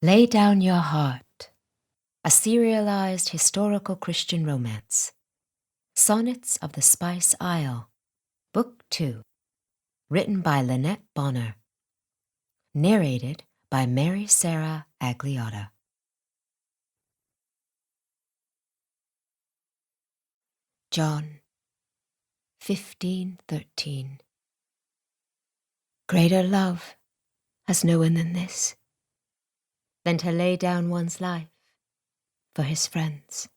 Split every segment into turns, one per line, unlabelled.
Lay Down Your Heart, a serialized historical Christian romance. Sonnets of the Spice Isle, Book 2, written by Lynnette Bonner. Narrated by Mary Sarah Agliotta. John 15:13. Greater love has no one than this, than to lay down one's life for his friends.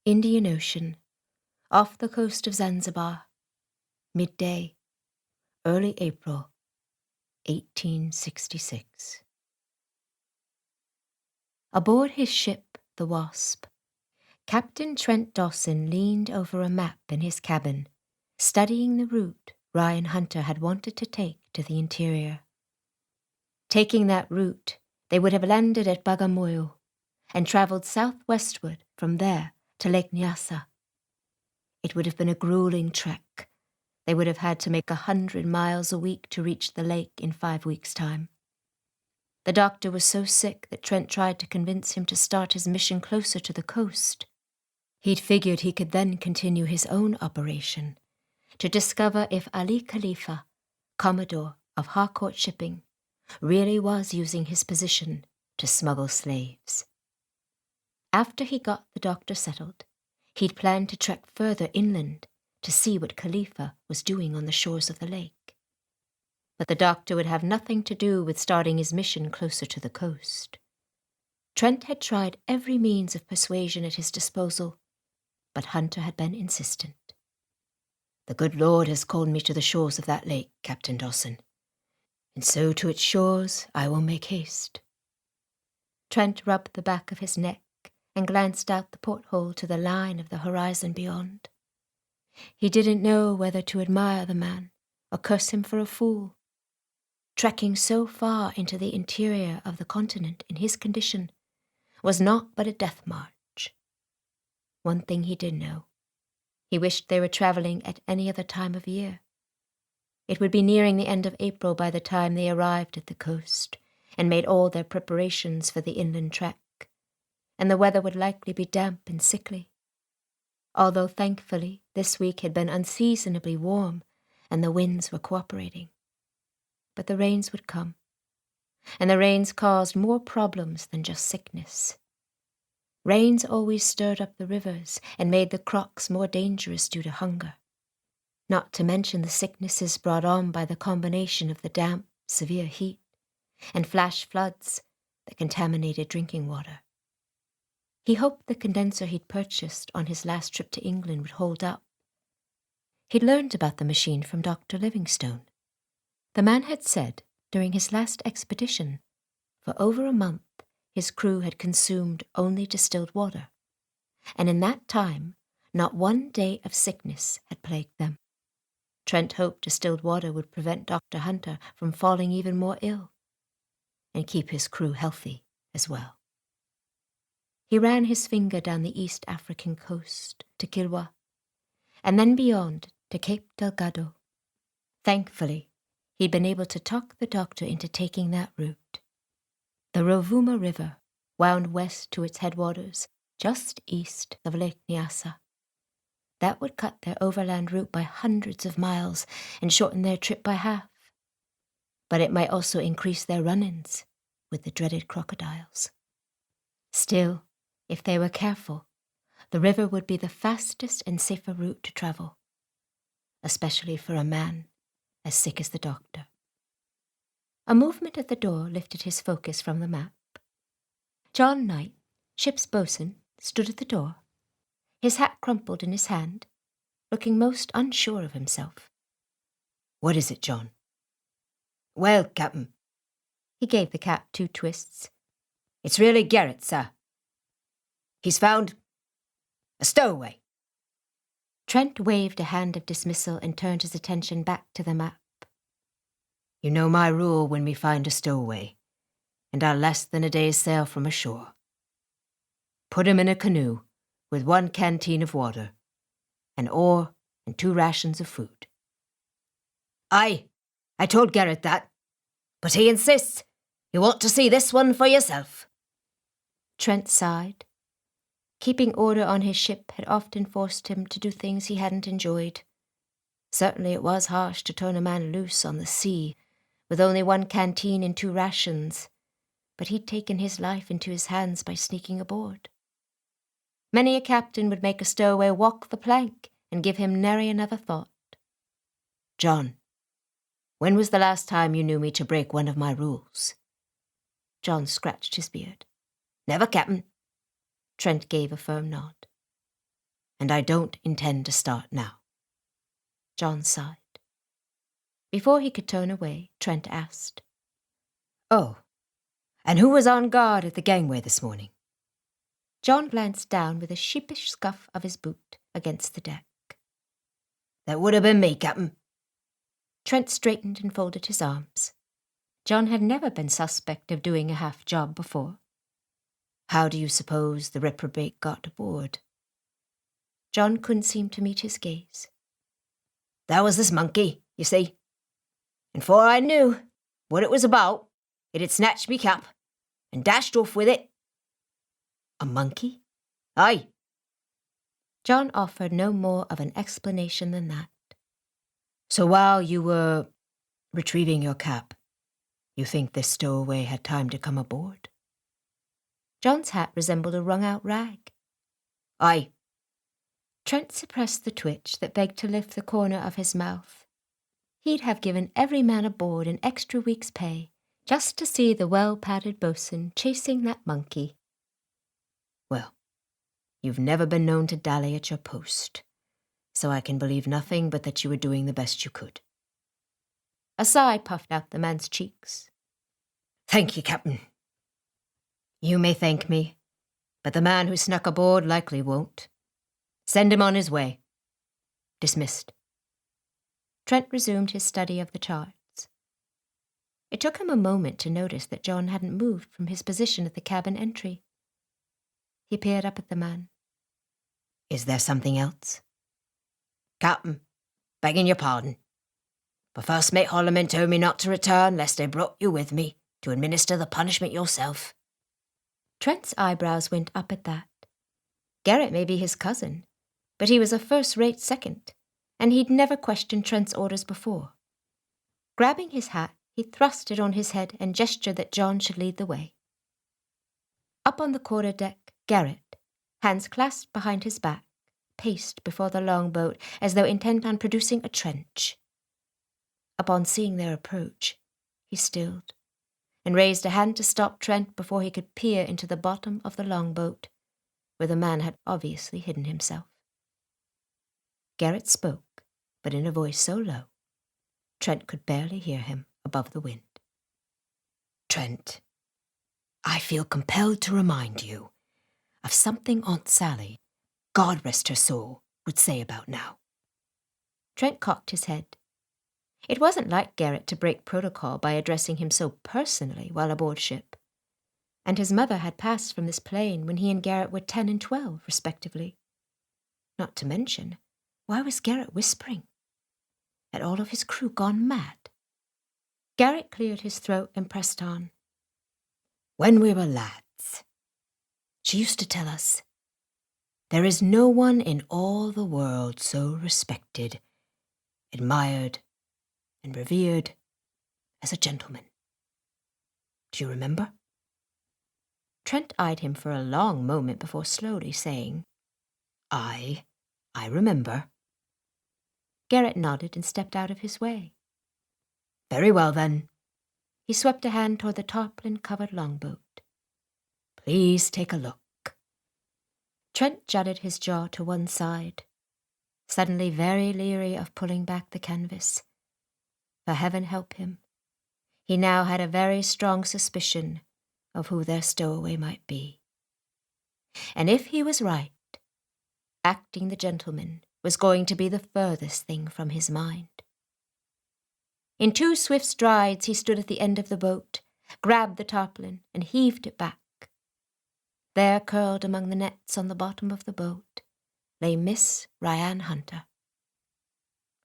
Indian Ocean, off the coast of Zanzibar, midday, early April, 1866. Aboard his ship, the Wasp, Captain Trent Dawson leaned over a map in his cabin, studying the route RyAnne Hunter had wanted to take to the interior. Taking that route, they would have landed at Bagamoyo and travelled southwestward from there to Lake Nyasa. It would have been a grueling trek. They would have had to make 100 miles a week to reach the lake in 5 weeks' time. The doctor was so sick that Trent tried to convince him to start his mission closer to the coast. He'd figured he could then continue his own operation to discover if Ali Khalifa, Commodore of Harcourts Shipping, really was using his position to smuggle slaves. After he got the doctor settled, he'd planned to trek further inland to see what Khalifa was doing on the shores of the lake. But the doctor would have nothing to do with starting his mission closer to the coast. Trent had tried every means of persuasion at his disposal, but Hunter had been insistent. "The good Lord has called me to the shores of that lake, Captain Dawson, and so to its shores I will make haste." Trent rubbed the back of his neck and glanced out the porthole to the line of the horizon beyond. He didn't know whether to admire the man or curse him for a fool. Trekking so far into the interior of the continent in his condition was not but a death march. One thing he did know. He wished they were travelling at any other time of year. It would be nearing the end of April by the time they arrived at the coast and made all their preparations for the inland trek, and the weather would likely be damp and sickly. Although thankfully this week had been unseasonably warm and the winds were cooperating. But the rains would come, and the rains caused more problems than just sickness. Rains always stirred up the rivers and made the crocs more dangerous due to hunger, not to mention the sicknesses brought on by the combination of the damp, severe heat and flash floods that contaminated drinking water. He hoped the condenser he'd purchased on his last trip to England would hold up. He'd learned about the machine from Dr. Livingstone. The man had said, during his last expedition, for over a month his crew had consumed only distilled water, and in that time not one day of sickness had plagued them. Trent hoped distilled water would prevent Dr. Hunter from falling even more ill, and keep his crew healthy as well. He ran his finger down the East African coast to Kilwa, and then beyond to Cape Delgado. Thankfully, he'd been able to talk the doctor into taking that route. The Rovuma River wound west to its headwaters, just east of Lake Nyasa. That would cut their overland route by hundreds of miles and shorten their trip by half. But it might also increase their run-ins with the dreaded crocodiles. Still, if they were careful, the river would be the fastest and safer route to travel, especially for a man as sick as the doctor. A movement at the door lifted his focus from the map. John Knight, ship's boatswain, stood at the door, his hat crumpled in his hand, looking most unsure of himself. "What is it, John?" "Well, Captain." He gave the cap 2 twists. "It's really Garrett, sir. He's found a stowaway." Trent waved a hand of dismissal and turned his attention back to the map. "You know my rule when we find a stowaway, and are less than a day's sail from ashore. Put him in a canoe with 1 canteen of water, an oar and 2 rations of food." "Aye, I told Garrett that, but he insists
You want to see this one for yourself."
Trent sighed. Keeping order on his ship had often forced him to do things he hadn't enjoyed. Certainly it was harsh to turn a man loose on the sea, with only one canteen and 2 rations, but he'd taken his life into his hands by sneaking aboard. Many a captain would make a stowaway walk the plank and give him nary another thought.
"John, when was the last time you knew me to break one of my rules?"
John scratched his beard.
"Never, Captain."
Trent gave a firm nod.
"And I don't intend to start now."
John sighed. Before he could turn away, Trent asked,
"Oh, and who was on guard at the gangway this morning?"
John glanced down with a sheepish scuff of his boot against the deck.
"That would have been me, Captain."
Trent straightened and folded his arms. John had never been suspect of doing a half job before.
"How do you suppose the reprobate got aboard?"
John couldn't seem to meet his gaze.
"There was this monkey, you see. And 'fore I knew what it was about, it had snatched me cap and dashed off with it."
A monkey?
"Aye."
John offered no more of an explanation than that.
"So while you were retrieving your cap, you think this stowaway had time to come aboard?"
John's hat resembled a wrung-out rag.
"Aye."
Trent suppressed the twitch that begged to lift the corner of his mouth. He'd have given every man aboard an extra week's pay just to see the well-padded boatswain chasing that monkey.
"Well, you've never been known to dally at your post, so I can believe nothing but that you were doing the best you could."
A sigh puffed out the man's cheeks.
"Thank you, Captain." "You may thank me, but the man who snuck aboard likely won't. Send him on his way." Dismissed.
Trent resumed his study of the charts. It took him a moment to notice that John hadn't moved from his position at the cabin entry. He peered up at the man.
"Is there something else?" "Captain, begging your pardon, but First Mate Holloman told me not to return lest I brought you with me to administer the punishment yourself."
Trent's eyebrows went up at that. Garrett may be his cousin, but he was a first-rate second, and he'd never questioned Trent's orders before. Grabbing his hat, he thrust it on his head and gestured that John should lead the way. Up on the quarter-deck, Garrett, hands clasped behind his back, paced before the longboat as though intent on producing a trench. Upon seeing their approach, he stilled and raised a hand to stop Trent before he could peer into the bottom of the longboat, where the man had obviously hidden himself. Garrett spoke, but in a voice so low, Trent could barely hear him above the wind.
"Trent, I feel compelled to remind you of something Aunt Sally, God rest her soul, would say about now."
Trent cocked his head. It wasn't like Garrett to break protocol by addressing him so personally while aboard ship, and his mother had passed from this plane when he and Garrett were 10 and 12, respectively. Not to mention, why was Garrett whispering? Had all of his crew gone mad? Garrett cleared his throat and pressed on.
"When we were lads, she used to tell us, there is no one in all the world so respected, admired, and revered as a gentleman. Do you remember?"
Trent eyed him for a long moment before slowly saying,
I remember."
Garrett nodded and stepped out of his way.
"Very well, then."
He swept a hand toward the tarpaulin-covered longboat.
"Please take a look."
Trent jutted his jaw to one side, suddenly very leery of pulling back the canvas. For heaven help him, he now had a very strong suspicion of who their stowaway might be. And if he was right, acting the gentleman was going to be the furthest thing from his mind. In 2 swift strides he stood at the end of the boat, grabbed the tarpaulin, and heaved it back. There, curled among the nets on the bottom of the boat, lay Miss RyAnne Hunter.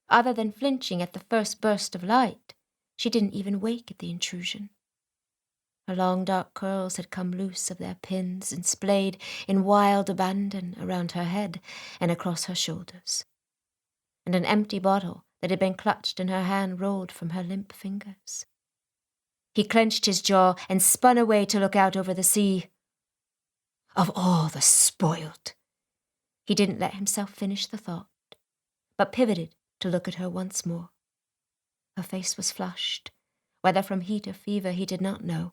Other than flinching at the first burst of light, she didn't even wake at the intrusion. Her long dark curls had come loose of their pins and splayed in wild abandon around her head and across her shoulders. And an empty bottle that had been clutched in her hand rolled from her limp fingers. He clenched his jaw and spun away to look out over the sea.
Of all the spoiled.
He didn't let himself finish the thought, but pivoted to look at her once more. Her face was flushed, whether from heat or fever he did not know,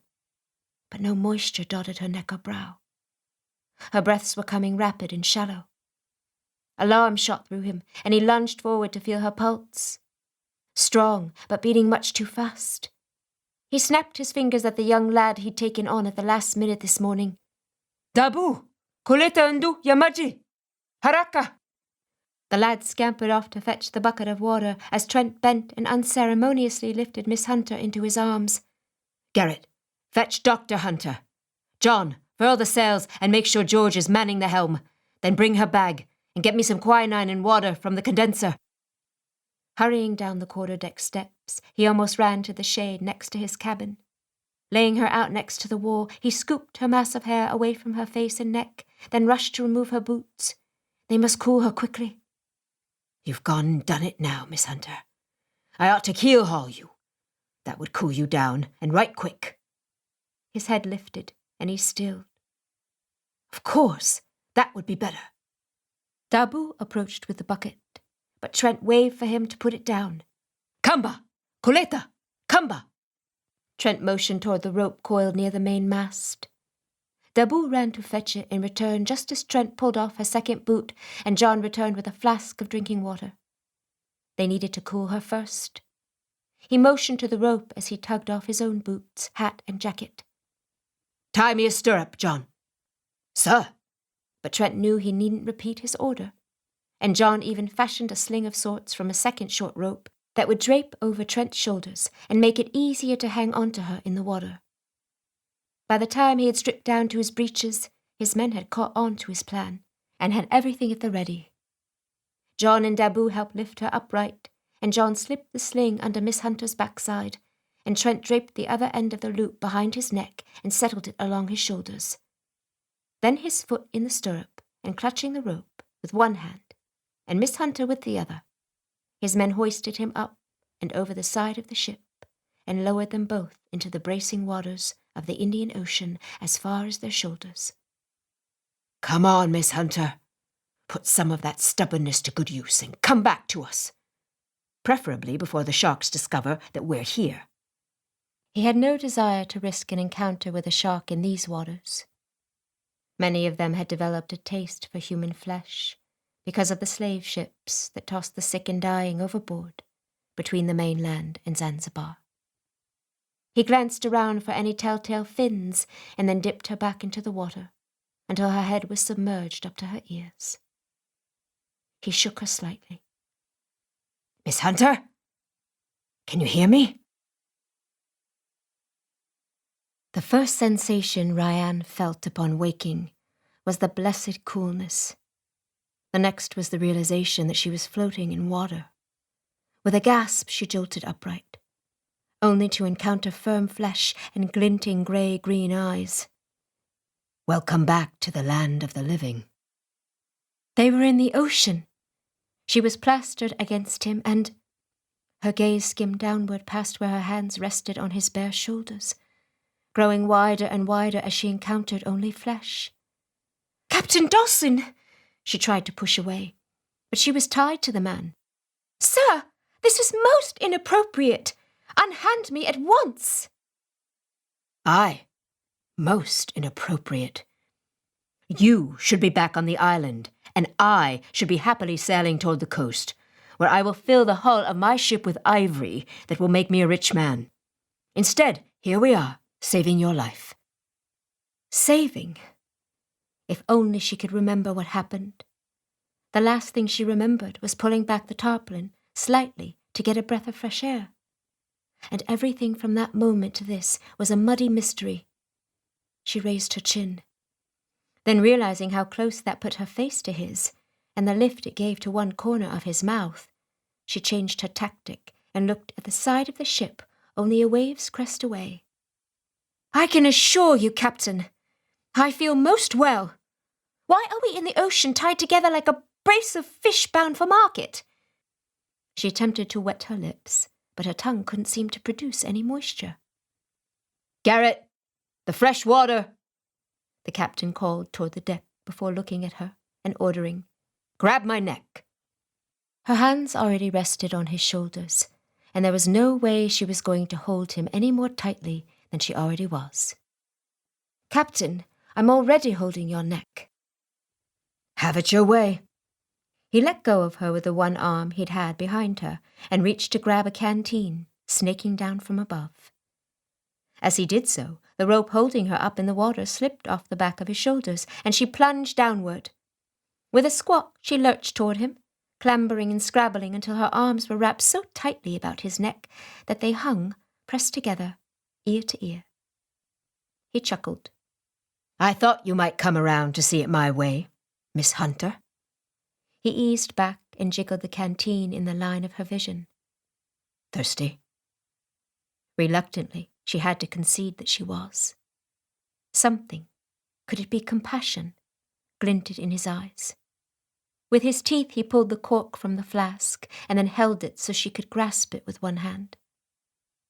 but no moisture dotted her neck or brow. Her breaths were coming rapid and shallow. Alarm shot through him, and he lunged forward to feel her pulse. Strong, but beating much too fast. He snapped his fingers at the young lad he'd taken on at the last minute this morning.
Dabu! Koleta undu yamaji! Haraka!
The lad scampered off to fetch the bucket of water as Trent bent and unceremoniously lifted Miss Hunter into his arms.
Garrett, fetch Dr. Hunter. John, furl the sails and make sure George is manning the helm. Then bring her bag and get me some quinine and water from the condenser.
Hurrying down the quarter-deck steps, he almost ran to the shade next to his cabin. Laying her out next to the wall, he scooped her mass of hair away from her face and neck, then rushed to remove her boots. They must cool her quickly.
You've gone and done it now, Miss Hunter. I ought to keel-haul you. That would cool you down, and right quick.
His head lifted, and he stilled.
Of course, that would be better.
Dabu approached with the bucket, but Trent waved for him to put it down.
Kamba! Koleta! Kamba!
Trent motioned toward the rope coiled near the main mast. Dabu ran to fetch it and returned just as Trent pulled off her second boot and John returned with a flask of drinking water. They needed to cool her first. He motioned to the rope as he tugged off his own boots, hat, and jacket.
Tie me a stirrup, John. Sir.
But Trent knew he needn't repeat his order, and John even fashioned a sling of sorts from a second short rope that would drape over Trent's shoulders and make it easier to hang onto her in the water. By the time he had stripped down to his breeches, his men had caught on to his plan and had everything at the ready. John and Dabu helped lift her upright, and John slipped the sling under Miss Hunter's backside, and Trent draped the other end of the loop behind his neck and settled it along his shoulders. Then his foot in the stirrup and clutching the rope with one hand, and Miss Hunter with the other, his men hoisted him up and over the side of the ship and lowered them both into the bracing waters of the Indian Ocean as far as their shoulders.
Come on, Miss Hunter. Put some of that stubbornness to good use and come back to us. Preferably before the sharks discover that we're here.
He had no desire to risk an encounter with a shark in these waters. Many of them had developed a taste for human flesh because of the slave ships that tossed the sick and dying overboard between the mainland and Zanzibar. He glanced around for any telltale fins and then dipped her back into the water until her head was submerged up to her ears. He shook her slightly.
Miss Hunter? Can you hear me?
The first sensation RyAnne felt upon waking was the blessed coolness. The next was the realization that she was floating in water. With a gasp, she jolted upright, only to encounter firm flesh and glinting grey-green eyes.
Welcome back to the land of the living.
They were in the ocean. She was plastered against him, and her gaze skimmed downward past where her hands rested on his bare shoulders, growing wider and wider as she encountered only flesh. "Captain Dawson!" She tried to push away, but she was tied to the man. "Sir, this is most inappropriate. Unhand me at once."
Aye, most inappropriate. You should be back on the island, and I should be happily sailing toward the coast, where I will fill the hull of my ship with ivory that will make me a rich man. Instead, here we are, saving your life.
Saving? If only she could remember what happened. The last thing she remembered was pulling back the tarpaulin slightly to get a breath of fresh air. And everything from that moment to this was a muddy mystery. She raised her chin. Then realizing how close that put her face to his, and the lift it gave to one corner of his mouth, she changed her tactic and looked at the side of the ship only a wave's crest away. I can assure you, Captain, I feel most well. Why are we in the ocean tied together like a brace of fish bound for market? She attempted to wet her lips, but her tongue couldn't seem to produce any moisture. Garrett, the fresh water, the captain called toward the deck before looking at her and ordering, grab my neck. Her hands already rested on his shoulders, and there was no way she was going to hold him any more tightly than she already was. Captain, I'm already holding your neck. Have it your way. He let go of her with the one arm he'd had behind her and reached to grab a canteen, snaking down from above. As he did so, the rope holding her up in the water slipped off the back of his shoulders, and she plunged downward. With a squawk, she lurched toward him, clambering and scrabbling until her arms were wrapped so tightly about his neck that they hung, pressed together, ear to ear. He chuckled. I thought you might come around to see it my way, Miss Hunter. He eased back and jiggled the canteen in the line of her vision. Thirsty? Reluctantly, she had to concede that she was. Something, could it be compassion, glinted in his eyes. With his teeth he pulled the cork from the flask and then held it so she could grasp it with one hand.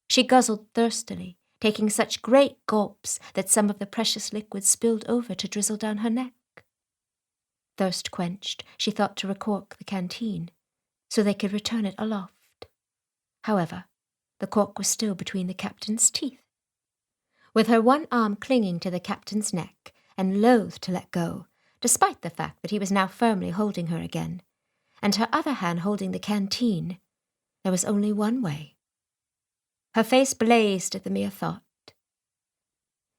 She guzzled thirstily, taking such great gulps that some of the precious liquid spilled over to drizzle down her neck. Thirst quenched, she thought to recork the canteen, so they could return it aloft. However, the cork was still between the captain's teeth. With her one arm clinging to the captain's neck and loath to let go, despite the fact that he was now firmly holding her again, and her other hand holding the canteen, there was only one way. Her face blazed at the mere thought.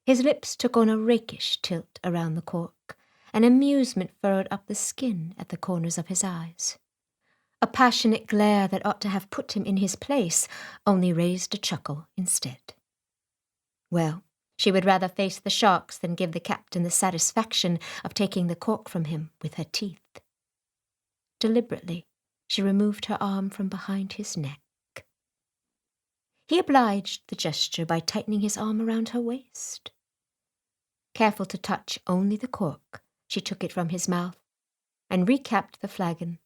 His lips took on a rakish tilt around the cork, and amusement furrowed up the skin at the corners of his eyes. A passionate glare that ought to have put him in his place only raised a chuckle instead. Well, she would rather face the sharks than give the captain the satisfaction of taking the cork from him with her teeth. Deliberately, she removed her arm from behind his neck. He obliged the gesture by tightening his arm around her waist. Careful to touch only the cork, she took it from his mouth and recapped the flagon,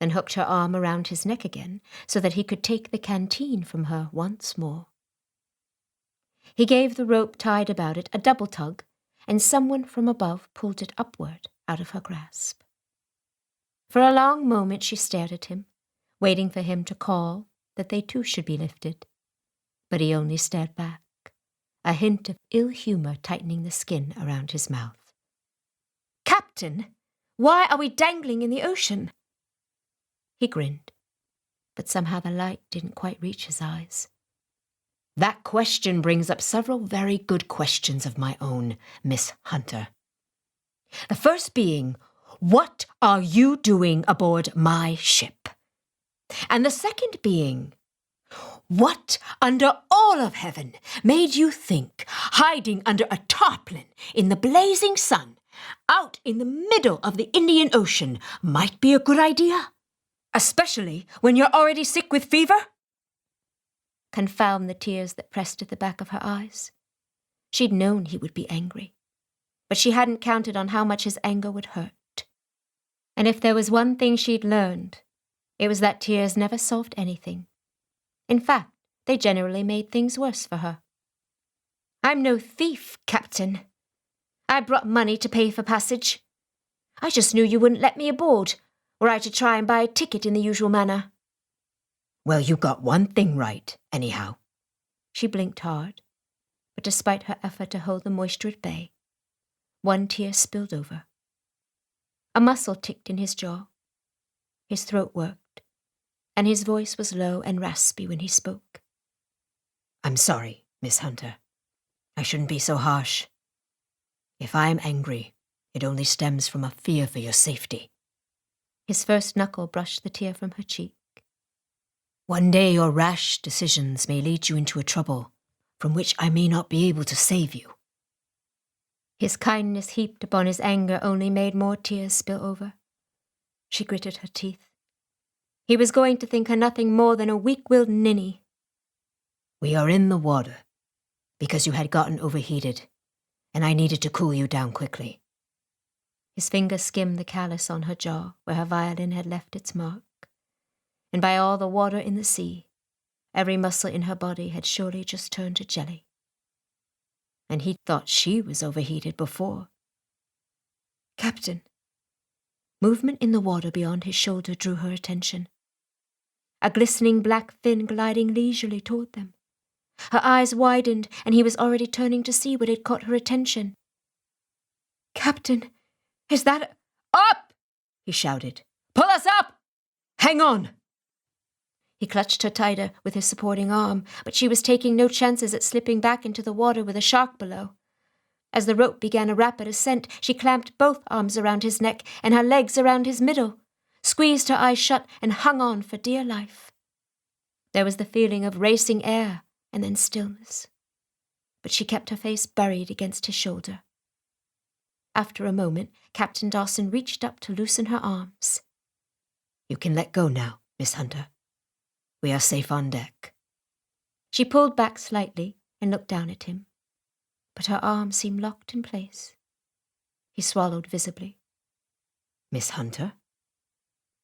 then hooked her arm around his neck again so that he could take the canteen from her once more. He gave the rope tied about it a double tug, and someone from above pulled it upward out of her grasp. For a long moment she stared at him, waiting for him to call that they too should be lifted. But he only stared back, a hint of ill humor tightening the skin around his mouth. Captain, why are we dangling in the ocean? He grinned, but somehow the light didn't quite reach his eyes. That question brings up several very good questions of my own, Miss Hunter. The first being, what are you doing aboard my ship? And the second being, what under all of heaven made you think hiding under a tarpaulin in the blazing sun, out in the middle of the Indian Ocean, might be a good idea? Especially when you're already sick with fever? Confound the tears that pressed at the back of her eyes. She'd known he would be angry, but she hadn't counted on how much his anger would hurt. And if there was one thing she'd learned, it was that tears never solved anything. In fact, they generally made things worse for her. I'm no thief, Captain. I brought money to pay for passage. I just knew you wouldn't let me aboard, were I to try and buy a ticket in the usual manner. Well, you got one thing right, anyhow. She blinked hard, but despite her effort to hold the moisture at bay, one tear spilled over. A muscle ticked in his jaw. His throat worked, and his voice was low and raspy when he spoke. I'm sorry, Miss Hunter. I shouldn't be so harsh. If I'm angry, it only stems from a fear for your safety. His first knuckle brushed the tear from her cheek. One day your rash decisions may lead you into a trouble from which I may not be able to save you. His kindness heaped upon his anger only made more tears spill over. She gritted her teeth. He was going to think her nothing more than a weak-willed ninny. We are in the water.
Because you had gotten overheated, and I needed to cool you down quickly.
His finger skimmed the callus on her jaw where her violin had left its mark. And by all the water in the sea, every muscle in her body had surely just turned to jelly. And he'd thought she was overheated before. Captain. Movement in the water beyond his shoulder drew her attention. A glistening black fin gliding leisurely toward them. Her eyes widened, and he was already turning to see what had caught her attention. Captain, is that...
Up! He shouted. Pull us up! Hang on!
He clutched her tighter with his supporting arm, but she was taking no chances at slipping back into the water with a shark below. As the rope began a rapid ascent, she clamped both arms around his neck and her legs around his middle, squeezed her eyes shut and hung on for dear life. There was the feeling of racing air and then stillness, but she kept her face buried against his shoulder. After a moment, Captain Dawson reached up to loosen her arms.
You can let go now, Miss Hunter. We are safe on deck.
She pulled back slightly and looked down at him, but her arm seemed locked in place. He swallowed visibly.
Miss Hunter?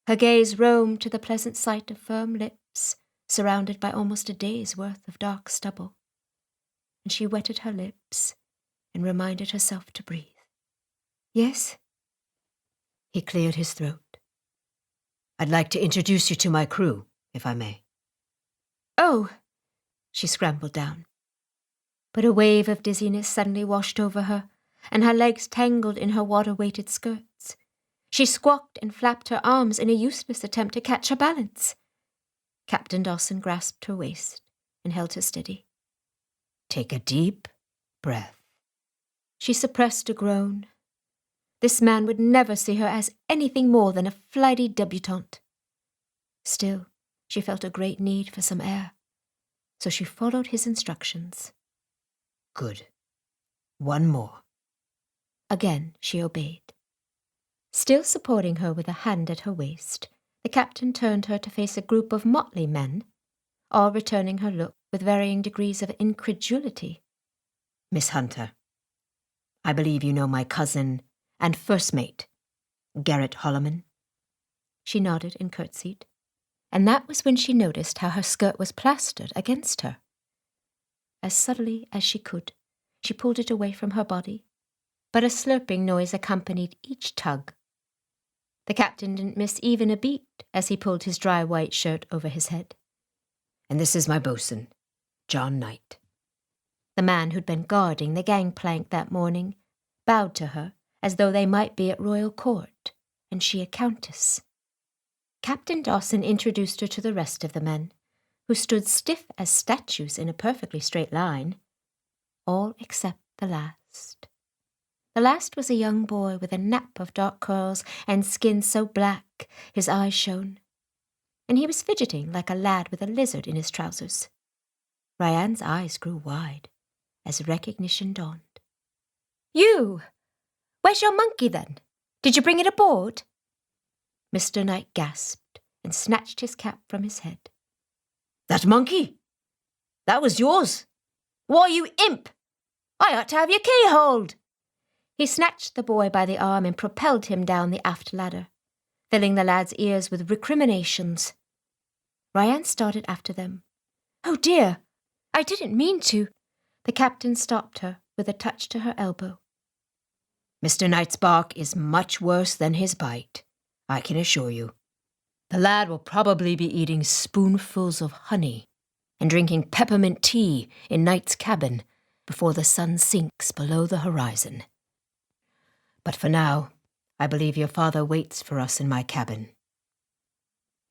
Her gaze roamed to the pleasant sight of firm lips, surrounded by almost a day's worth of dark stubble, and she wetted her lips and reminded herself to breathe. Yes?
He cleared his throat. I'd like to introduce you to my crew, if I may.
Oh! She scrambled down. But a wave of dizziness suddenly washed over her, and her legs tangled in her water-weighted skirts. She squawked and flapped her arms in a useless attempt to catch her balance. Captain Dawson grasped her waist and held her steady.
Take a deep breath.
She suppressed a groan. This man would never see her as anything more than a flighty debutante. Still, she felt a great need for some air, so she followed his instructions.
Good. One more.
Again she obeyed. Still supporting her with a hand at her waist, the captain turned her to face a group of motley men, all returning her look with varying degrees of incredulity.
Miss Hunter, I believe you know my cousin and first mate, Garrett Holloman.
She nodded and curtsied, and that was when she noticed how her skirt was plastered against her. As subtly as she could, she pulled it away from her body, but a slurping noise accompanied each tug. The captain didn't miss even a beat as he pulled his dry white shirt over his head.
And this is my bosun, John Knight.
The man who'd been guarding the gangplank that morning bowed to her as though they might be at royal court, and she a countess. Captain Dawson introduced her to the rest of the men, who stood stiff as statues in a perfectly straight line, all except the last. The last was a young boy with a nap of dark curls and skin so black his eyes shone, and he was fidgeting like a lad with a lizard in his trousers. RyAnne's eyes grew wide as recognition dawned. You! Where's your monkey, then? Did you bring it aboard? Mr. Knight gasped and snatched his cap from his head.
That monkey? That was yours? Why, you imp! I ought to have your keyholed!
He snatched the boy by the arm and propelled him down the aft ladder, filling the lad's ears with recriminations. RyAnne started after them. Oh dear, I didn't mean to. The captain stopped her with a touch to her elbow.
Mr. Knight's bark is much worse than his bite, I can assure you. The lad will probably be eating spoonfuls of honey and drinking peppermint tea in Knight's cabin before the sun sinks below the horizon. But for now, I believe your father waits for us in my cabin.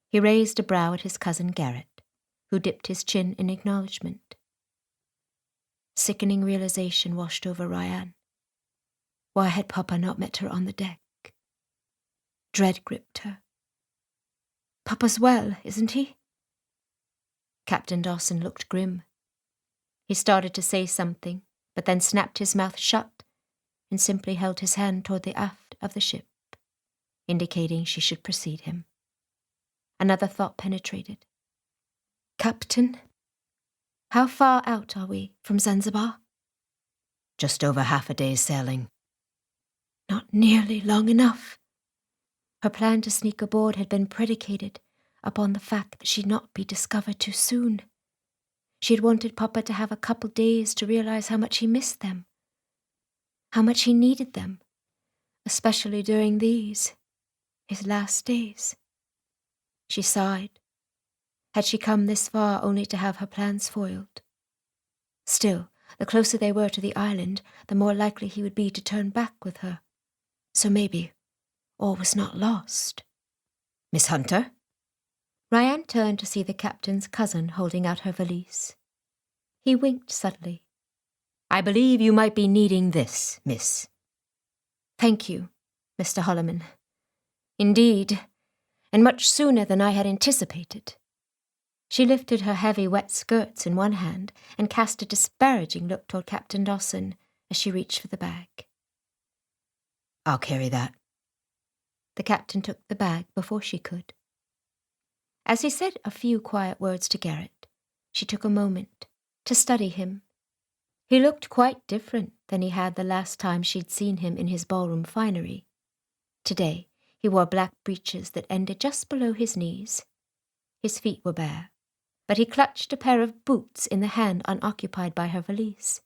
He raised a brow at his cousin Garrett, who dipped his chin in acknowledgement. Sickening realization washed over RyAnne. Why had Papa not met her on the deck? Dread gripped her. Papa's well, isn't he? Captain Dawson looked grim. He started to say something, but then snapped his mouth shut and simply held his hand toward the aft of the ship, indicating she should precede him. Another thought penetrated. Captain? How far out are we from Zanzibar?
Just over half a day's sailing.
Not nearly long enough. Her plan to sneak aboard had been predicated upon the fact that she'd not be discovered too soon. She had wanted Papa to have a couple days to realize how much he missed them, how much he needed them, especially during these, his last days. She sighed. Had she come this far only to have her plans foiled? Still, the closer they were to the island, the more likely he would be to turn back with her. So maybe all was not lost.
Miss Hunter?
RyAnne turned to see the captain's cousin holding out her valise. He winked subtly.
I believe you might be needing this, miss.
Thank you, Mr. Holloman. Indeed, and much sooner than I had anticipated. She lifted her heavy wet skirts in one hand and cast a disparaging look toward Captain Dawson as she reached for the bag.
I'll carry that.
The captain took the bag before she could. As he said a few quiet words to Garrett, she took a moment to study him. He looked quite different than he had the last time she'd seen him in his ballroom finery. Today, he wore black breeches that ended just below his knees. His feet were bare, but he clutched a pair of boots in the hand unoccupied by her valise.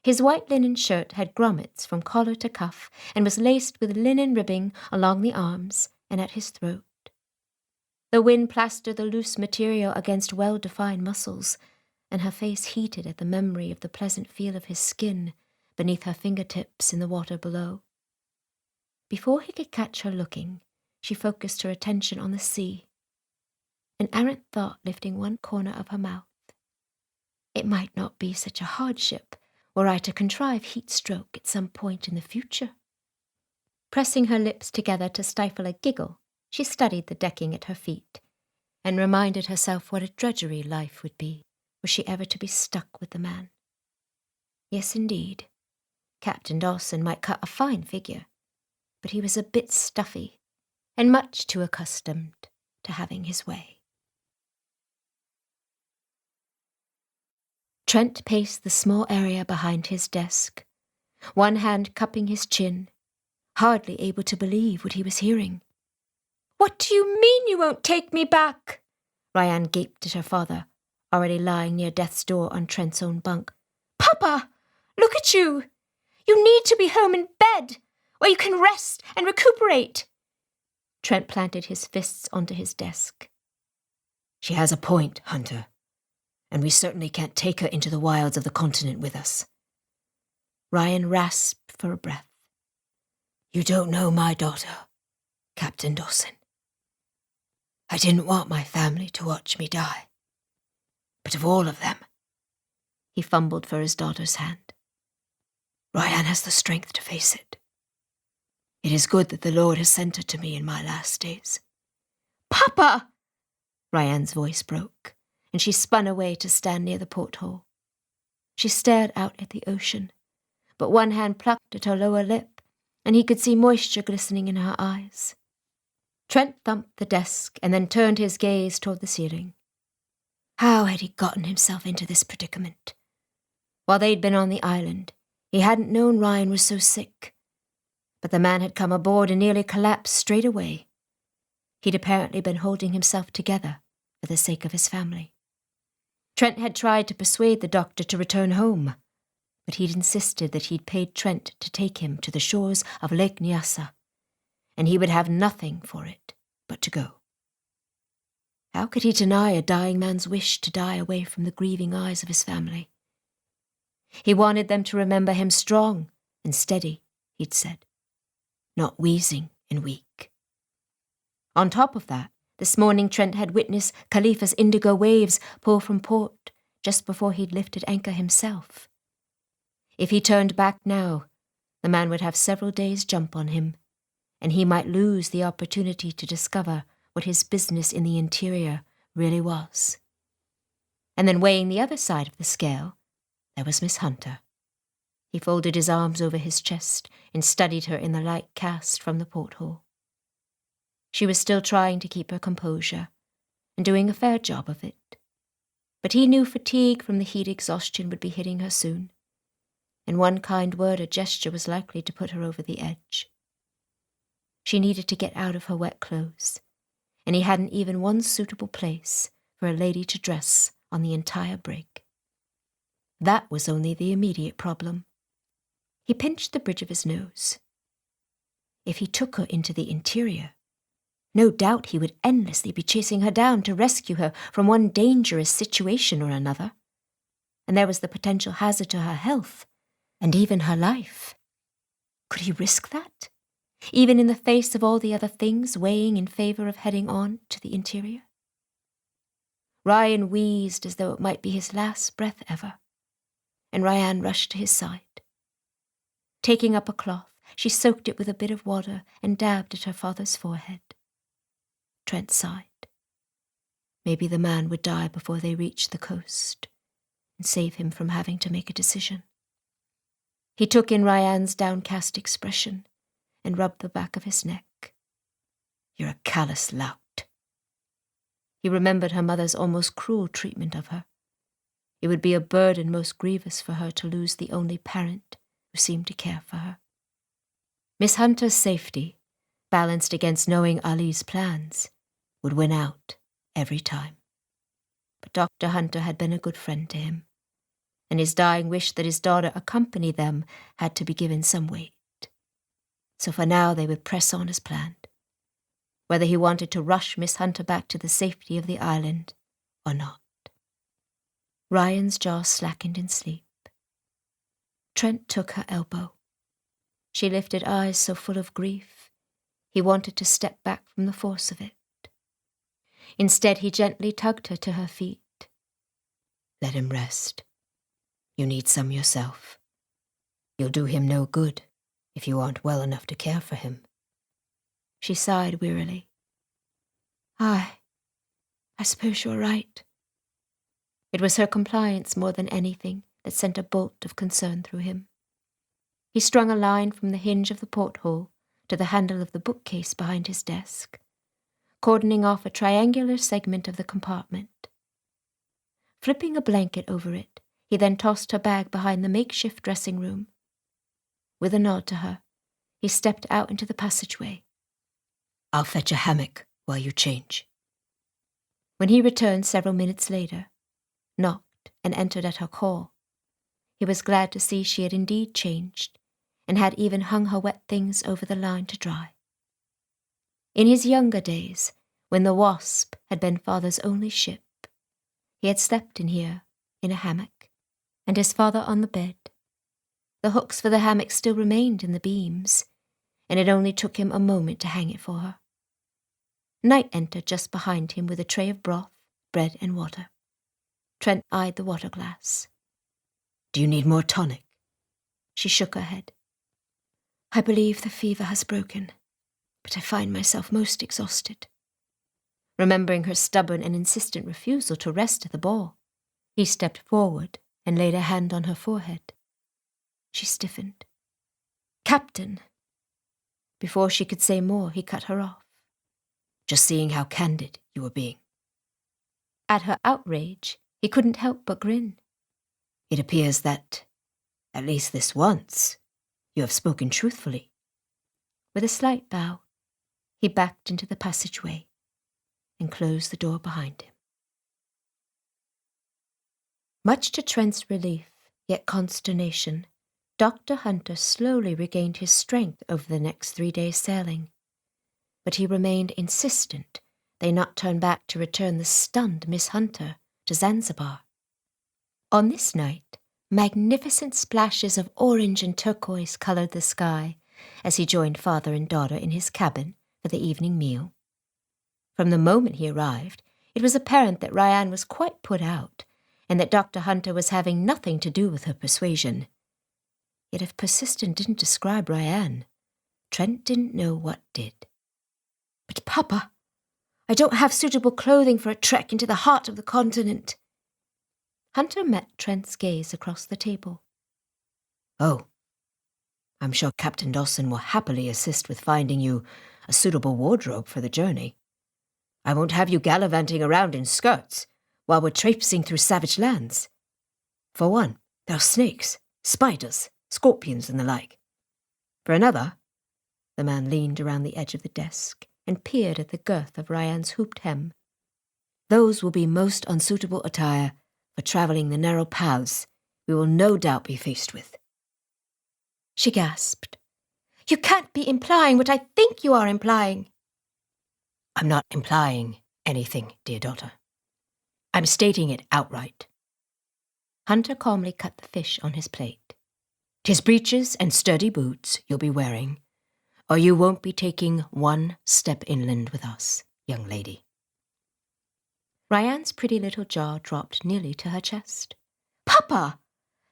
His white linen shirt had grommets from collar to cuff and was laced with linen ribbing along the arms and at his throat. The wind plastered the loose material against well-defined muscles, and her face heated at the memory of the pleasant feel of his skin beneath her fingertips in the water below. Before he could catch her looking, she focused her attention on the sea, an errant thought lifting one corner of her mouth. It might not be such a hardship were I to contrive heat stroke at some point in the future. Pressing her lips together to stifle a giggle, she studied the decking at her feet and reminded herself what a drudgery life would be were she ever to be stuck with the man. Yes, indeed, Captain Dawson might cut a fine figure, but he was a bit stuffy and much too accustomed to having his way. Trent paced the small area behind his desk, one hand cupping his chin, hardly able to believe what he was hearing. "What do you mean you won't take me back?" RyAnne gaped at her father, already lying near death's door on Trent's own bunk. "Papa, look at you! You need to be home in bed, where you can rest and recuperate." Trent planted his fists onto his desk.
She has a point, Hunter, and we certainly can't take her into the wilds of the continent with us.
RyAnne rasped for a breath.
You don't know my daughter, Captain Dawson. I didn't want my family to watch me die. But of all of them,
he fumbled for his daughter's hand,
RyAnne has the strength to face it. It is good that the Lord has sent her to me in my last days.
"Papa!" RyAnne's voice broke, and she spun away to stand near the porthole. She stared out at the ocean, but one hand plucked at her lower lip, and he could see moisture glistening in her eyes. Trent thumped the desk and then turned his gaze toward the ceiling. How had he gotten himself into this predicament? While they'd been on the island, he hadn't known RyAnne was so sick. But the man had come aboard and nearly collapsed straight away. He'd apparently been holding himself together for the sake of his family. Trent had tried to persuade the doctor to return home, but he'd insisted that he'd paid Trent to take him to the shores of Lake Nyassa, and he would have nothing for it but to go. How could he deny a dying man's wish to die away from the grieving eyes of his family? He wanted them to remember him strong and steady, he'd said, not wheezing and weak. On top of that, this morning Trent had witnessed Khalifa's indigo waves pull from port just before he'd lifted anchor himself. If he turned back now, the man would have several days' jump on him, and he might lose the opportunity to discover what his business in the interior really was. And then weighing the other side of the scale, there was Miss Hunter. He folded his arms over his chest and studied her in the light cast from the porthole. She was still trying to keep her composure, and doing a fair job of it. But he knew fatigue from the heat exhaustion would be hitting her soon, and one kind word or gesture was likely to put her over the edge. She needed to get out of her wet clothes, and he hadn't even one suitable place for a lady to dress on the entire brig. That was only the immediate problem. He pinched the bridge of his nose. If he took her into the interior, no doubt he would endlessly be chasing her down to rescue her from one dangerous situation or another. And there was the potential hazard to her health, and even her life. Could he risk that, even in the face of all the other things weighing in favor of heading on to the interior? RyAnne wheezed as though it might be his last breath ever, and RyAnne rushed to his side. Taking up a cloth, she soaked it with a bit of water and dabbed at her father's forehead. Trent sighed. Maybe the man would die before they reached the coast, and save him from having to make a decision. He took in RyAnne's downcast expression and rubbed the back of his neck. "You're a callous lout." He remembered her mother's almost cruel treatment of her. It would be a burden most grievous for her to lose the only parent who seemed to care for her. Miss Hunter's safety, balanced against knowing Ali's plans, would win out every time. But Dr. Hunter had been a good friend to him, and his dying wish that his daughter accompany them had to be given some weight. So for now they would press on as planned, whether he wanted to rush Miss Hunter back to the safety of the island or not. RyAnne's jaw slackened in sleep. Trent took her elbow. She lifted eyes so full of grief, he wanted to step back from the force of it. Instead, he gently tugged her to her feet. "Let him rest. You need some yourself. You'll do him no good if you aren't well enough to care for him." She sighed wearily. I suppose you're right." It was her compliance more than anything that sent a bolt of concern through him. He strung a line from the hinge of the porthole to the handle of the bookcase behind his desk, cordoning off a triangular segment of the compartment. Flipping a blanket over it, he then tossed her bag behind the makeshift dressing room. With a nod to her, he stepped out into the passageway. "I'll fetch a hammock while you change." When he returned several minutes later, knocked and entered at her call, he was glad to see she had indeed changed and had even hung her wet things over the line to dry. In his younger days, when the Wasp had been father's only ship, he had slept in here, in a hammock, and his father on the bed. The hooks for the hammock still remained in the beams, and it only took him a moment to hang it for her. Night entered just behind him with a tray of broth, bread, and water. Trent eyed the water glass. "Do you need more tonic?" She shook her head. "I believe the fever has broken, but I find myself most exhausted." Remembering her stubborn and insistent refusal to rest at the ball, he stepped forward and laid a hand on her forehead. She stiffened. "Captain!" Before she could say more, he cut her off. "Just seeing how candid you were being." At her outrage, he couldn't help but grin. "It appears that, at least this once, you have spoken truthfully." With a slight bow, he backed into the passageway and closed the door behind him. Much to Trent's relief, yet consternation, Dr. Hunter slowly regained his strength over the next 3 days' sailing, but he remained insistent they not turn back to return the stunned Miss Hunter to Zanzibar. On this night, magnificent splashes of orange and turquoise colored the sky as he joined father and daughter in his cabin for the evening meal. From the moment he arrived, it was apparent that RyAnne was quite put out, and that Dr. Hunter was having nothing to do with her persuasion. Yet if persistent didn't describe RyAnne, Trent didn't know what did. "But Papa, I don't have suitable clothing for a trek into the heart of the continent." Hunter met Trent's gaze across the table. "Oh, I'm sure Captain Dawson will happily assist with finding you a suitable wardrobe for the journey. I won't have you gallivanting around in skirts,
while we're traipsing through savage lands. For one, there are snakes, spiders, scorpions and the like. For another, the man leaned around the edge of the desk and peered at the girth of RyAnne's hooped hem. Those will be most unsuitable attire for travelling the narrow paths we will no doubt be faced with.
She gasped. You can't be implying what I think you are implying.
I'm not implying anything, dear daughter. I'm stating it outright. Hunter calmly cut the fish on his plate. 'Tis breeches and sturdy boots you'll be wearing, or you won't be taking one step inland with us, young lady.
RyAnne's pretty little jaw dropped nearly to her chest. Papa!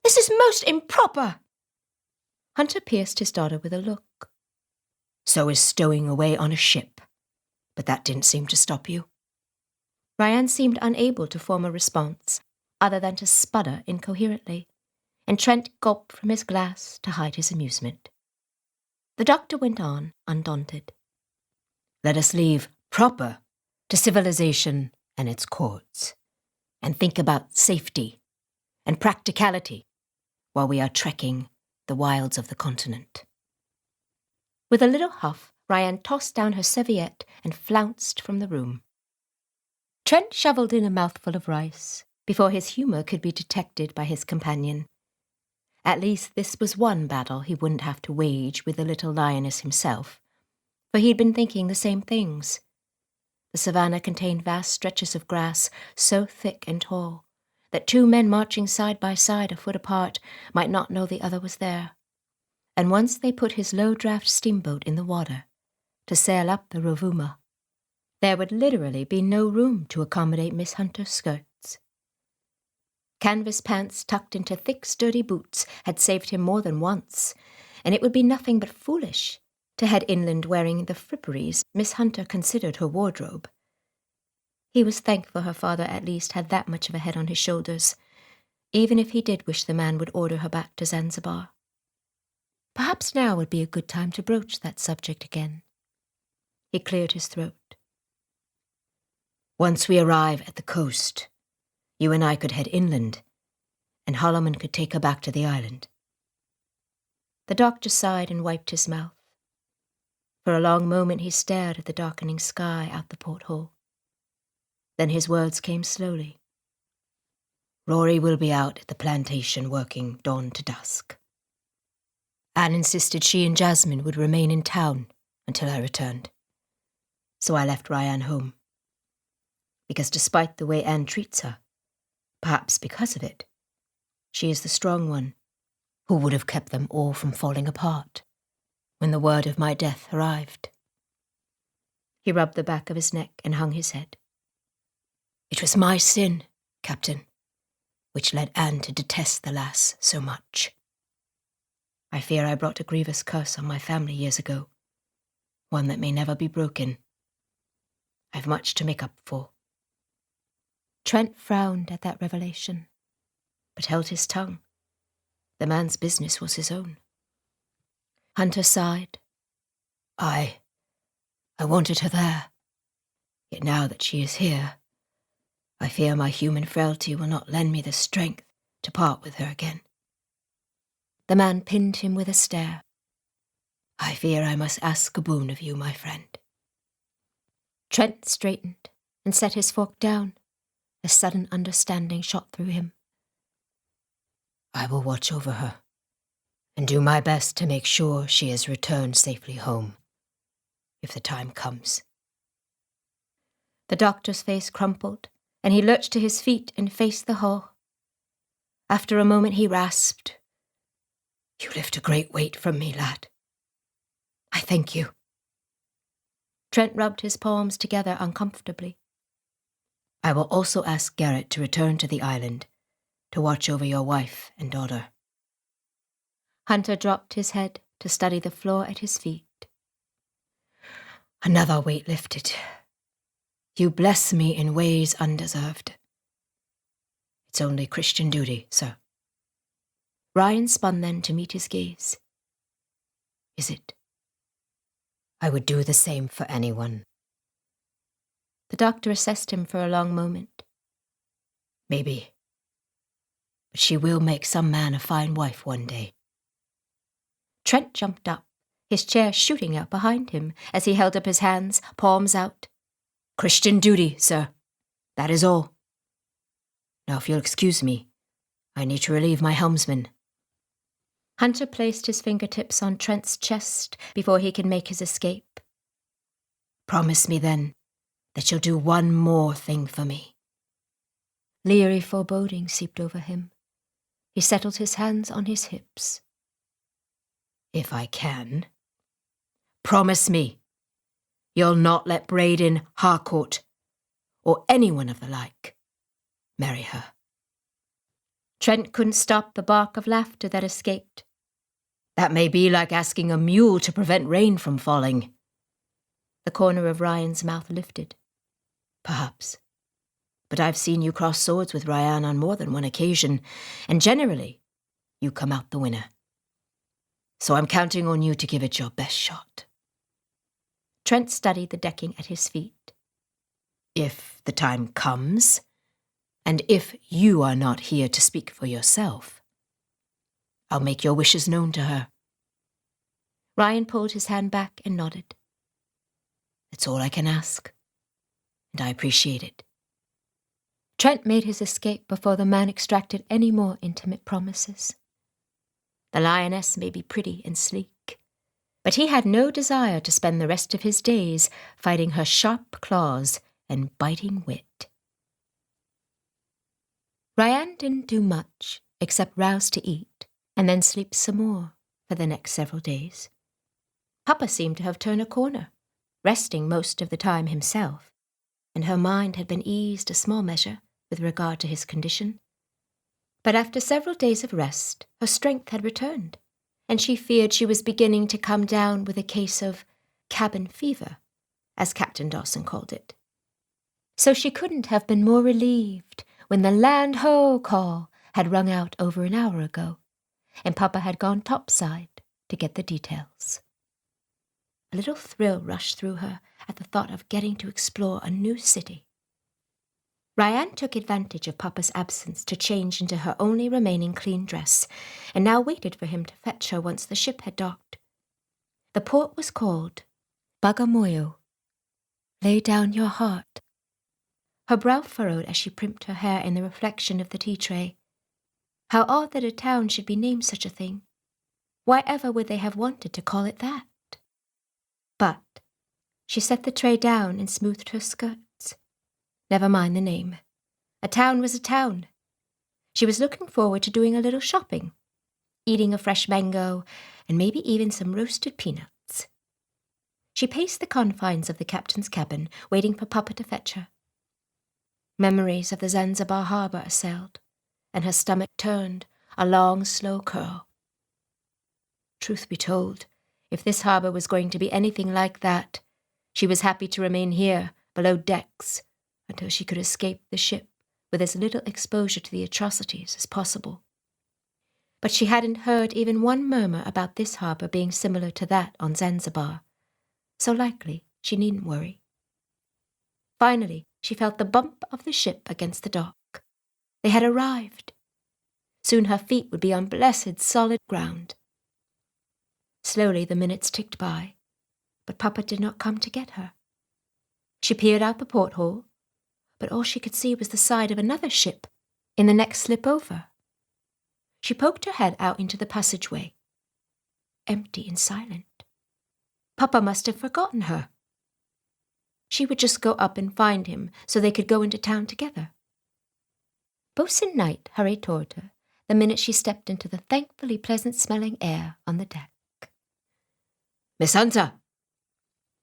This is most improper! Hunter pierced his daughter with a look.
So is stowing away on a ship, but that didn't seem to stop you.
RyAnne seemed unable to form a response, other than to sputter incoherently, and Trent gulped from his glass to hide his amusement. The doctor went on, undaunted.
Let us leave proper to civilization and its courts, and think about safety and practicality while we are trekking the wilds of the continent.
With a little huff, RyAnne tossed down her serviette and flounced from the room. Trent shovelled in a mouthful of rice before his humour could be detected by his companion. At least this was one battle he wouldn't have to wage with the little lioness himself, for he'd been thinking the same things. The savannah contained vast stretches of grass so thick and tall that two men marching side by side a foot apart might not know the other was there. And once they put his low-draft steamboat in the water to sail up the Rovuma, there would literally be no room to accommodate Miss Hunter's skirts. Canvas pants tucked into thick, sturdy boots had saved him more than once, and it would be nothing but foolish to head inland wearing the fripperies Miss Hunter considered her wardrobe. He was thankful her father at least had that much of a head on his shoulders, even if he did wish the man would order her back to Zanzibar. Perhaps now would be a good time to broach that subject again. He cleared his throat.
Once we arrive at the coast, you and I could head inland, and Holloman could take her back to the island.
The doctor sighed and wiped his mouth. For a long moment he stared at the darkening sky out the porthole. Then his words came slowly.
Rory will be out at the plantation working dawn to dusk. Anne insisted she and Jasmine would remain in town until I returned. So I left RyAnne home. Because despite the way Anne treats her, perhaps because of it, she is the strong one who would have kept them all from falling apart when the word of my death arrived.
He rubbed the back of his neck and hung his head.
It was my sin, Captain, which led Anne to detest the lass so much. I fear I brought a grievous curse on my family years ago, one that may never be broken. I've much to make up for.
Trent frowned at that revelation, but held his tongue. The man's business was his own. Hunter sighed.
I wanted her there. Yet now that she is here, I fear my human frailty will not lend me the strength to part with her again.
The man pinned him with a stare.
I fear I must ask a boon of you, my friend.
Trent straightened and set his fork down. A sudden understanding shot through him.
I will watch over her and do my best to make sure she has returned safely home, if the time comes.
The doctor's face crumpled, and he lurched to his feet and faced the hall. After a moment he rasped,
You lift a great weight from me, lad. I thank you.
Trent rubbed his palms together uncomfortably.
I will also ask Garrett to return to the island to watch over your wife and daughter.
Hunter dropped his head to study the floor at his feet.
Another weight lifted. You bless me in ways undeserved. It's only Christian duty, sir.
RyAnne spun then to meet his gaze.
Is it? I would do the same for anyone.
The doctor assessed him for a long moment.
Maybe. But she will make some man a fine wife one day.
Trent jumped up, his chair shooting out behind him as he held up his hands, palms out.
Christian duty, sir. That is all. Now, if you'll excuse me, I need to relieve my helmsman.
Hunter placed his fingertips on Trent's chest before he could make his escape.
Promise me, then, that you'll do one more thing for me.
Leery foreboding seeped over him. He settled his hands on his hips.
If I can. Promise me you'll not let Braden, Harcourt, or anyone of the like marry her.
Trent couldn't stop the bark of laughter that escaped.
That may be like asking a mule to prevent rain from falling.
The corner of Ryan's mouth lifted.
Perhaps. But I've seen you cross swords with RyAnne on more than one occasion, and generally, you come out the winner. So I'm counting on you to give it your best shot.
Trent studied the decking at his feet.
If the time comes, and if you are not here to speak for yourself, I'll make your wishes known to her.
Ryan pulled his hand back and nodded.
It's all I can ask, and I appreciate it.
Trent made his escape before the man extracted any more intimate promises. The lioness may be pretty and sleek, but he had no desire to spend the rest of his days fighting her sharp claws and biting wit. RyAnne didn't do much except rouse to eat and then sleep some more for the next several days. Papa seemed to have turned a corner, resting most of the time himself, and her mind had been eased a small measure with regard to his condition. But after several days of rest, her strength had returned, and she feared she was beginning to come down with a case of cabin fever, as Captain Dawson called it. So she couldn't have been more relieved when the land-ho call had rung out over an hour ago, and Papa had gone topside to get the details. A little thrill rushed through her at the thought of getting to explore a new city. RyAnne took advantage of Papa's absence to change into her only remaining clean dress, and now waited for him to fetch her once the ship had docked. The port was called Bagamoyo. Lay down your heart. Her brow furrowed as she primped her hair in the reflection of the tea tray. How odd that a town should be named such a thing. Why ever would they have wanted to call it that? But she set the tray down and smoothed her skirts. Never mind the name. A town was a town. She was looking forward to doing a little shopping, eating a fresh mango, and maybe even some roasted peanuts. She paced the confines of the captain's cabin, waiting for Papa to fetch her. Memories of the Zanzibar harbour assailed, and her stomach turned a long, slow curl. Truth be told, if this harbour was going to be anything like that, she was happy to remain here, below decks, until she could escape the ship with as little exposure to the atrocities as possible. But she hadn't heard even one murmur about this harbour being similar to that on Zanzibar, so likely she needn't worry. Finally, she felt the bump of the ship against the dock. They had arrived. Soon her feet would be on blessed solid ground. Slowly the minutes ticked by, but Papa did not come to get her. She peered out the porthole, but all she could see was the side of another ship in the next slip over. She poked her head out into the passageway. Empty and silent. Papa must have forgotten her. She would just go up and find him so they could go into town together. Bosun Knight hurried toward her the minute she stepped into the thankfully pleasant-smelling air on the deck.
Miss Hunter,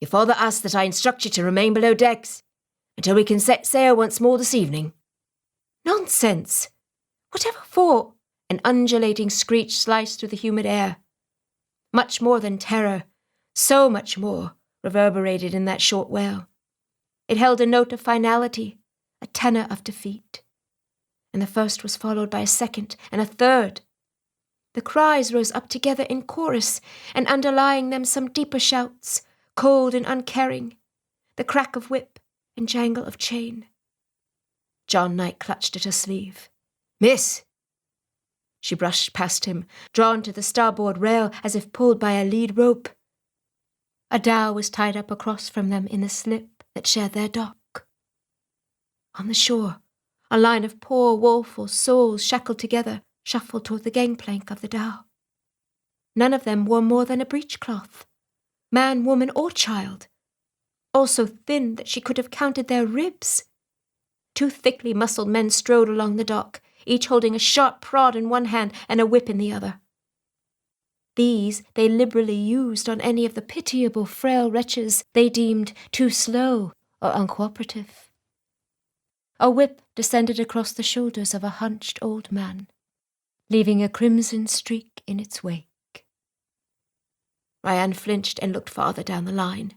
your father asked that I instruct you to remain below decks until we can set sail once more this evening.
Nonsense! Whatever for? An undulating screech sliced through the humid air. Much more than terror, so much more, reverberated in that short wail. It held a note of finality, a tenor of defeat. And the first was followed by a second and a third. The cries rose up together in chorus, and underlying them some deeper shouts, cold and uncaring, the crack of whip and jangle of chain. John Knight clutched at her sleeve. "Miss!" She brushed past him, drawn to the starboard rail as if pulled by a lead rope. A dhow was tied up across from them in the slip that shared their dock. On the shore, a line of poor, woeful souls shackled together shuffled toward the gangplank of the dhow. None of them wore more than a breechcloth, man, woman, or child, all so thin that she could have counted their ribs. Two thickly muscled men strode along the dock, each holding a sharp prod in one hand and a whip in the other. These they liberally used on any of the pitiable, frail wretches they deemed too slow or uncooperative. A whip descended across the shoulders of a hunched old man, leaving a crimson streak in its wake. RyAnne flinched and looked farther down the line.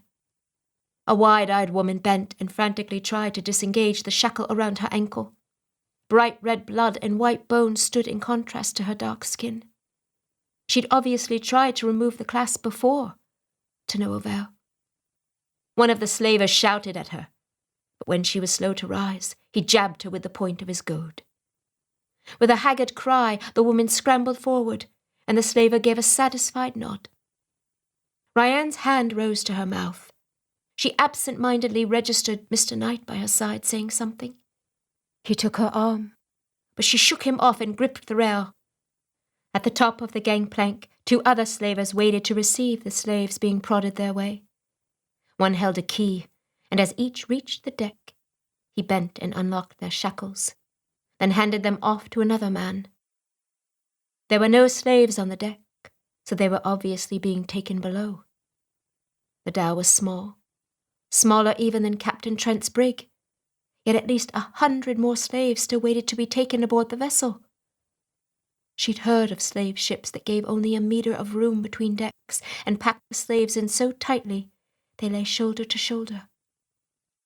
A wide-eyed woman bent and frantically tried to disengage the shackle around her ankle. Bright red blood and white bones stood in contrast to her dark skin. She'd obviously tried to remove the clasp before, to no avail. One of the slavers shouted at her, but when she was slow to rise, he jabbed her with the point of his goad. With a haggard cry, the woman scrambled forward, and the slaver gave a satisfied nod. RyAnne's hand rose to her mouth. She absent-mindedly registered Mr. Knight by her side, saying something. He took her arm, but she shook him off and gripped the rail. At the top of the gangplank, two other slavers waited to receive the slaves being prodded their way. One held a key, and as each reached the deck, he bent and unlocked their shackles, then handed them off to another man. There were no slaves on the deck, so they were obviously being taken below. The dhow was small, smaller even than Captain Trent's brig, yet at least 100 more slaves still waited to be taken aboard the vessel. She'd heard of slave ships that gave only a meter of room between decks and packed the slaves in so tightly they lay shoulder to shoulder.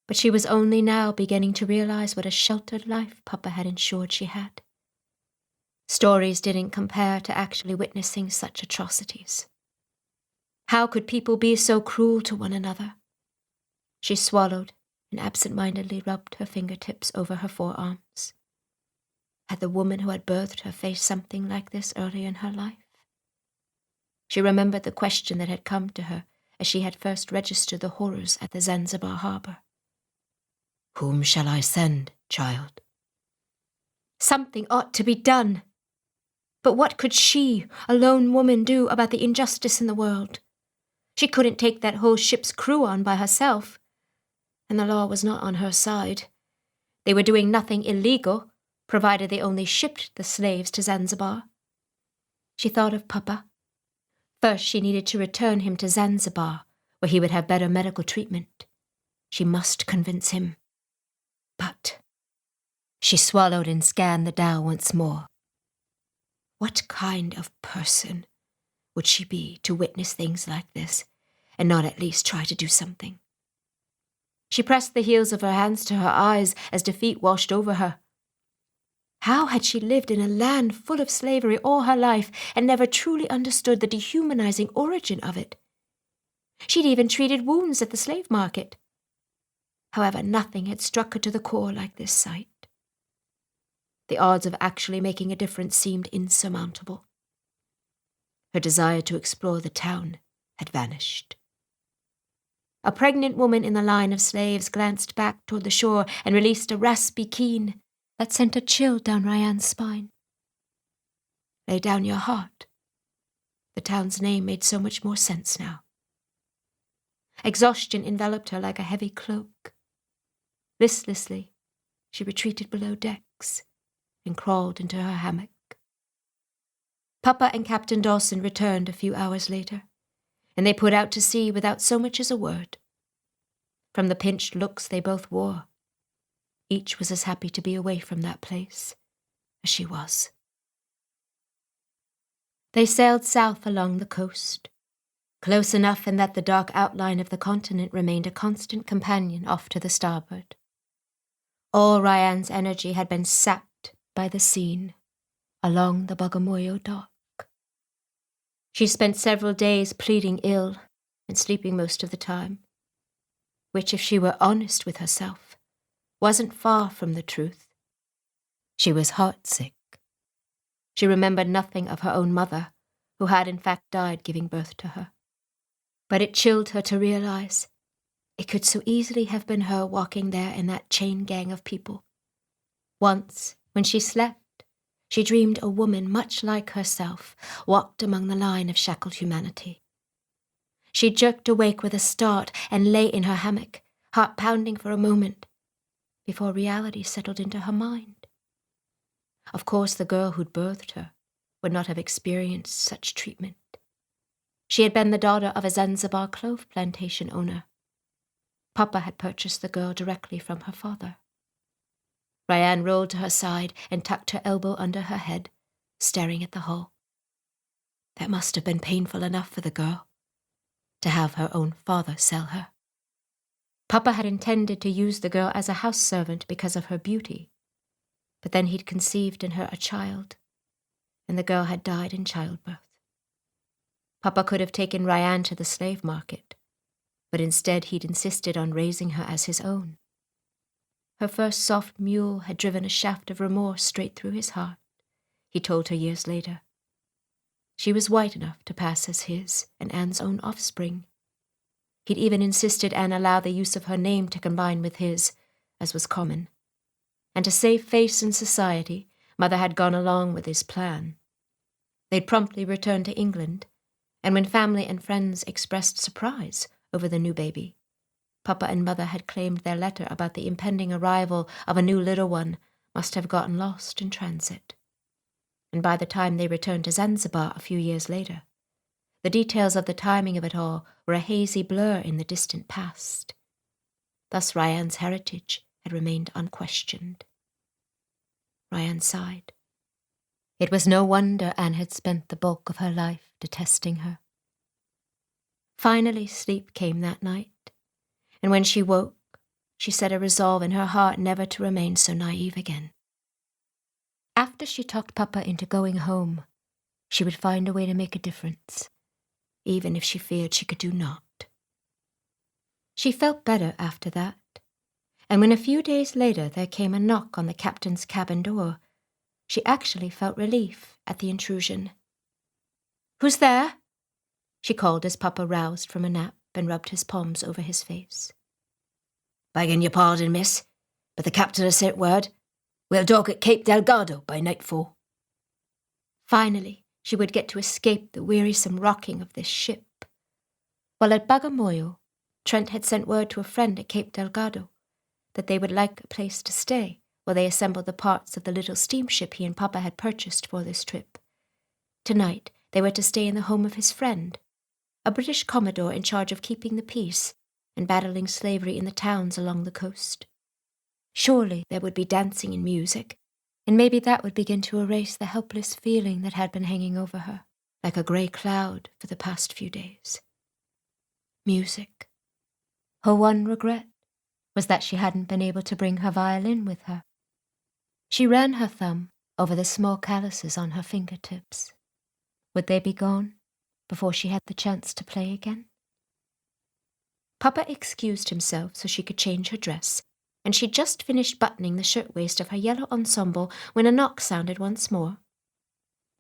But she was only now beginning to realize what a sheltered life Papa had ensured she had. Stories didn't compare to actually witnessing such atrocities. How could people be so cruel to one another? She swallowed and absent-mindedly rubbed her fingertips over her forearms. Had the woman who had birthed her faced something like this earlier in her life? She remembered the question that had come to her as she had first registered the horrors at the Zanzibar harbour. "Whom shall I send, child?" Something ought to be done. But what could she, a lone woman, do about the injustice in the world? She couldn't take that whole ship's crew on by herself, and the law was not on her side. They were doing nothing illegal, provided they only shipped the slaves to Zanzibar. She thought of Papa. First, she needed to return him to Zanzibar, where he would have better medical treatment. She must convince him. But she swallowed and scanned the dhow once more. What kind of person would she be to witness things like this and not at least try to do something? She pressed the heels of her hands to her eyes as defeat washed over her. How had she lived in a land full of slavery all her life and never truly understood the dehumanizing origin of it? She'd even treated wounds at the slave market. However, nothing had struck her to the core like this sight. The odds of actually making a difference seemed insurmountable. Her desire to explore the town had vanished. A pregnant woman in the line of slaves glanced back toward the shore and released a raspy keen that sent a chill down RyAnne's spine. Lay down your heart. The town's name made so much more sense now. Exhaustion enveloped her like a heavy cloak. Listlessly, she retreated below decks and crawled into her hammock. Papa and Captain Dawson returned a few hours later, and they put out to sea without so much as a word. From the pinched looks they both wore, each was as happy to be away from that place as she was. They sailed south along the coast, close enough in that the dark outline of the continent remained a constant companion off to the starboard. All RyAnne's energy had been sapped by the scene along the Bagamoyo dock. She spent several days pleading ill and sleeping most of the time, which, if she were honest with herself, wasn't far from the truth. She was heartsick. She remembered nothing of her own mother, who had in fact died giving birth to her. But it chilled her to realize it could so easily have been her walking there in that chain gang of people. Once, when she slept, she dreamed a woman much like herself walked among the line of shackled humanity. She jerked awake with a start and lay in her hammock, heart pounding for a moment, before reality settled into her mind. Of course, the girl who'd birthed her would not have experienced such treatment. She had been the daughter of a Zanzibar clove plantation owner. Papa had purchased the girl directly from her father. RyAnne rolled to her side and tucked her elbow under her head, staring at the hall. That must have been painful enough for the girl, to have her own father sell her. Papa had intended to use the girl as a house servant because of her beauty, but then he'd conceived in her a child, and the girl had died in childbirth. Papa could have taken RyAnne to the slave market, but instead he'd insisted on raising her as his own. Her first soft mule had driven a shaft of remorse straight through his heart, he told her years later. She was white enough to pass as his and Anne's own offspring. He'd even insisted Anne allow the use of her name to combine with his, as was common. And to save face in society, Mother had gone along with his plan. They'd promptly returned to England, and when family and friends expressed surprise over the new baby, Papa and Mother had claimed their letter about the impending arrival of a new little one must have gotten lost in transit. And by the time they returned to Zanzibar a few years later, the details of the timing of it all were a hazy blur in the distant past. Thus RyAnne's heritage had remained unquestioned. RyAnne sighed. It was no wonder Anne had spent the bulk of her life detesting her. Finally sleep came that night, and when she woke, she set a resolve in her heart never to remain so naive again. After she talked Papa into going home, she would find a way to make a difference, even if she feared she could do naught. She felt better after that, and when a few days later there came a knock on the captain's cabin door, she actually felt relief at the intrusion. "Who's there?" she called as Papa roused from a nap and rubbed his palms over his face. "Begging your pardon, miss, but the captain has sent word. We'll dock at Cape Delgado by nightfall." Finally, she would get to escape the wearisome rocking of this ship. While at Bagamoyo, Trent had sent word to a friend at Cape Delgado that they would like a place to stay while they assembled the parts of the little steamship he and Papa had purchased for this trip. Tonight, they were to stay in the home of his friend, a British commodore in charge of keeping the peace and battling slavery in the towns along the coast. Surely there would be dancing and music, and maybe that would begin to erase the helpless feeling that had been hanging over her, like a grey cloud for the past few days. Music. Her one regret was that she hadn't been able to bring her violin with her. She ran her thumb over the small calluses on her fingertips. Would they be gone before she had the chance to play again? Papa excused himself so she could change her dress, and she'd just finished buttoning the shirtwaist of her yellow ensemble when a knock sounded once more.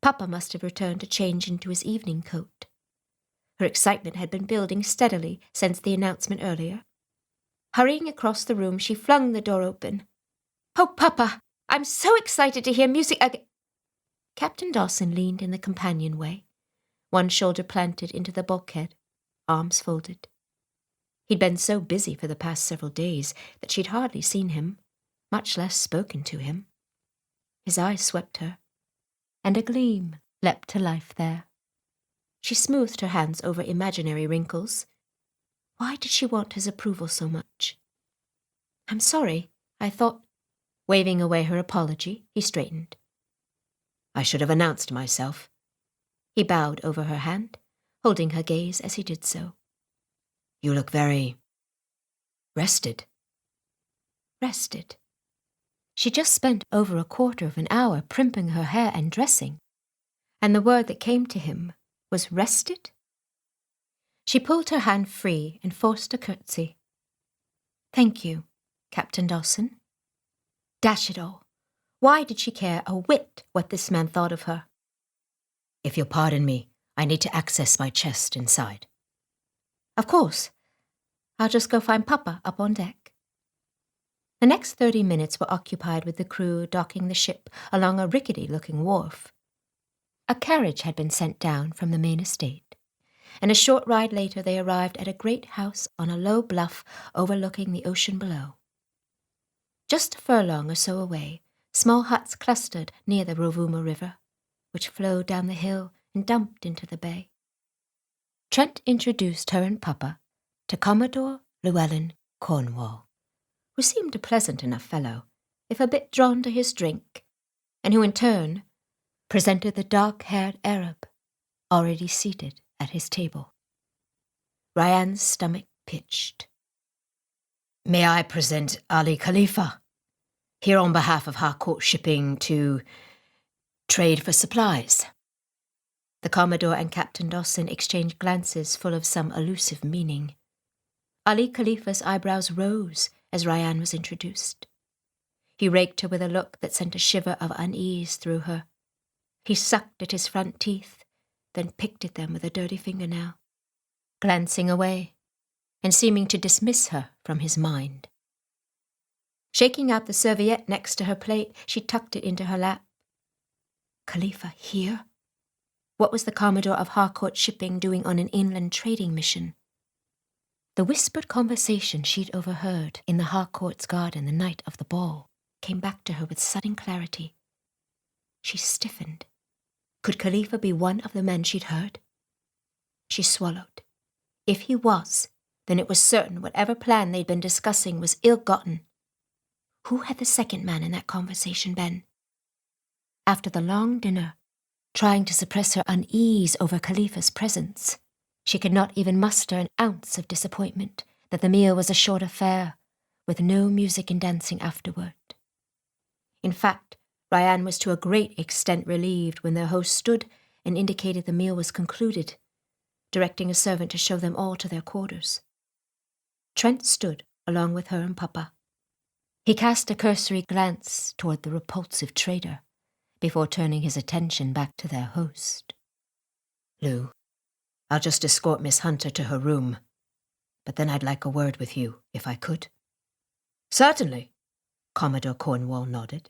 Papa must have returned to change into his evening coat. Her excitement had been building steadily since the announcement earlier. Hurrying across the room, she flung the door open. "Oh, Papa, I'm so excited to hear music again." Captain Dawson leaned in the companionway, one shoulder planted into the bulkhead, arms folded. He'd been so busy for the past several days that she'd hardly seen him, much less spoken to him. His eyes swept her, and a gleam leapt to life there. She smoothed her hands over imaginary wrinkles. Why did she want his approval so much? "I'm sorry, I thought—" Waving away her apology, he straightened. "I should have announced myself." He bowed over her hand, holding her gaze as he did so. "You look very rested." Rested. She just spent over a quarter of an hour primping her hair and dressing, and the word that came to him was rested? She pulled her hand free and forced a curtsy. "Thank you, Captain Dawson." Dash it all! Why did she care a whit what this man thought of her?
If you'll pardon me, I need to access my chest inside.
Of course. I'll just go find Papa up on deck. The next 30 minutes were occupied with the crew docking the ship along a rickety-looking wharf. A carriage had been sent down from the main estate, and a short ride later they arrived at a great house on a low bluff overlooking the ocean below. Just a furlong or so away, small huts clustered near the Rovuma River, which flowed down the hill and dumped into the bay. Trent introduced her and Papa to Commodore Llewellyn Cornwall, who seemed a pleasant enough fellow, if a bit drawn to his drink, and who in turn presented the dark-haired Arab, already seated at his table. RyAnne's stomach pitched.
May I present Ali Khalifa, here on behalf of Harcourts Shipping to trade for supplies.
The Commodore and Captain Dawson exchanged glances full of some elusive meaning. Ali Khalifa's eyebrows rose as RyAnne was introduced. He raked her with a look that sent a shiver of unease through her. He sucked at his front teeth, then picked at them with a dirty fingernail, glancing away and seeming to dismiss her from his mind. Shaking out the serviette next to her plate, she tucked it into her lap. Khalifa here? What was the Commodore of Harcourts Shipping doing on an inland trading mission? The whispered conversation she'd overheard in the Harcourts garden the night of the ball came back to her with sudden clarity. She stiffened. Could Khalifa be one of the men she'd heard? She swallowed. If he was, then it was certain whatever plan they'd been discussing was ill-gotten. Who had the second man in that conversation been? After the long dinner, trying to suppress her unease over Khalifa's presence, she could not even muster an ounce of disappointment that the meal was a short affair, with no music and dancing afterward. In fact, RyAnne was to a great extent relieved when their host stood and indicated the meal was concluded, directing a servant to show them all to their quarters. Trent stood along with her and Papa. He cast a cursory glance toward the repulsive trader before turning his attention back to their host.
Lou, I'll just escort Miss Hunter to her room, but then I'd like a word with you, if I could.
Certainly,
Commodore Cornwall nodded.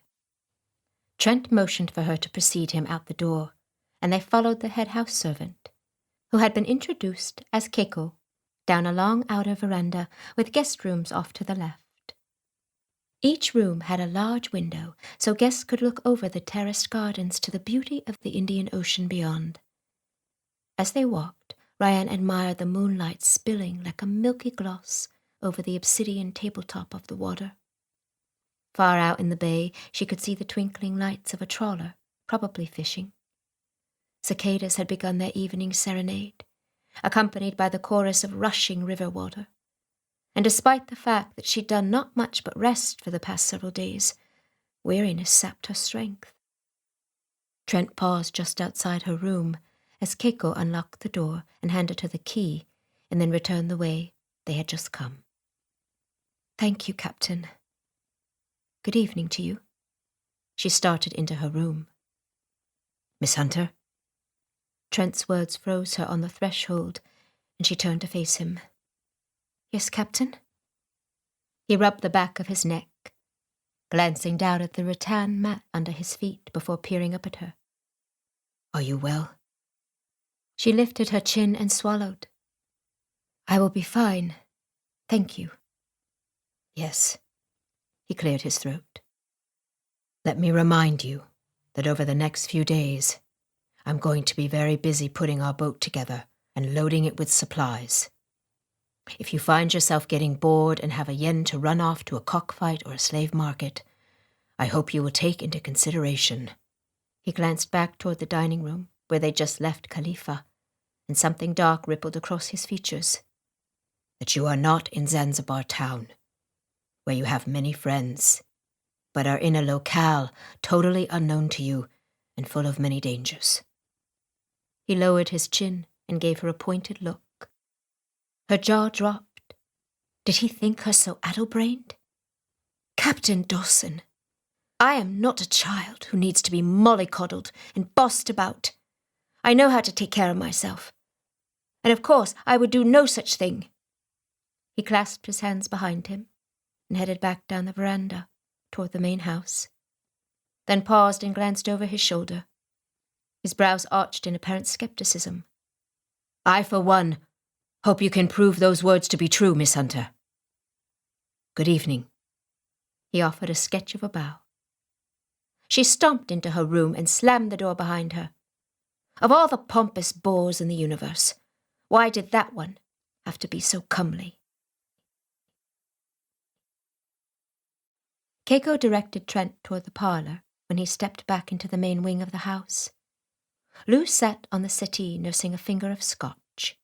Trent motioned for her to precede him out the door, and they followed the head house servant, who had been introduced as Keiko, down a long outer veranda with guest rooms off to the left. Each room had a large window, so guests could look over the terraced gardens to the beauty of the Indian Ocean beyond. As they walked, RyAnne admired the moonlight spilling like a milky gloss over the obsidian tabletop of the water. Far out in the bay, she could see the twinkling lights of a trawler, probably fishing. Cicadas had begun their evening serenade, accompanied by the chorus of rushing river water. And despite the fact that she'd done not much but rest for the past several days, weariness sapped her strength. Trent paused just outside her room as Keiko unlocked the door and handed her the key, and then returned the way they had just come. "Thank you, Captain. Good evening to you." She started into her room.
Miss Hunter?
Trent's words froze her on the threshold, and she turned to face him. "Yes, Captain?" He rubbed the back of his neck, glancing down at the rattan mat under his feet before peering up at her.
Are you well?
She lifted her chin and swallowed. "I will be fine, thank you."
Yes. He cleared his throat. Let me remind you that over the next few days, I'm going to be very busy putting our boat together and loading it with supplies. If you find yourself getting bored and have a yen to run off to a cockfight or a slave market, I hope you will take into consideration.
He glanced back toward the dining room, where they'd just left Khalifa, and something dark rippled across his features.
That you are not in Zanzibar town, where you have many friends, but are in a locale totally unknown to you and full of many dangers.
He lowered his chin and gave her a pointed look. Her jaw dropped. Did he think her so addle-brained? Captain Dawson! I am not a child who needs to be mollycoddled and bossed about. I know how to take care of myself. And of course, I would do no such thing. He clasped his hands behind him and headed back down the veranda toward the main house, then paused and glanced over his shoulder, his brows arched in apparent skepticism. I, for one, hope you can prove those words to be true, Miss Hunter. Good evening. He offered a sketch of a bow. She stomped into her room and slammed the door behind her. Of all the pompous bores in the universe, why did that one have to be so comely? Keiko directed Trent toward the parlour when he stepped back into the main wing of the house. Lou sat on the settee nursing a finger of scotch.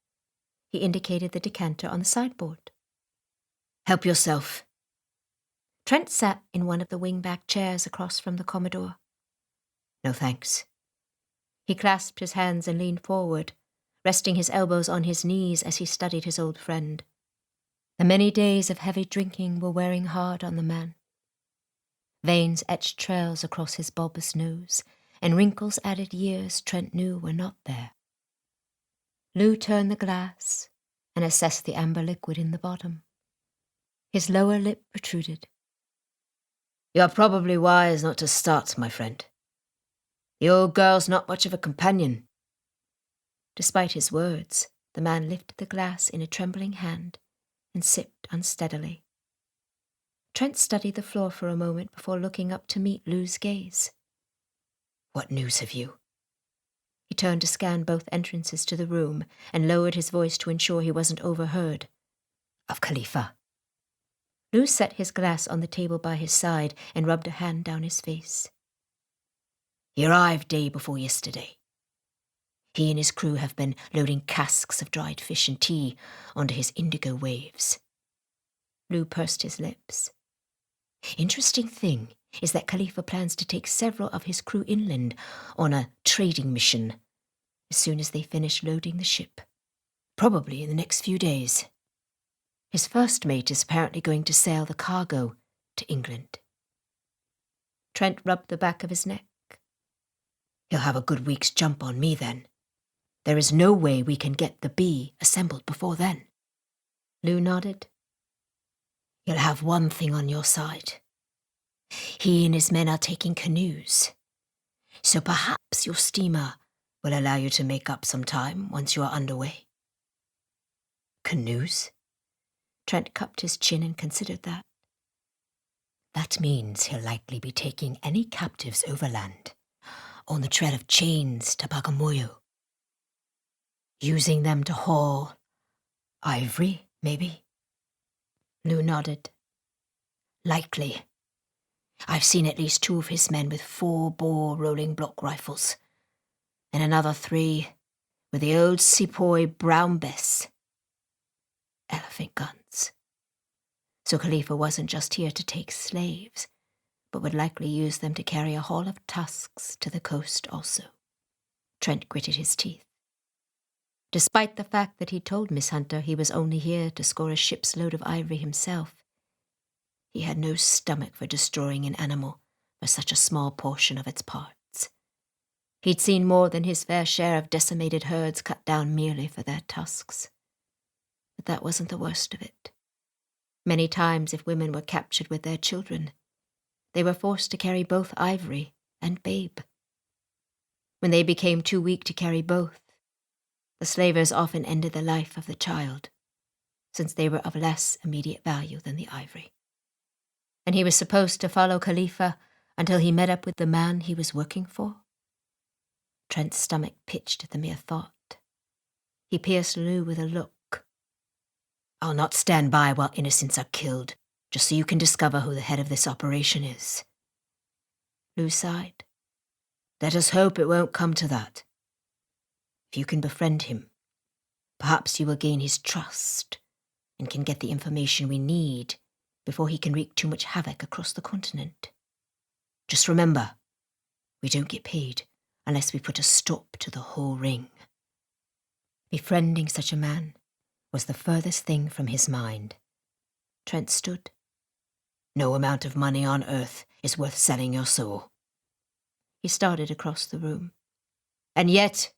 He indicated the decanter on the sideboard. Help yourself. Trent sat in one of the wing-back chairs across from the Commodore. No thanks. He clasped his hands and leaned forward, resting his elbows on his knees as he studied his old friend. The many days of heavy drinking were wearing hard on the man. Veins etched trails across his bulbous nose, and wrinkles added years Trent knew were not there. Lou turned the glass and assessed the amber liquid in the bottom. His lower lip protruded. You're probably wise not to start, my friend. The old girl's not much of a companion. Despite his words, the man lifted the glass in a trembling hand and sipped unsteadily. Trent studied the floor for a moment before looking up to meet Lou's gaze. What news have you? He turned to scan both entrances to the room and lowered his voice to ensure he wasn't overheard. Of Khalifa. Lou set his glass on the table by his side and rubbed a hand down his face. He arrived day before yesterday. He and his crew have been loading casks of dried fish and tea onto his indigo waves. Lou pursed his lips. Interesting thing is that Khalifa plans to take several of his crew inland on a trading mission as soon as they finish loading the ship, probably in the next few days. His first mate is apparently going to sail the cargo to England. Trent rubbed the back of his neck. He'll have a good week's jump on me then. There is no way we can get the B assembled before then. Lou nodded. You'll have one thing on your side. He and his men are taking canoes, so perhaps your steamer will allow you to make up some time once you are underway. Canoes? Trent cupped his chin and considered that. That means he'll likely be taking any captives overland, on the trail of chains to Bagamoyo. Using them to haul ivory, maybe? Lou nodded. Likely. I've seen at least 2 of his men with 4-bore rolling block rifles, and another 3 with the old sepoy brown bess. Elephant guns. So Khalifa wasn't just here to take slaves, but would likely use them to carry a haul of tusks to the coast also. Trent gritted his teeth. Despite the fact that he told Miss Hunter he was only here to score a ship's load of ivory himself, he had no stomach for destroying an animal for such a small portion of its parts. He'd seen more than his fair share of decimated herds cut down merely for their tusks. But that wasn't the worst of it. Many times, if women were captured with their children, they were forced to carry both ivory and babe. When they became too weak to carry both, the slavers often ended the life of the child, since they were of less immediate value than the ivory. And he was supposed to follow Khalifa until he met up with the man he was working for? Trent's stomach pitched at the mere thought. He pierced Lou with a look. I'll not stand by while innocents are killed, just so you can discover who the head of this operation is. Lou sighed. Let us hope it won't come to that. If you can befriend him, perhaps you will gain his trust and can get the information we need before he can wreak too much havoc across the continent. Just remember, we don't get paid unless we put a stop to the whole ring. Befriending such a man was the furthest thing from his mind. Trent stood.
No amount of money on earth is worth selling your soul.
He started across the room.
And yet,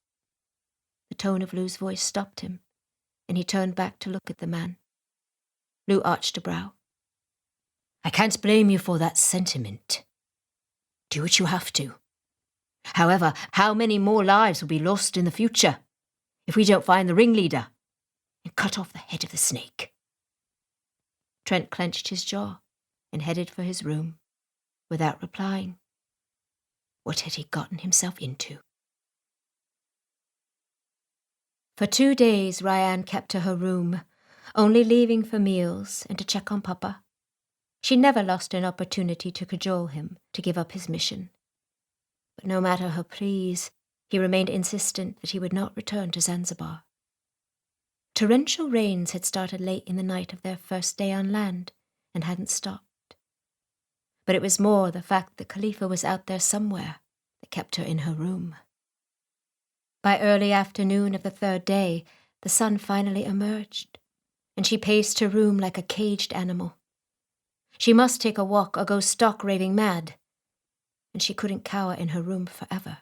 the tone of Lou's voice stopped him, and he turned back to look at the man. Lou arched a brow.
I can't blame you for that sentiment. Do what you have to. However, how many more lives will be lost in the future if we don't find the ringleader and cut off the head of the snake?
Trent clenched his jaw and headed for his room, without replying.
What had he gotten himself into?
For 2 days, RyAnne kept to her room, only leaving for meals and to check on Papa. She never lost an opportunity to cajole him to give up his mission. But no matter her pleas, he remained insistent that he would not return to Zanzibar. Torrential rains had started late in the night of their first day on land and hadn't stopped. But it was more the fact that Khalifa was out there somewhere that kept her in her room. By early afternoon of the 3rd day, the sun finally emerged, and she paced her room like a caged animal. She must take a walk or go stark raving mad, and she couldn't cower in her room forever.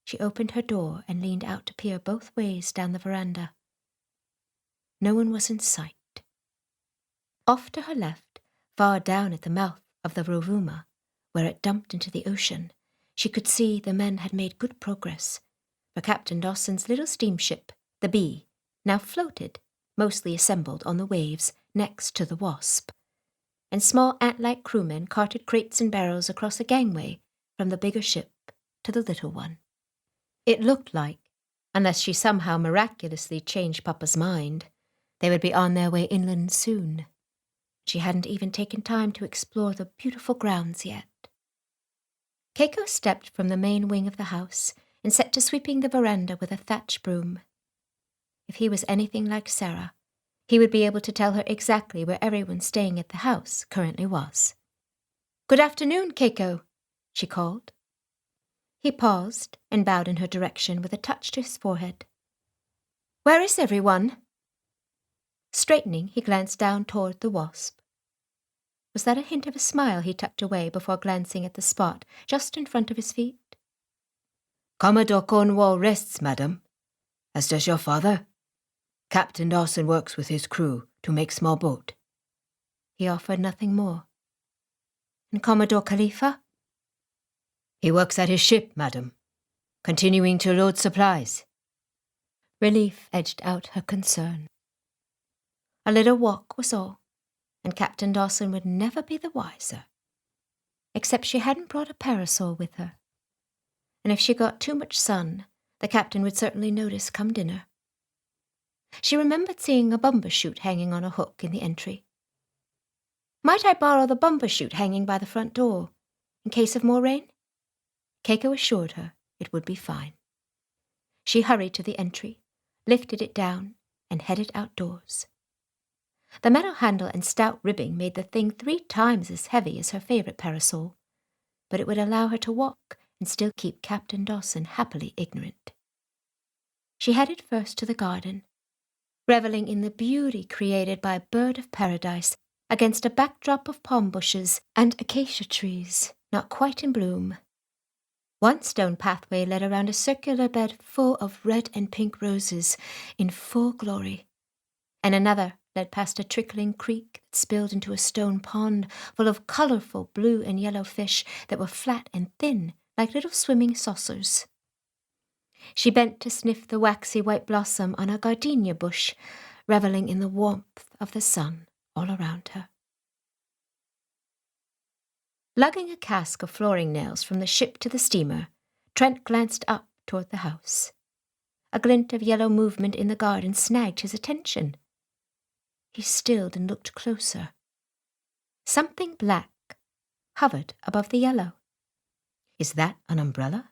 She opened her door and leaned out to peer both ways down the veranda. No one was in sight. Off to her left, far down at the mouth of the Rovuma, where it dumped into the ocean, she could see the men had made good progress, for Captain Dawson's little steamship, the Bee, now floated, mostly assembled on the waves next to the Wasp, and small ant-like crewmen carted crates and barrels across a gangway from the bigger ship to the little one. It looked like, unless she somehow miraculously changed Papa's mind, they would be on their way inland soon. She hadn't even taken time to explore the beautiful grounds yet. Keiko stepped from the main wing of the house and set to sweeping the veranda with a thatch broom. If he was anything like Sarah, he would be able to tell her exactly where everyone staying at the house currently was. "Good afternoon, Keiko," she called. He paused and bowed in her direction with a touch to his forehead. "Where is everyone?" Straightening, he glanced down toward the Wasp. Was that a hint of a smile he tucked away before glancing at the spot just in front of his feet?
Commodore Cornwall rests, madam, as does your father. Captain Dawson works with his crew to make small boat.
He offered nothing more. And Commodore Khalifa?
He works at his ship, madam, continuing to load supplies.
Relief edged out her concern. A little walk was all, and Captain Dawson would never be the wiser. Except she hadn't brought a parasol with her. And if she got too much sun, the captain would certainly notice come dinner. She remembered seeing a bumbershoot hanging on a hook in the entry. "Might I borrow the bumbershoot hanging by the front door, in case of more rain?" Keiko assured her it would be fine. She hurried to the entry, lifted it down, and headed outdoors. The metal handle and stout ribbing made the thing 3 times as heavy as her favorite parasol, but it would allow her to walk and still keep Captain Dawson happily ignorant. She headed first to the garden, reveling in the beauty created by bird of paradise against a backdrop of palm bushes and acacia trees not quite in bloom. One stone pathway led around a circular bed full of red and pink roses in full glory, and another led past a trickling creek that spilled into a stone pond full of colorful blue and yellow fish that were flat and thin like little swimming saucers. She bent to sniff the waxy white blossom on a gardenia bush, reveling in the warmth of the sun all around her. Lugging a cask of flooring nails from the ship to the steamer, Trent glanced up toward the house. A glint of yellow movement in the garden snagged his attention. He stilled and looked closer. Something black hovered above the yellow. Is that an umbrella?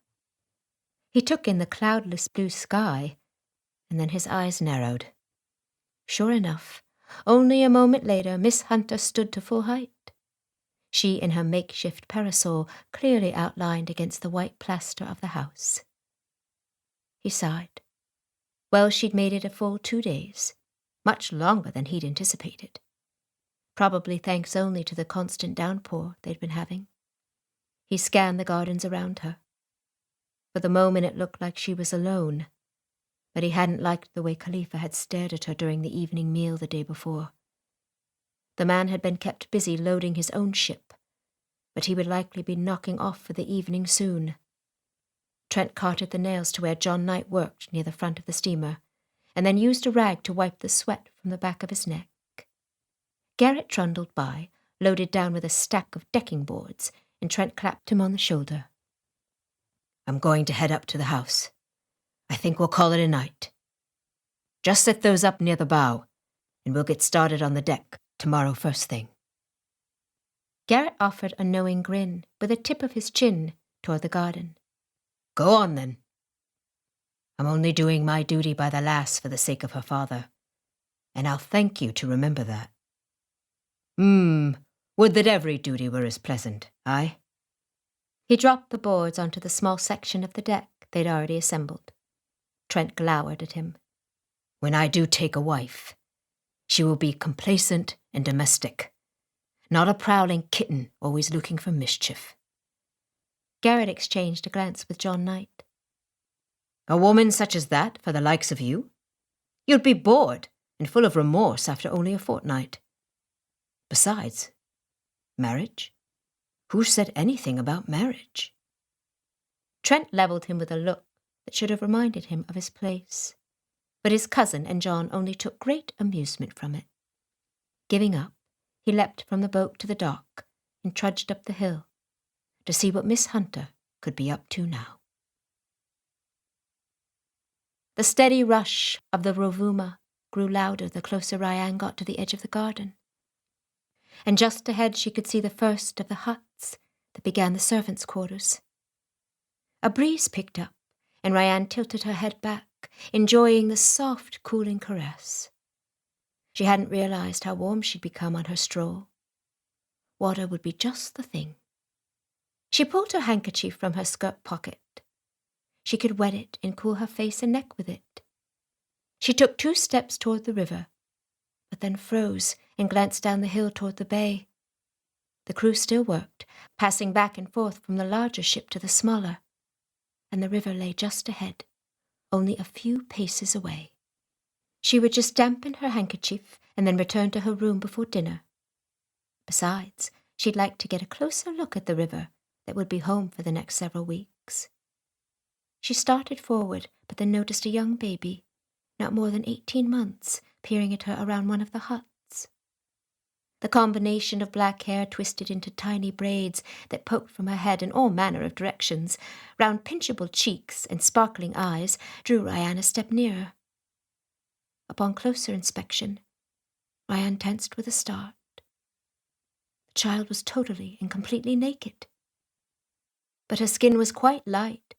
He took in the cloudless blue sky, and then his eyes narrowed. Sure enough, only a moment later Miss Hunter stood to full height. She in her makeshift parasol clearly outlined against the white plaster of the house. He sighed. Well, she'd made it a full 2 days, much longer than he'd anticipated. probably thanks only to the constant downpour they'd been having. He scanned the gardens around her. For the moment it looked like she was alone, but he hadn't liked the way Khalifa had stared at her during the evening meal the day before. The man had been kept busy loading his own ship, but he would likely be knocking off for the evening soon. Trent carted the nails to where John Knight worked near the front of the steamer, and then used a rag to wipe the sweat from the back of his neck. Garrett trundled by, loaded down with a stack of decking boards, and Trent clapped him on the shoulder.
I'm going to head up to the house. I think we'll call it a night. Just set those up near the bow, and we'll get started on the deck tomorrow first thing.
Garrett offered a knowing grin with a tip of his chin toward the garden.
Go on, then. I'm only doing my duty by the lass for the sake of her father, and I'll thank you to remember that. Would that every duty were as pleasant, aye?
He dropped the boards onto the small section of the deck they'd already assembled. Trent glowered at him.
When I do take a wife, she will be complacent and domestic, not a prowling kitten always looking for mischief.
Garrett exchanged a glance with John Knight.
A woman such as that for the likes of you? You'd be bored and full of remorse after only a fortnight. Besides, marriage? Who said anything about marriage?
Trent levelled him with a look that should have reminded him of his place, but his cousin and John only took great amusement from it. Giving up, he leapt from the boat to the dock and trudged up the hill to see what Miss Hunter could be up to now. The steady rush of the Rovuma grew louder the closer RyAnne got to the edge of the garden. And just ahead she could see the first of the huts that began the servants' quarters. A breeze picked up, and RyAnne tilted her head back, enjoying the soft, cooling caress. She hadn't realized how warm she'd become on her stroll. Water would be just the thing. She pulled her handkerchief from her skirt pocket. She could wet it and cool her face and neck with it. She took 2 steps toward the river, but then froze and glanced down the hill toward the bay. The crew still worked, passing back and forth from the larger ship to the smaller, and the river lay just ahead, only a few paces away. She would just dampen her handkerchief and then return to her room before dinner. Besides, she'd like to get a closer look at the river that would be home for the next several weeks. She started forward, but then noticed a young baby, not more than 18 months, peering at her around one of the huts. The combination of black hair twisted into tiny braids that poked from her head in all manner of directions, round pinchable cheeks and sparkling eyes, drew RyAnne a step nearer. Upon closer inspection, RyAnne tensed with a start. The child was totally and completely naked, but her skin was quite light,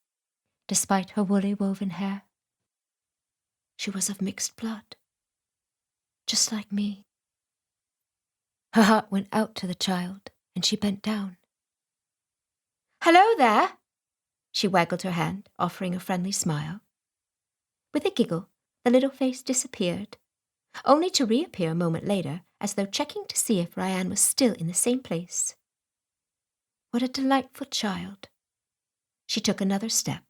despite her woolly woven hair. She was of mixed blood, just like me. Her heart went out to the child, and she bent down. "Hello there!" She waggled her hand, offering a friendly smile. With a giggle, the little face disappeared, only to reappear a moment later, as though checking to see if RyAnne was still in the same place. What a delightful child. She took another step,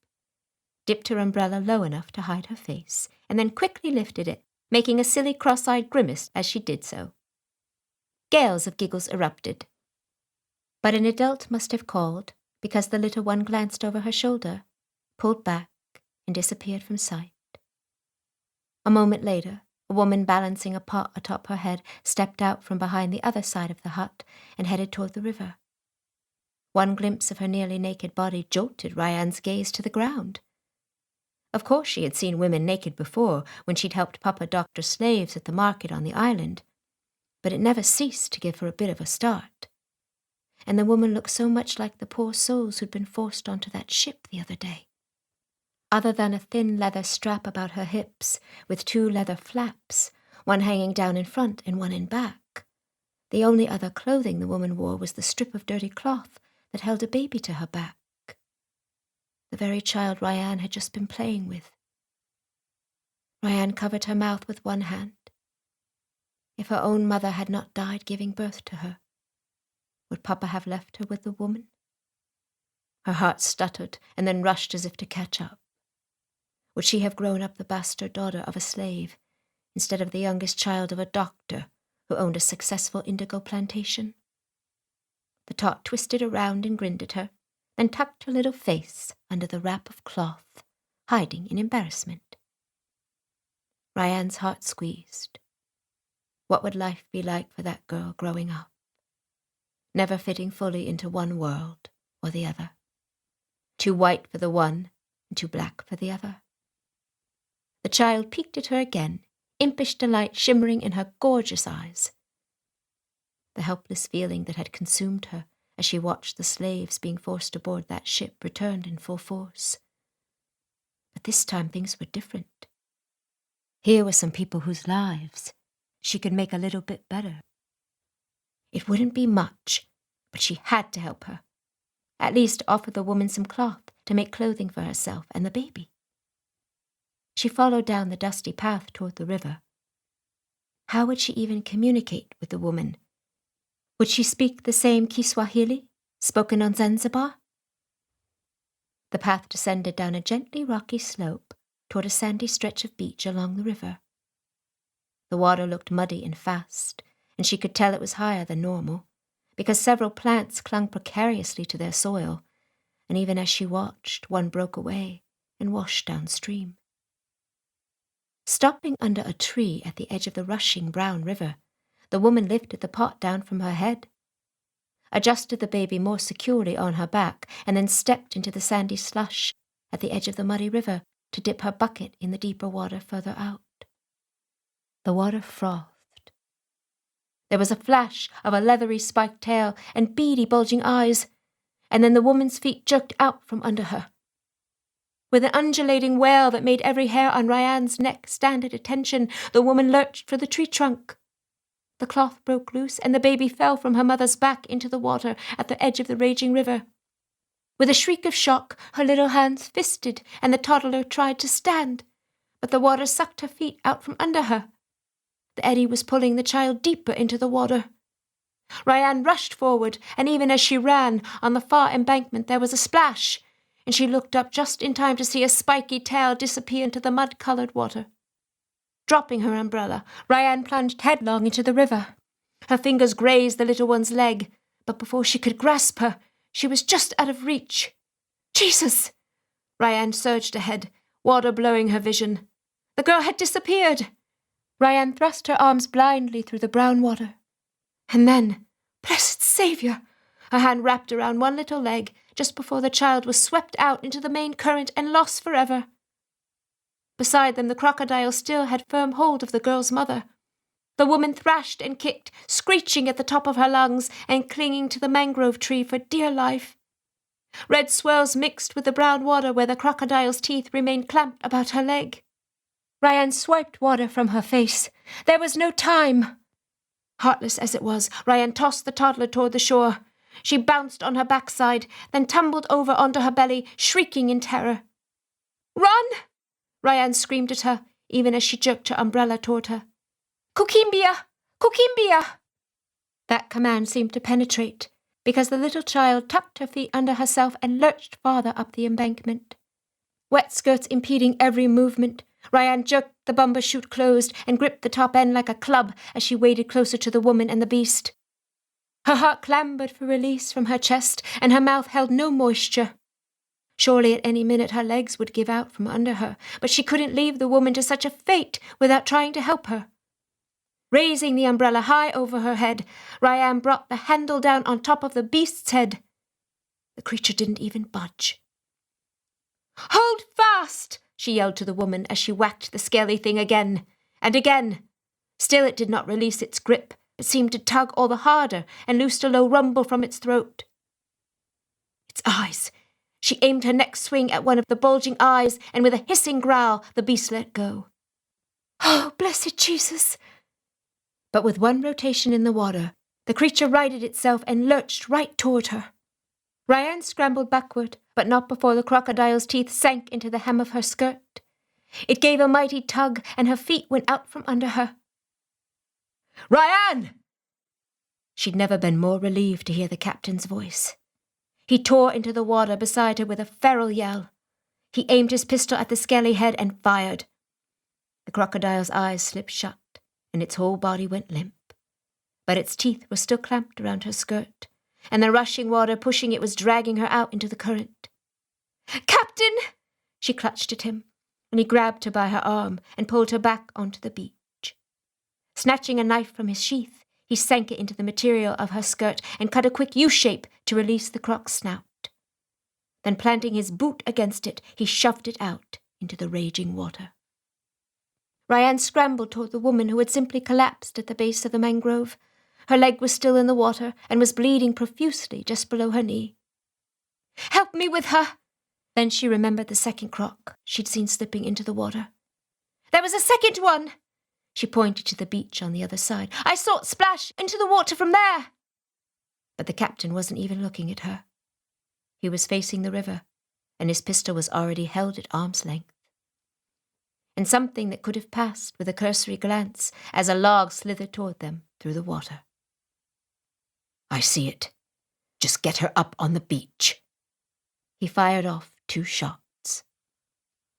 dipped her umbrella low enough to hide her face, and then quickly lifted it, making a silly cross-eyed grimace as she did so. Gales of giggles erupted. But an adult must have called, because the little one glanced over her shoulder, pulled back, and disappeared from sight. A moment later, a woman balancing a pot atop her head stepped out from behind the other side of the hut and headed toward the river. One glimpse of her nearly naked body jolted RyAnne's gaze to the ground. Of course she had seen women naked before, when she'd helped Papa doctor slaves at the market on the island, but it never ceased to give her a bit of a start. And the woman looked so much like the poor souls who'd been forced onto that ship the other day. Other than a thin leather strap about her hips, with 2 leather flaps, one hanging down in front and one in back, the only other clothing the woman wore was the strip of dirty cloth that held a baby to her back. The very child RyAnne had just been playing with. RyAnne covered her mouth with one hand. If her own mother had not died giving birth to her, would Papa have left her with the woman? Her heart stuttered and then rushed as if to catch up. Would she have grown up the bastard daughter of a slave instead of the youngest child of a doctor who owned a successful indigo plantation? The tot twisted around and grinned at her, then tucked her little face under the wrap of cloth, hiding in embarrassment. RyAnne's heart squeezed. What would life be like for that girl growing up? Never fitting fully into one world or the other. Too white for the one and too black for the other. The child peeked at her again, impish delight shimmering in her gorgeous eyes. The helpless feeling that had consumed her as she watched the slaves being forced aboard that ship returned in full force. But this time things were different. Here were some people whose lives she could make a little bit better. It wouldn't be much, but she had to help her. At least offer the woman some cloth to make clothing for herself and the baby. She followed down the dusty path toward the river. How would she even communicate with the woman? Would she speak the same Kiswahili, spoken on Zanzibar? The path descended down a gently rocky slope toward a sandy stretch of beach along the river. The water looked muddy and fast, and she could tell it was higher than normal, because several plants clung precariously to their soil, and even as she watched, one broke away and washed downstream. Stopping under a tree at the edge of the rushing brown river, the woman lifted the pot down from her head, adjusted the baby more securely on her back, and then stepped into the sandy slush at the edge of the muddy river to dip her bucket in the deeper water further out. The water frothed. There was a flash of a leathery spiked tail and beady bulging eyes, and then the woman's feet jerked out from under her. With an undulating wail that made every hair on RyAnne's neck stand at attention, the woman lurched for the tree trunk. The cloth broke loose, and the baby fell from her mother's back into the water at the edge of the raging river. With a shriek of shock, her little hands fisted, and the toddler tried to stand, but the water sucked her feet out from under her. The eddy was pulling the child deeper into the water. RyAnne rushed forward, and even as she ran, on the far embankment there was a splash, and she looked up just in time to see a spiky tail disappear into the mud-coloured water. Dropping her umbrella, RyAnne plunged headlong into the river. Her fingers grazed the little one's leg, but before she could grasp her, she was just out of reach. Jesus! RyAnne surged ahead, water blurring her vision. The girl had disappeared. RyAnne thrust her arms blindly through the brown water. And then, blessed Saviour! Her hand wrapped around one little leg just before the child was swept out into the main current and lost forever. Beside them, the crocodile still had firm hold of the girl's mother. The woman thrashed and kicked, screeching at the top of her lungs and clinging to the mangrove tree for dear life. Red swirls mixed with the brown water where the crocodile's teeth remained clamped about her leg. RyAnne swiped water from her face. There was no time. Heartless as it was, RyAnne tossed the toddler toward the shore. She bounced on her backside, then tumbled over onto her belly, shrieking in terror. "Run!" RyAnne screamed at her, even as she jerked her umbrella toward her. "Kukimbia! Kukimbia!" That command seemed to penetrate, because the little child tucked her feet under herself and lurched farther up the embankment. Wet skirts impeding every movement, RyAnne jerked the bumper chute closed and gripped the top end like a club as she waded closer to the woman and the beast. Her heart clambered for release from her chest, and her mouth held no moisture. Surely at any minute her legs would give out from under her, but she couldn't leave the woman to such a fate without trying to help her. Raising the umbrella high over her head, RyAnne brought the handle down on top of the beast's head. The creature didn't even budge. "Hold fast!" she yelled to the woman as she whacked the scaly thing again and again. Still it did not release its grip, but seemed to tug all the harder and loosed a low rumble from its throat. Its eyes! She aimed her next swing at one of the bulging eyes, and with a hissing growl, the beast let go. Oh, blessed Jesus! But with one rotation in the water, the creature righted itself and lurched right toward her. RyAnne scrambled backward, but not before the crocodile's teeth sank into the hem of her skirt. It gave a mighty tug, and her feet went out from under her.
"RyAnne!"
She'd never been more relieved to hear the captain's voice. He tore into the water beside her with a feral yell. He aimed his pistol at the scaly head and fired. The crocodile's eyes slipped shut, and its whole body went limp. But its teeth were still clamped around her skirt, and the rushing water pushing it was dragging her out into the current. "Captain!" She clutched at him, and he grabbed her by her arm and pulled her back onto the beach. Snatching a knife from his sheath, he sank it into the material of her skirt and cut a quick U-shape to release the croc's snout. Then planting his boot against it, he shoved it out into the raging water. RyAnne scrambled toward the woman who had simply collapsed at the base of the mangrove. Her leg was still in the water and was bleeding profusely just below her knee. "Help me with her!" Then she remembered the second croc she'd seen slipping into the water. "There was a second one!" She pointed to the beach on the other side. "I saw it splash into the water from there!" But the captain wasn't even looking at her. He was facing the river, and his pistol was already held at arm's length. And something that could have passed with a cursory glance as a log slithered toward them through the water.
"I see it. Just get her up on the beach."
He fired off 2 shots.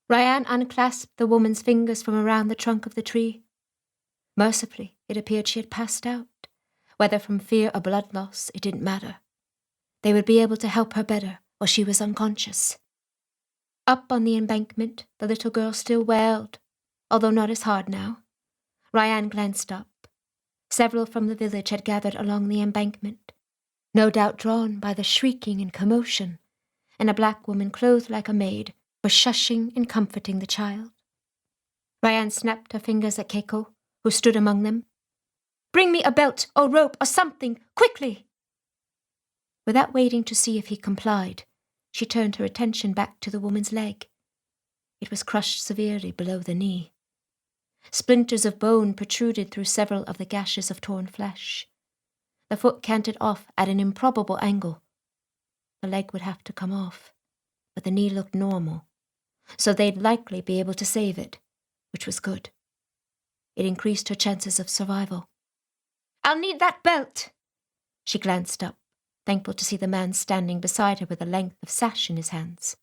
RyAnne unclasped the woman's fingers from around the trunk of the tree. Mercifully, it appeared she had passed out. Whether from fear or blood loss, it didn't matter. They would be able to help her better while she was unconscious. Up on the embankment, the little girl still wailed, although not as hard now. RyAnne glanced up. Several from the village had gathered along the embankment, no doubt drawn by the shrieking and commotion, and a black woman clothed like a maid was shushing and comforting the child. RyAnne snapped her fingers at Keiko, who stood among them. "Bring me a belt or rope or something, quickly!" Without waiting to see if he complied, she turned her attention back to the woman's leg. It was crushed severely below the knee. Splinters of bone protruded through several of the gashes of torn flesh. The foot canted off at an improbable angle. The leg would have to come off, but the knee looked normal, so they'd likely be able to save it, which was good. It increased her chances of survival. "I'll need that belt!" She glanced up, thankful to see the man standing beside her with a length of sash in his hands.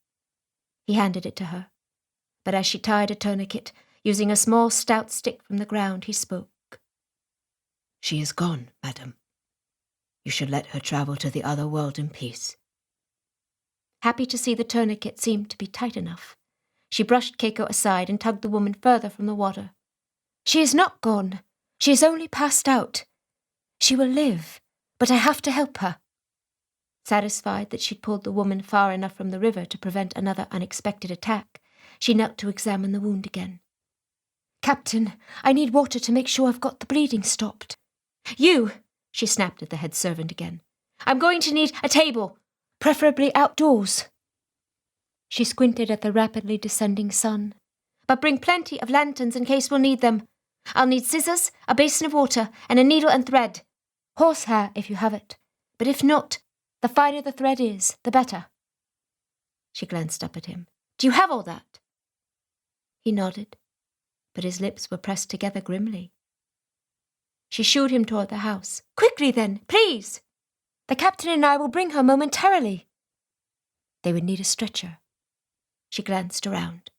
He handed it to her, but as she tied a tourniquet, using a small stout stick from the ground, he spoke.
"She is gone, madam. You should let her travel to the other world in peace."
Happy to see the tourniquet seemed to be tight enough, she brushed Keiko aside and tugged the woman further from the water. "She is not gone. She is only passed out. She will live, but I have to help her." Satisfied that she'd pulled the woman far enough from the river to prevent another unexpected attack, she knelt to examine the wound again. "Captain, I need water to make sure I've got the bleeding stopped." "You!" She snapped at the head servant again. "I'm going to need a table, preferably outdoors." She squinted at the rapidly descending sun. "But bring plenty of lanterns in case we'll need them. I'll need scissors, a basin of water, and a needle and thread. Horsehair, if you have it. But if not, the finer the thread is, the better." She glanced up at him. "Do you have all that?" He nodded, but his lips were pressed together grimly. She shooed him toward the house. "Quickly then, please! The captain and I will bring her momentarily." They would need a stretcher. She glanced around.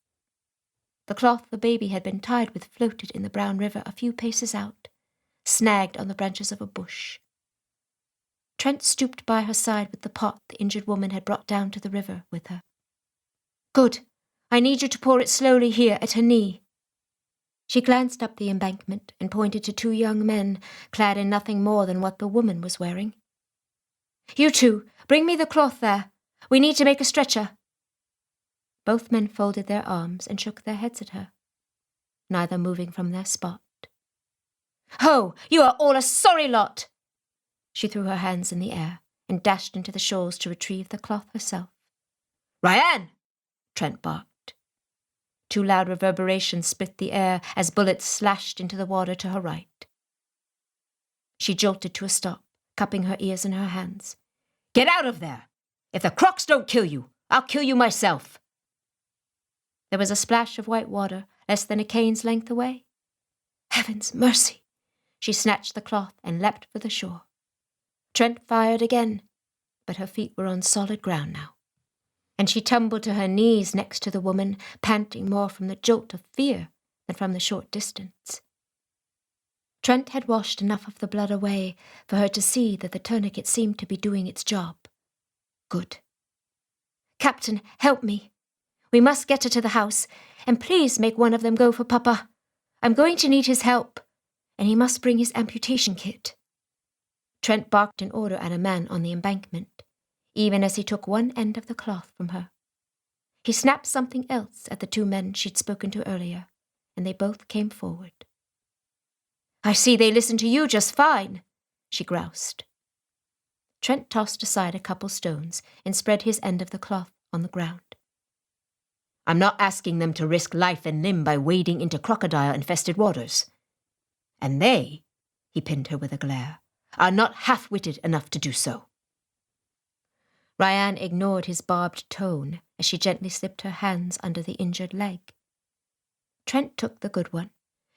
The cloth the baby had been tied with floated in the brown river a few paces out, snagged on the branches of a bush. Trent stooped by her side with the pot the injured woman had brought down to the river with her. "Good. I need you to pour it slowly here at her knee." She glanced up the embankment and pointed to 2 young men, clad in nothing more than what the woman was wearing. "You two, bring me the cloth there. We need to make a stretcher." Both men folded their arms and shook their heads at her, neither moving from their spot. "Ho! You are all a sorry lot!" She threw her hands in the air and dashed into the shoals to retrieve the cloth herself.
"RyAnne!"
Trent barked. 2 loud reverberations split the air as bullets slashed into the water to her right. She jolted to a stop, cupping her ears in her hands.
"Get out of there! If the crocs don't kill you, I'll kill you myself."
There was a splash of white water less than a cane's length away. Heaven's mercy! She snatched the cloth and leapt for the shore. Trent fired again, but her feet were on solid ground now, and she tumbled to her knees next to the woman, panting more from the jolt of fear than from the short distance. Trent had washed enough of the blood away for her to see that the tourniquet seemed to be doing its job. Good. "Captain, help me. We must get her to the house, and please make one of them go for Papa. I'm going to need his help, and he must bring his amputation kit." Trent barked an order at a man on the embankment, even as he took one end of the cloth from her. He snapped something else at the two men she'd spoken to earlier, and they both came forward. "I see they listen to you just fine," she groused. Trent tossed aside a couple stones and spread his end of the cloth on the ground. "I'm not asking them to risk life and limb by wading into crocodile-infested waters. And they," he pinned her with a glare, "are not half-witted enough to do so." RyAnne ignored his barbed tone as she gently slipped her hands under the injured leg. Trent took the good one,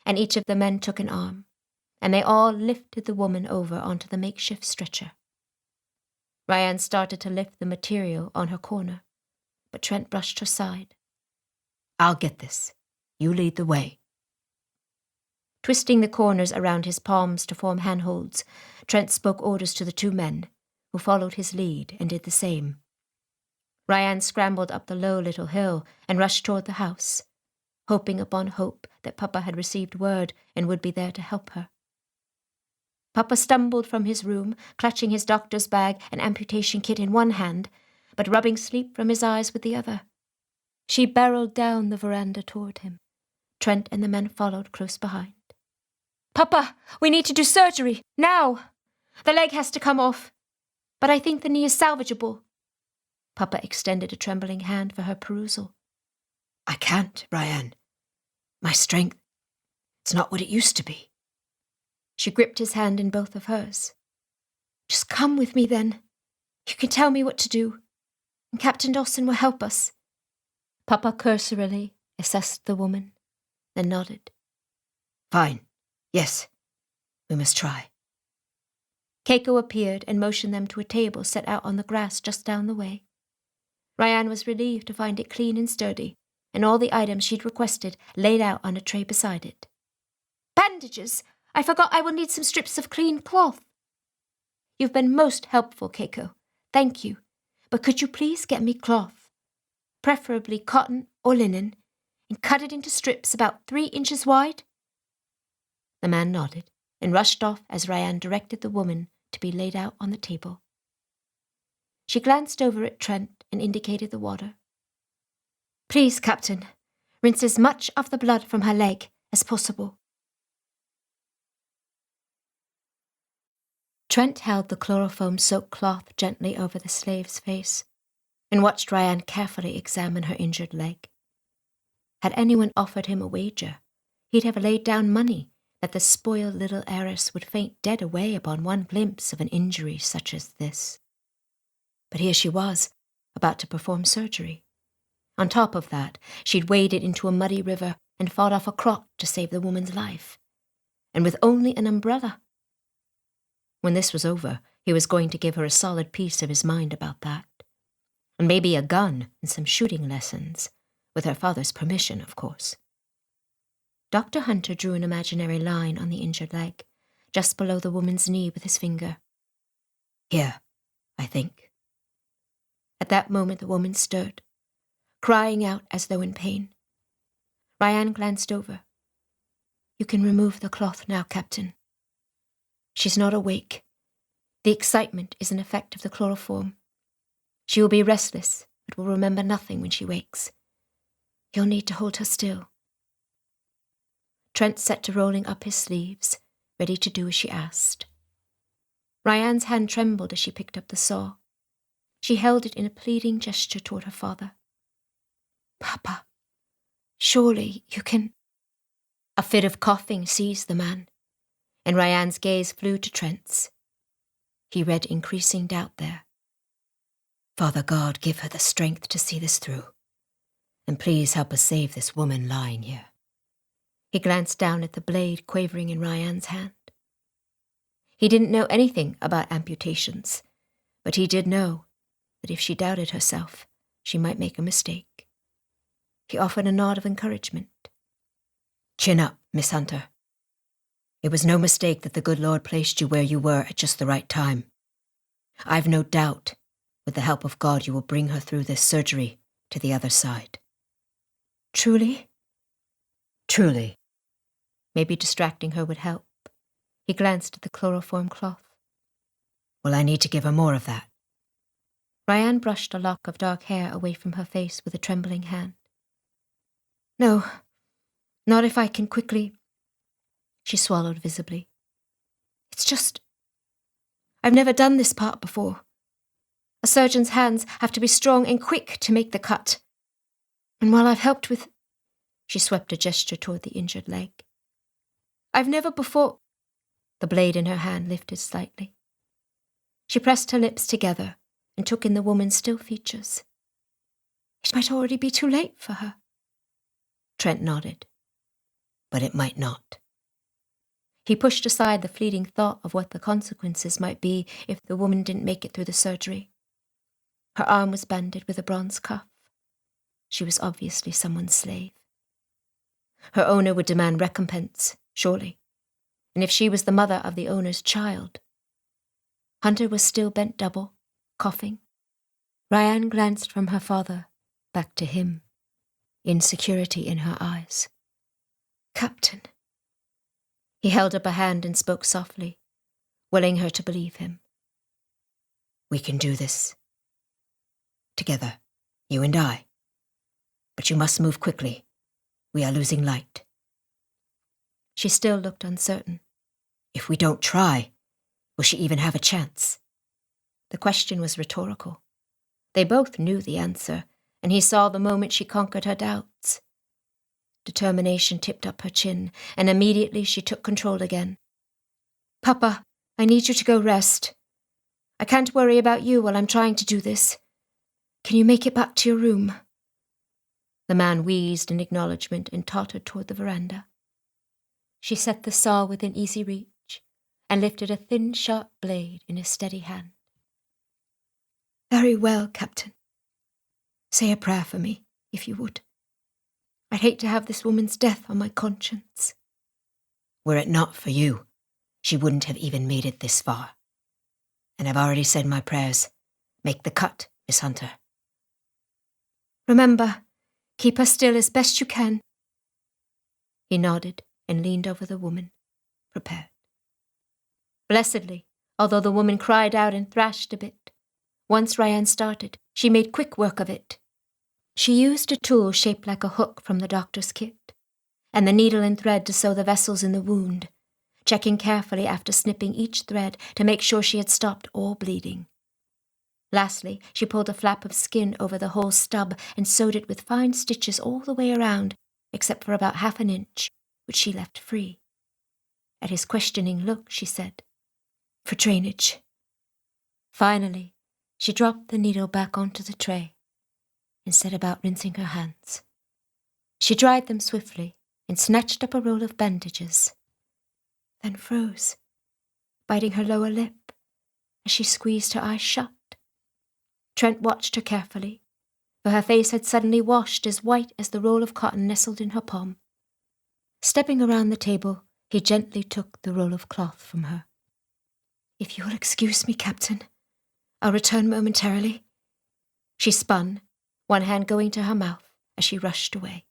and each of the men took an arm, and they all lifted the woman over onto the makeshift stretcher. RyAnne started to lift the material on her corner, but Trent brushed her aside. "I'll get this. You lead the way." Twisting the corners around his palms to form handholds, Trent spoke orders to the two men, who followed his lead and did the same. RyAnne scrambled up the low little hill and rushed toward the house, hoping upon hope that Papa had received word and would be there to help her. Papa stumbled from his room, clutching his doctor's bag and amputation kit in one hand, but rubbing sleep from his eyes with the other. She barreled down the veranda toward him. Trent and the men followed close behind. "Papa, we need to do surgery, now! The leg has to come off, but I think the knee is salvageable." Papa extended a trembling hand for her perusal. "I can't, RyAnne. My strength, it's not what it used to be." She gripped his hand in both of hers. "Just come with me, then. You can tell me what to do, and Captain Dawson will help us." Papa cursorily assessed the woman, then nodded. "Fine. Yes. We must try." Keiko appeared and motioned them to a table set out on the grass just down the way. RyAnne was relieved to find it clean and sturdy, and all the items she'd requested laid out on a tray beside it. "Bandages! I forgot I will need some strips of clean cloth." "You've been most helpful, Keiko. Thank you. But could you please get me cloth? Preferably cotton or linen, and cut it into strips about 3 inches wide?" The man nodded and rushed off as RyAnne directed the woman to be laid out on the table. She glanced over at Trent and indicated the water. "Please, Captain, rinse as much of the blood from her leg as possible." Trent held the chloroform-soaked cloth gently over the slave's face and watched RyAnne carefully examine her injured leg. Had anyone offered him a wager, he'd have laid down money that the spoiled little heiress would faint dead away upon one glimpse of an injury such as this. But here she was, about to perform surgery. On top of that, she'd waded into a muddy river and fought off a croc to save the woman's life, and with only an umbrella. When this was over, he was going to give her a solid piece of his mind about that, and maybe a gun and some shooting lessons, with her father's permission, of course. Dr. Hunter drew an imaginary line on the injured leg, just below the woman's knee with his finger. "Here, I think." At that moment the woman stirred, crying out as though in pain. RyAnne glanced over. "You can remove the cloth now, Captain. She's not awake. The excitement is an effect of the chloroform. She will be restless, but will remember nothing when she wakes. You'll need to hold her still." Trent set to rolling up his sleeves, ready to do as she asked. RyAnne's hand trembled as she picked up the saw. She held it in a pleading gesture toward her father. "Papa, surely you can—" A fit of coughing seized the man, and RyAnne's gaze flew to Trent's. He read increasing doubt there. "Father God, give her the strength to see this through, and please help us save this woman lying here." He glanced down at the blade quavering in RyAnne's hand. He didn't know anything about amputations, but he did know that if she doubted herself, she might make a mistake. He offered a nod of encouragement.
Chin up, Miss Hunter. It was no mistake that the good Lord placed you where you were at just the right time. I've no doubt, with the help of God, you will bring her through this surgery to the other side.
Truly?
Truly.
Maybe distracting her would help. He glanced at the chloroform cloth.
Well, I need to give her more of that.
RyAnne brushed a lock of dark hair away from her face with a trembling hand. No, not if I can quickly. She swallowed visibly. It's just, I've never done this part before. A surgeon's hands have to be strong and quick to make the cut. And while I've helped with... She swept a gesture toward the injured leg. I've never before... The blade in her hand lifted slightly. She pressed her lips together and took in the woman's still features. It might already be too late for her. Trent nodded.
But it might not.
He pushed aside the fleeting thought of what the consequences might be if the woman didn't make it through the surgery. Her arm was banded with a bronze cuff. She was obviously someone's slave. Her owner would demand recompense, surely. And if she was the mother of the owner's child... Hunter was still bent double, coughing. RyAnne glanced from her father back to him, insecurity in her eyes. Captain. He held up a hand and spoke softly, willing her to believe him.
We can do this. Together, you and I. But you must move quickly. We are losing light.
She still looked uncertain.
If we don't try, will she even have a chance?
The question was rhetorical. They both knew the answer, and he saw the moment she conquered her doubts. Determination tipped up her chin, and immediately she took control again. Papa, I need you to go rest. I can't worry about you while I'm trying to do this. Can you make it back to your room? The man wheezed in acknowledgement and tottered toward the veranda. She set the saw within easy reach and lifted a thin, sharp blade in a steady hand. Very well, Captain. Say a prayer for me, if you would. I'd hate to have this woman's death on my conscience.
Were it not for you, she wouldn't have even made it this far. And I've already said my prayers. Make the cut, Miss Hunter.
Remember, keep her still as best you can. He nodded and leaned over the woman, prepared. Blessedly, although the woman cried out and thrashed a bit, once RyAnne started, she made quick work of it. She used a tool shaped like a hook from the doctor's kit, and the needle and thread to sew the vessels in the wound, checking carefully after snipping each thread to make sure she had stopped all bleeding. Lastly, she pulled a flap of skin over the whole stub and sewed it with fine stitches all the way around, except for about half an inch, which she left free. At his questioning look, she said, For drainage. Finally, she dropped the needle back onto the tray and set about rinsing her hands. She dried them swiftly and snatched up a roll of bandages, then froze, biting her lower lip as she squeezed her eyes shut. Trent watched her carefully, for her face had suddenly washed as white as the roll of cotton nestled in her palm. Stepping around the table, he gently took the roll of cloth from her. If you'll excuse me, Captain, I'll return momentarily. She spun, one hand going to her mouth as she rushed away.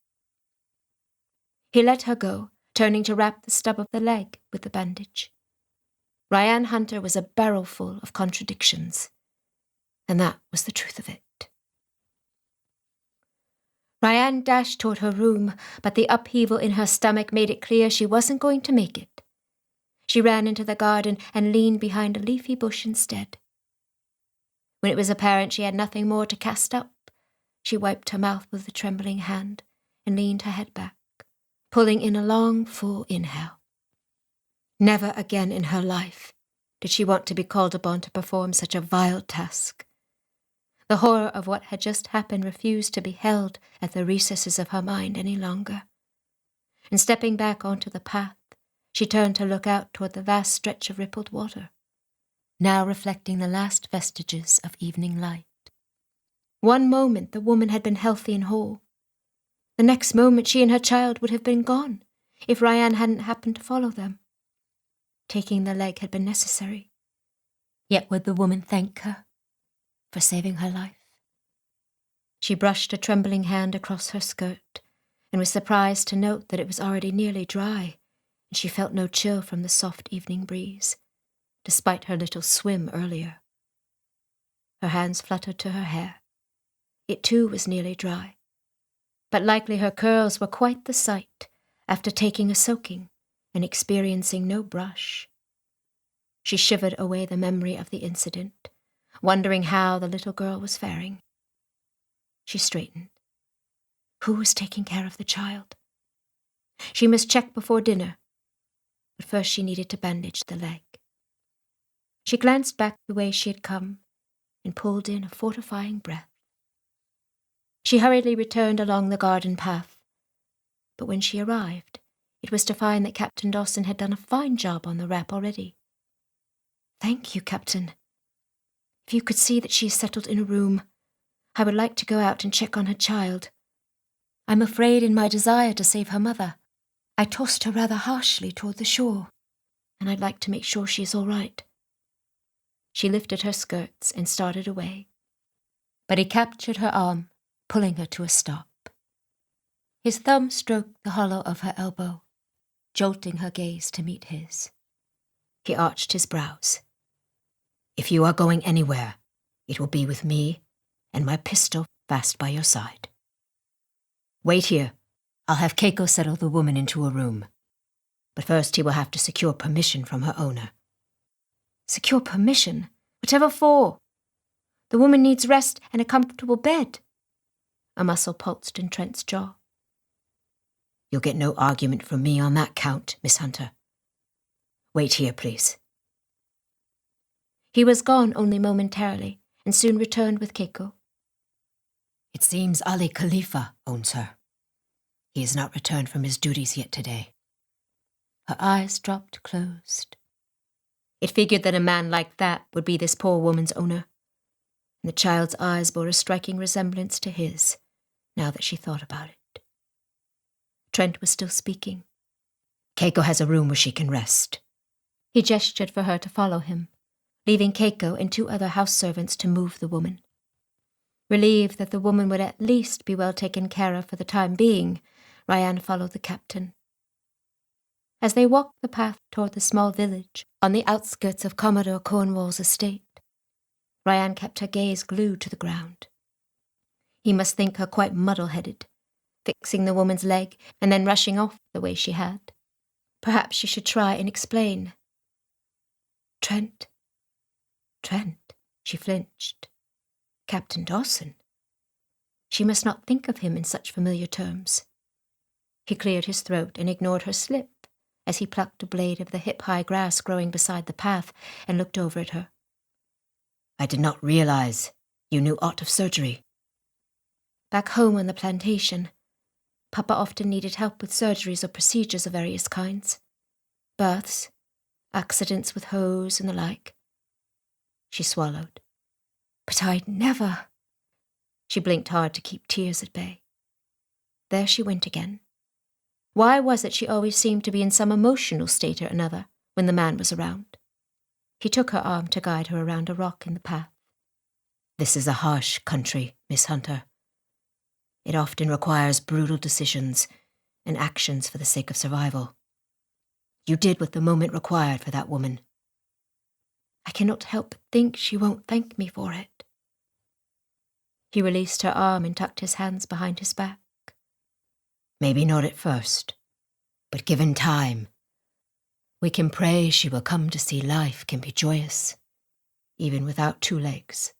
He let her go, turning to wrap the stub of the leg with the bandage. RyAnne Hunter was a barrel full of contradictions, and that was the truth of it. RyAnne dashed toward her room, but the upheaval in her stomach made it clear she wasn't going to make it. She ran into the garden and leaned behind a leafy bush instead. When it was apparent she had nothing more to cast up, she wiped her mouth with a trembling hand and leaned her head back, pulling in a long, full inhale. Never again in her life did she want to be called upon to perform such a vile task. The horror of what had just happened refused to be held at the recesses of her mind any longer. And stepping back onto the path, She turned to look out toward the vast stretch of rippled water, now reflecting the last vestiges of evening light. One moment the woman had been healthy and whole. The next moment she and her child would have been gone, if RyAnne hadn't happened to follow them. Taking the leg had been necessary. Yet would the woman thank her for saving her life? She brushed a trembling hand across her skirt and was surprised to note that it was already nearly dry, and she felt no chill from the soft evening breeze, despite her little swim earlier. Her hands fluttered to her hair. It too was nearly dry, but likely her curls were quite the sight after taking a soaking and experiencing no brush. She shivered away the memory of the incident, wondering how the little girl was faring. She straightened. Who was taking care of the child? She must check before dinner, but first she needed to bandage the leg. She glanced back the way she had come and pulled in a fortifying breath. She hurriedly returned along the garden path, but when she arrived, it was to find that Captain Dawson had done a fine job on the wrap already. "Thank you, Captain. If you could see that she is settled in a room, I would like to go out and check on her child. I'm afraid in my desire to save her mother, I tossed her rather harshly toward the shore, and I'd like to make sure she is all right." She lifted her skirts and started away, but he captured her arm, pulling her to a stop. His thumb stroked the hollow of her elbow, jolting her gaze to meet his. He arched his brows. "If you are going anywhere, it will be with me and my pistol fast by your side. Wait here. I'll have Keiko settle the woman into a room. But first he will have to secure permission from her owner." "Secure permission? Whatever for? The woman needs rest and a comfortable bed." A muscle pulsed in Trent's jaw. "You'll get no argument from me on that count, Miss Hunter. Wait here, please." He was gone only momentarily, and soon returned with Keiko. "It seems Ali Khalifa owns her. He has not returned from his duties yet today." Her eyes dropped closed. It figured that a man like that would be this poor woman's owner, and the child's eyes bore a striking resemblance to his, now that she thought about it. Trent was still speaking. "Keiko has a room where she can rest." He gestured for her to follow him, leaving Keiko and 2 other house servants to move the woman. Relieved that the woman would at least be well taken care of for the time being, RyAnne followed the captain. As they walked the path toward the small village on the outskirts of Commodore Cornwall's estate, RyAnne kept her gaze glued to the ground. He must think her quite muddle-headed, fixing the woman's leg and then rushing off the way she had. Perhaps she should try and explain. Trent, she flinched. Captain Dawson. She must not think of him in such familiar terms. He cleared his throat and ignored her slip as he plucked a blade of the hip-high grass growing beside the path and looked over at her. "I did not realize you knew aught of surgery." Back home on the plantation, Papa often needed help with surgeries or procedures of various kinds. Births, accidents with hose and the like. She swallowed. "But I'd never..." She blinked hard to keep tears at bay. There she went again. Why was it she always seemed to be in some emotional state or another when the man was around? He took her arm to guide her around a rock in the path. "This is a harsh country, Miss Hunter. It often requires brutal decisions and actions for the sake of survival. You did what the moment required for that woman. I cannot help but think she won't thank me for it." He released her arm and tucked his hands behind his back. "Maybe not at first, but given time, we can pray she will come to see life can be joyous, even without 2 legs."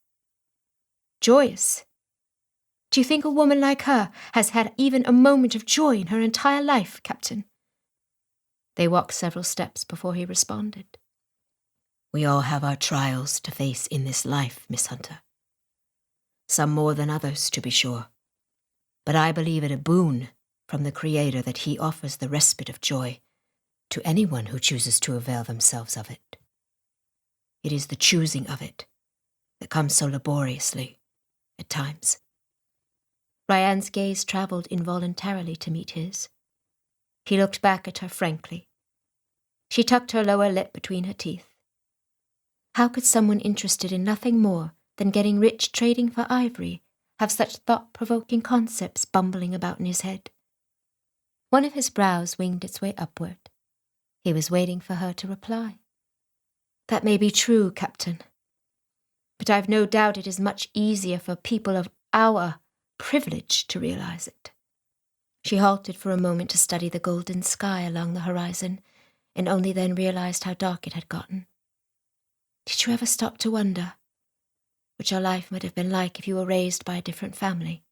Joyous? Do you think a woman like her has had even a moment of joy in her entire life, Captain? They walked several steps before he responded. "We all have our trials to face in this life, Miss Hunter. Some more than others, to be sure. But I believe it a boon from the Creator that he offers the respite of joy
to anyone who chooses to avail themselves of it. It is the choosing of it that comes so laboriously, at times.
RyAnne's gaze travelled involuntarily to meet his. He looked back at her frankly. She tucked her lower lip between her teeth. How could someone interested in nothing more than getting rich trading for ivory have such thought-provoking concepts bumbling about in his head? One of his brows winged its way upward. He was waiting for her to reply. That may be true, Captain. But I've no doubt it is much easier for people of our privilege to realize it. She halted for a moment to study the golden sky along the horizon, and only then realized how dark it had gotten. Did you ever stop to wonder what your life might have been like if you were raised by a different family?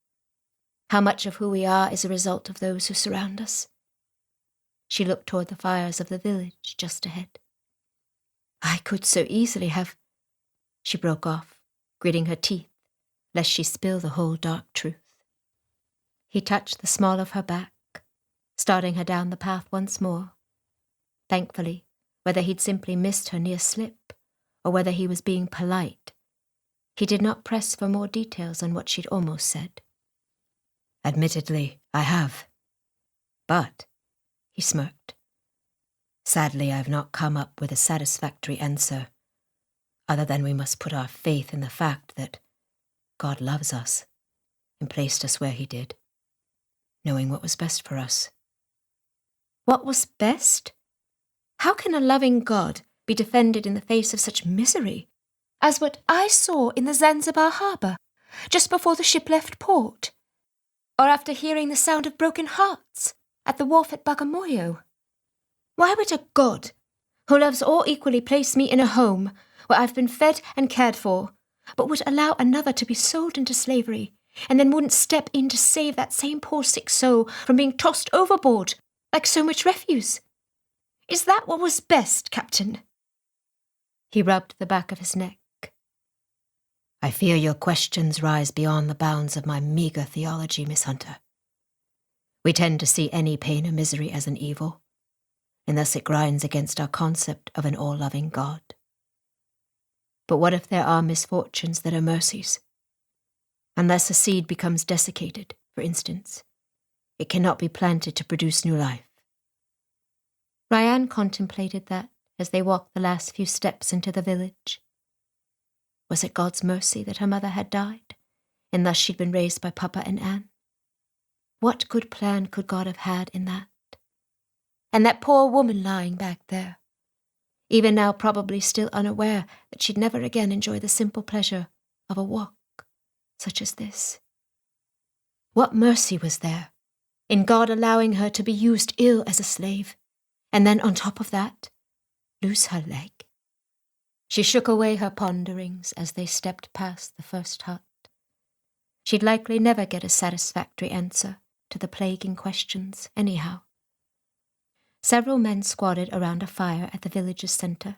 How much of who we are is a result of those who surround us? She looked toward the fires of the village just ahead. I could so easily have... She broke off, gritting her teeth, lest she spill the whole dark truth. He touched the small of her back, starting her down the path once more. Thankfully, whether he'd simply missed her near slip, or whether he was being polite, he did not press for more details on what she'd almost said.
Admittedly, I have. But, he smirked, sadly I have not come up with a satisfactory answer, other than we must put our faith in the fact that God loves us and placed us where he did, knowing what was best for us.
What was best? How can a loving God be defended in the face of such misery as what I saw in the Zanzibar harbour just before the ship left port, or after hearing the sound of broken hearts at the wharf at Bagamoyo? Why would a God who loves all equally place me in a home where I've been fed and cared for, but would allow another to be sold into slavery, and then wouldn't step in to save that same poor sick soul from being tossed overboard like so much refuse? Is that what was best, Captain? He rubbed the back of his neck.
I fear your questions rise beyond the bounds of my meagre theology, Miss Hunter. We tend to see any pain or misery as an evil, and thus it grinds against our concept of an all-loving God. But what if there are misfortunes that are mercies? Unless a seed becomes desiccated, for instance, it cannot be planted to produce new life.
RyAnne contemplated that as they walked the last few steps into the village. Was it God's mercy that her mother had died, and thus she'd been raised by Papa and Anne? What good plan could God have had in that? And that poor woman lying back there, even now probably still unaware that she'd never again enjoy the simple pleasure of a walk such as this. What mercy was there in God allowing her to be used ill as a slave, and then on top of that, lose her leg? She shook away her ponderings as they stepped past the first hut. She'd likely never get a satisfactory answer to the plaguing questions, anyhow. Several men squatted around a fire at the village's centre,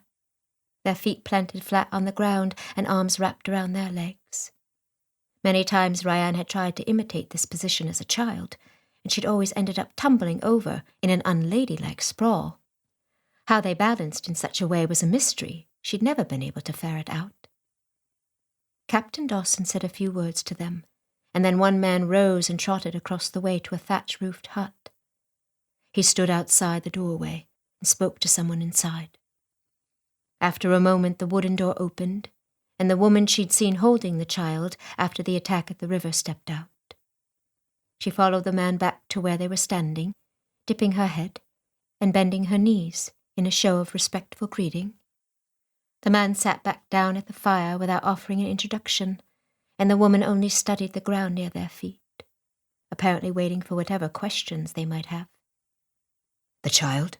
their feet planted flat on the ground and arms wrapped around their legs. Many times RyAnne had tried to imitate this position as a child, and she'd always ended up tumbling over in an unladylike sprawl. How they balanced in such a way was a mystery. She'd never been able to ferret out. Captain Dawson said a few words to them, and then one man rose and trotted across the way to a thatch-roofed hut. He stood outside the doorway and spoke to someone inside. After a moment, the wooden door opened, and the woman she'd seen holding the child after the attack at the river stepped out. She followed the man back to where they were standing, dipping her head and bending her knees in a show of respectful greeting. The man sat back down at the fire without offering an introduction, and the woman only studied the ground near their feet, apparently waiting for whatever questions they might have.
The child?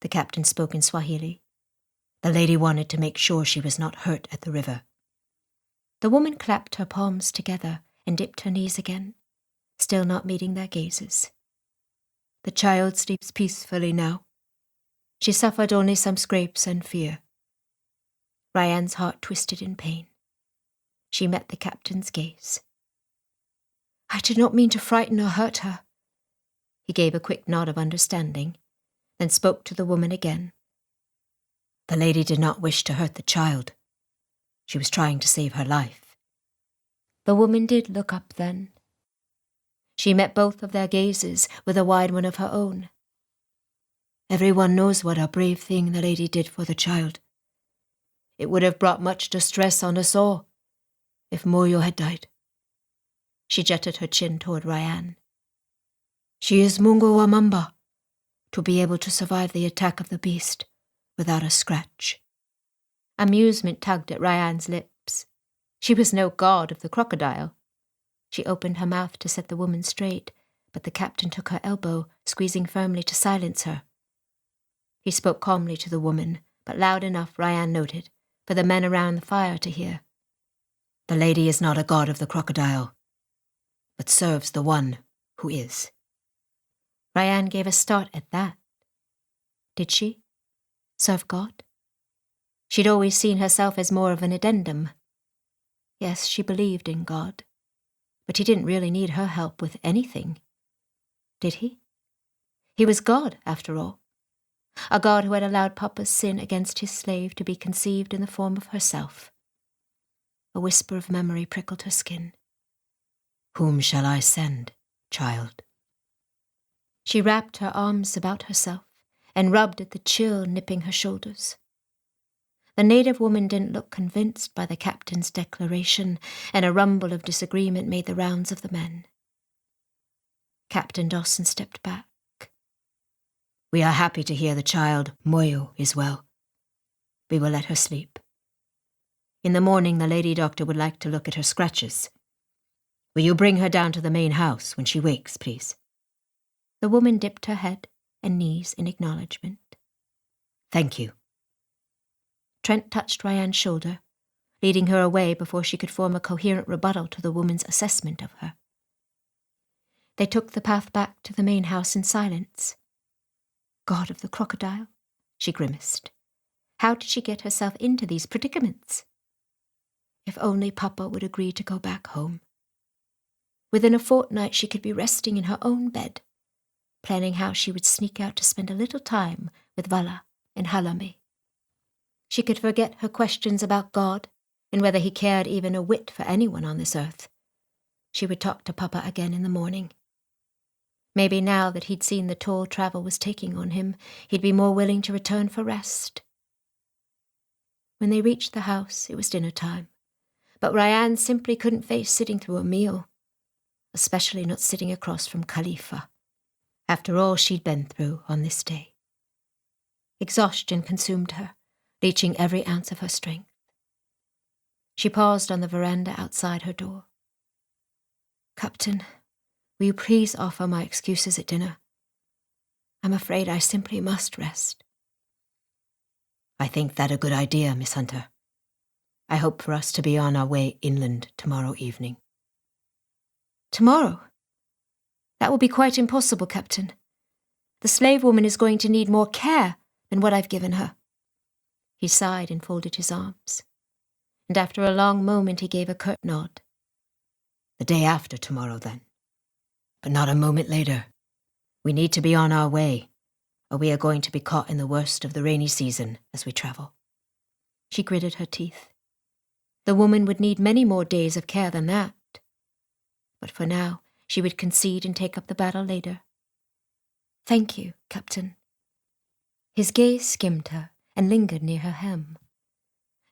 The captain spoke in Swahili. The lady wanted to make sure she was not hurt at the river.
The woman clapped her palms together and dipped her knees again, still not meeting their gazes. The child sleeps peacefully now. She suffered only some scrapes and fear. RyAnne's heart twisted in pain. She met the captain's gaze. I did not mean to frighten or hurt her. He gave a quick nod of understanding, then spoke to the woman again.
The lady did not wish to hurt the child. She was trying to save her life.
The woman did look up then. She met both of their gazes with a wide one of her own.
Everyone knows what a brave thing the lady did for the child. It would have brought much distress on us all if Moyo had died.
She jutted her chin toward RyAnne.
She is Mungo Wamamba, to be able to survive the attack of the beast without a scratch.
Amusement tugged at RyAnne's lips. She was no god of the crocodile. She opened her mouth to set the woman straight, but the captain took her elbow, squeezing firmly to silence her. He spoke calmly to the woman, but loud enough, RyAnne noted, for the men around the fire to hear.
The lady is not a god of the crocodile, but serves the one who is.
RyAnne gave a start at that. Did she? Serve God? She'd always seen herself as more of an addendum. Yes, she believed in God, but he didn't really need her help with anything. Did he? He was God, after all. A God who had allowed Papa's sin against his slave to be conceived in the form of herself. A whisper of memory prickled her skin.
Whom shall I send, child?
She wrapped her arms about herself and rubbed at the chill nipping her shoulders. The native woman didn't look convinced by the captain's declaration, and a rumble of disagreement made the rounds of the men. Captain Dawson stepped back.
We are happy to hear the child, Moyo, is well. We will let her sleep. In the morning, the lady doctor would like to look at her scratches. Will you bring her down to the main house when she wakes, please?
The woman dipped her head and knees in acknowledgement.
Thank you.
Trent touched RyAnne's shoulder, leading her away before she could form a coherent rebuttal to the woman's assessment of her. They took the path back to the main house in silence. God of the crocodile, she grimaced. How did she get herself into these predicaments? If only Papa would agree to go back home. Within a fortnight she could be resting in her own bed, planning how she would sneak out to spend a little time with Vala and Halame. She could forget her questions about God and whether he cared even a whit for anyone on this earth. She would talk to Papa again in the morning. Maybe now that he'd seen the toll travel was taking on him, he'd be more willing to return for rest. When they reached the house, it was dinner time, but RyAnne simply couldn't face sitting through a meal, especially not sitting across from Khalifa, after all she'd been through on this day. Exhaustion consumed her, leeching every ounce of her strength. She paused on the veranda outside her door. Captain, will you please offer my excuses at dinner? I'm afraid I simply must rest.
I think that a good idea, Miss Hunter. I hope for us to be on our way inland tomorrow evening.
Tomorrow? That will be quite impossible, Captain. The slave woman is going to need more care than what I've given her. He sighed and folded his arms, and after a long moment he gave a curt nod.
The day after tomorrow, then. But not a moment later. We need to be on our way, or we are going to be caught in the worst of the rainy season as we travel.
She gritted her teeth. The woman would need many more days of care than that. But for now, she would concede and take up the battle later. Thank you, Captain. His gaze skimmed her and lingered near her hem,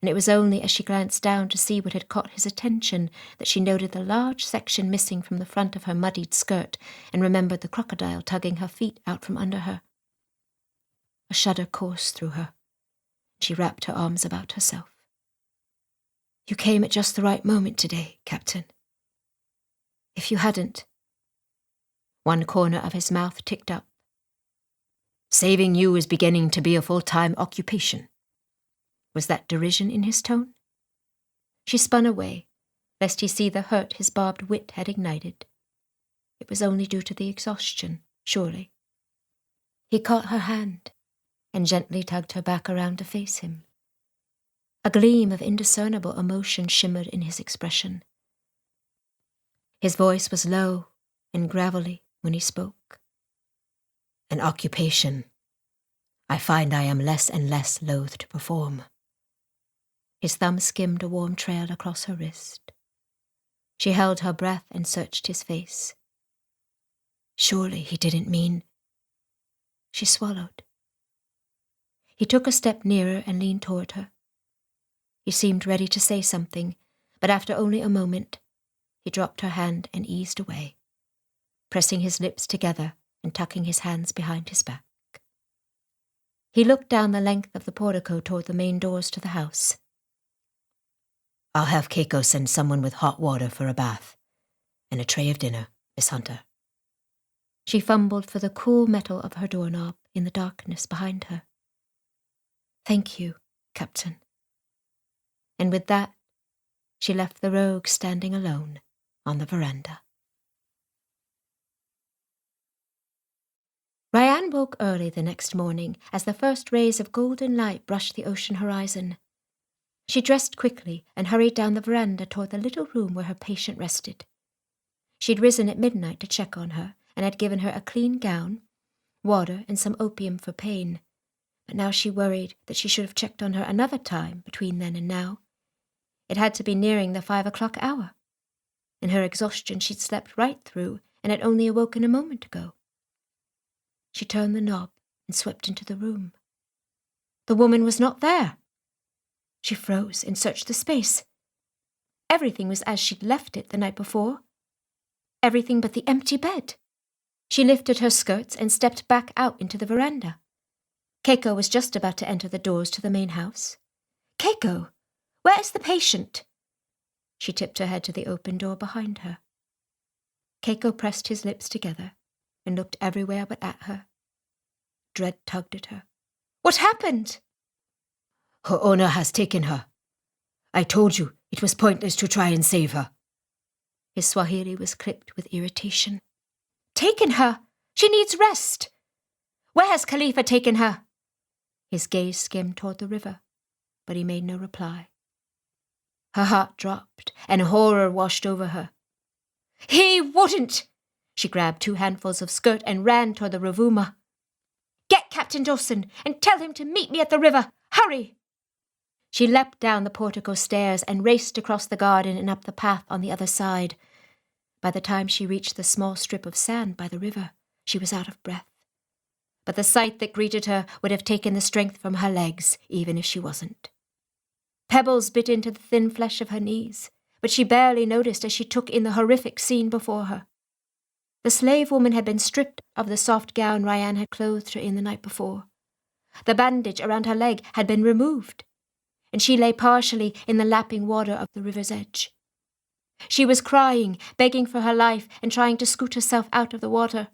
and it was only as she glanced down to see what had caught his attention that she noted the large section missing from the front of her muddied skirt and remembered the crocodile tugging her feet out from under her. A shudder coursed through her. She wrapped her arms about herself. You came at just the right moment today, Captain. If you hadn't... One corner of his mouth ticked up.
Saving you is beginning to be a full-time occupation.
Was that derision in his tone? She spun away, lest he see the hurt his barbed wit had ignited. It was only due to the exhaustion, surely. He caught her hand and gently tugged her back around to face him. A gleam of indiscernible emotion shimmered in his expression. His voice was low and gravelly when he spoke.
An occupation I find I am less and less loath to perform.
His thumb skimmed a warm trail across her wrist. She held her breath and searched his face.
Surely he didn't mean...
She swallowed. He took a step nearer and leaned toward her. He seemed ready to say something, but after only a moment, he dropped her hand and eased away, pressing his lips together and tucking his hands behind his back. He looked down the length of the portico toward the main doors to the house.
I'll have Keiko send someone with hot water for a bath and a tray of dinner, Miss Hunter.
She fumbled for the cool metal of her doorknob in the darkness behind her. Thank you, Captain. And with that, she left the rogue standing alone on the veranda. RyAnne woke early the next morning as the first rays of golden light brushed the ocean horizon. She dressed quickly and hurried down the veranda toward the little room where her patient rested. She'd risen at midnight to check on her and had given her a clean gown, water, and some opium for pain. But now she worried that she should have checked on her another time between then and now. It had to be nearing the 5 o'clock hour. In her exhaustion, she'd slept right through and had only awoken a moment ago. She turned the knob and swept into the room. The woman was not there. She froze and searched the space. Everything was as she'd left it the night before. Everything but the empty bed. She lifted her skirts and stepped back out into the veranda. Keiko was just about to enter the doors to the main house. Keiko, where is the patient? She tipped her head to the open door behind her. Keiko pressed his lips together and looked everywhere but at her. Dread tugged at her. What happened?
Her owner has taken her. I told you it was pointless to try and save her.
His Swahili was clipped with irritation. Taken her? She needs rest. Where has Khalifa taken her? His gaze skimmed toward the river, but he made no reply. Her heart dropped, and horror washed over her. He wouldn't! She grabbed 2 handfuls of skirt and ran toward the Rovuma. Get Captain Dawson and tell him to meet me at the river. Hurry! She leapt down the portico stairs and raced across the garden and up the path on the other side. By the time she reached the small strip of sand by the river, she was out of breath. But the sight that greeted her would have taken the strength from her legs, even if she wasn't. Pebbles bit into the thin flesh of her knees, but she barely noticed as she took in the horrific scene before her. The slave woman had been stripped of the soft gown RyAnne had clothed her in the night before. The bandage around her leg had been removed, and she lay partially in the lapping water of the river's edge. She was crying, begging for her life, and trying to scoot herself out of the water.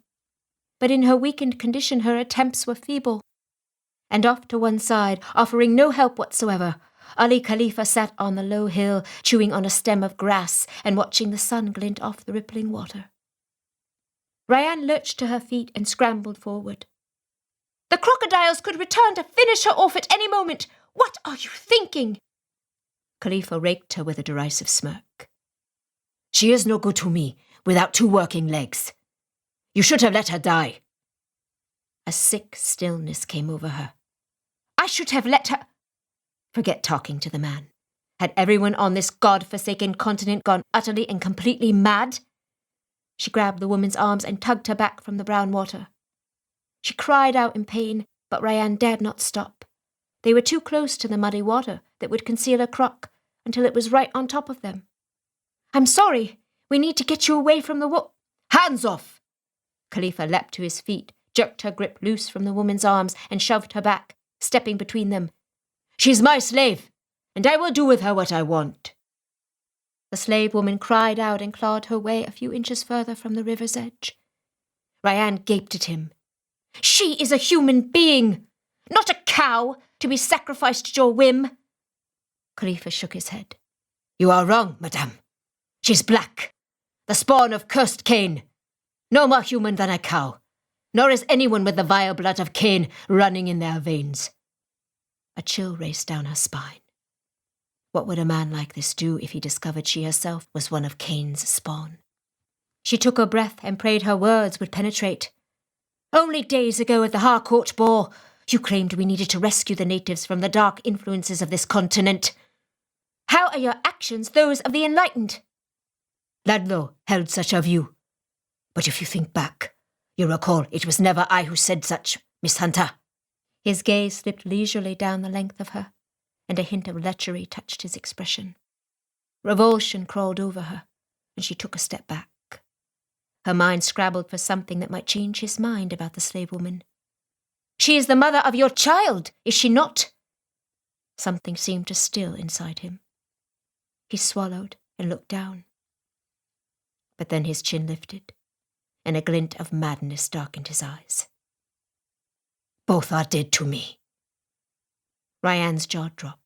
But in her weakened condition, her attempts were feeble. And off to one side, offering no help whatsoever, Ali Khalifa sat on the low hill, chewing on a stem of grass and watching the sun glint off the rippling water. RyAnne lurched to her feet and scrambled forward. The crocodiles could return to finish her off at any moment. What are you thinking?
Khalifa raked her with a derisive smirk. She is no good to me without 2 working legs. You should have let her die. A sick stillness came over her.
I should have let her...
Forget talking to the man. Had everyone on this god-forsaken continent gone utterly and completely mad?
She grabbed the woman's arms and tugged her back from the brown water. She cried out in pain, but RyAnne dared not stop. They were too close to the muddy water that would conceal a croc until it was right on top of them. I'm sorry. We need to get you away from the
Hands off!
Khalifa leapt to his feet, jerked her grip loose from the woman's arms, and shoved her back, stepping between them.
She's my slave, and I will do with her what I want.
The slave woman cried out and clawed her way a few inches further from the river's edge. RyAnne gaped at him. She is a human being, not a cow to be sacrificed at your whim. Khalifa shook his head.
You are wrong, madame. She's black, the spawn of cursed Cain. No more human than a cow, nor is anyone with the vile blood of Cain running in their veins. A chill raced down her spine. What would a man like this do if he discovered she herself was one of Cain's spawn?
She took a breath and prayed her words would penetrate. Only days ago at the Harcourts Ball, You claimed we needed to rescue the natives from the dark influences of this continent. How are your actions those of the enlightened?
Ludlow held such a view. But if you think back, you recall it was never I who said such, Miss Hunter.
His gaze slipped leisurely down the length of her, and a hint of lechery touched his expression. Revulsion crawled over her, and she took a step back. Her mind scrabbled for something that might change his mind about the slave woman. She is the mother of your child, is she not? Something seemed to still inside him. He swallowed and looked down. But then his chin lifted, and a glint of madness darkened his eyes.
Both are dead to me.
RyAnne's jaw dropped.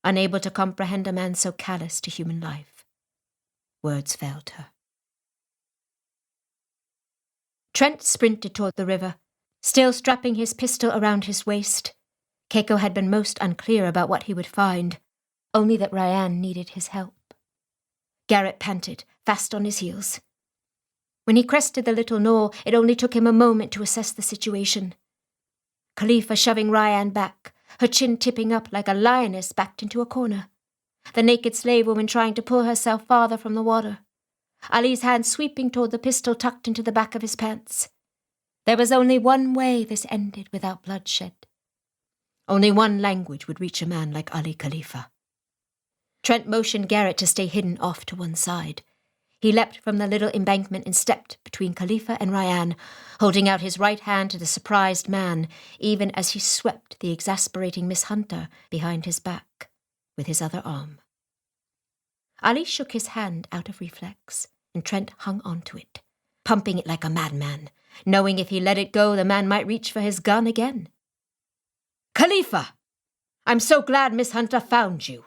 Unable to comprehend a man so callous to human life, words failed her. Trent sprinted toward the river, still strapping his pistol around his waist. Keiko had been most unclear about what he would find, only that RyAnne needed his help. Garrett panted, fast on his heels. When he crested the little knoll, it only took him a moment to assess the situation. Khalifa shoving RyAnne back, her chin tipping up like a lioness backed into a corner. The naked slave woman trying to pull herself farther from the water. Ali's hand sweeping toward the pistol tucked into the back of his pants. There was only one way this ended without bloodshed. Only one language would reach a man like Ali Khalifa. Trent motioned Garrett to stay hidden off to one side. He leapt from the little embankment and stepped between Khalifa and RyAnne, holding out his right hand to the surprised man, even as he swept the exasperating Miss Hunter behind his back with his other arm. Ali shook his hand out of reflex, and Trent hung onto it, pumping it like a madman, knowing if he let it go the man might reach for his gun again.
Khalifa! I'm so glad Miss Hunter found you.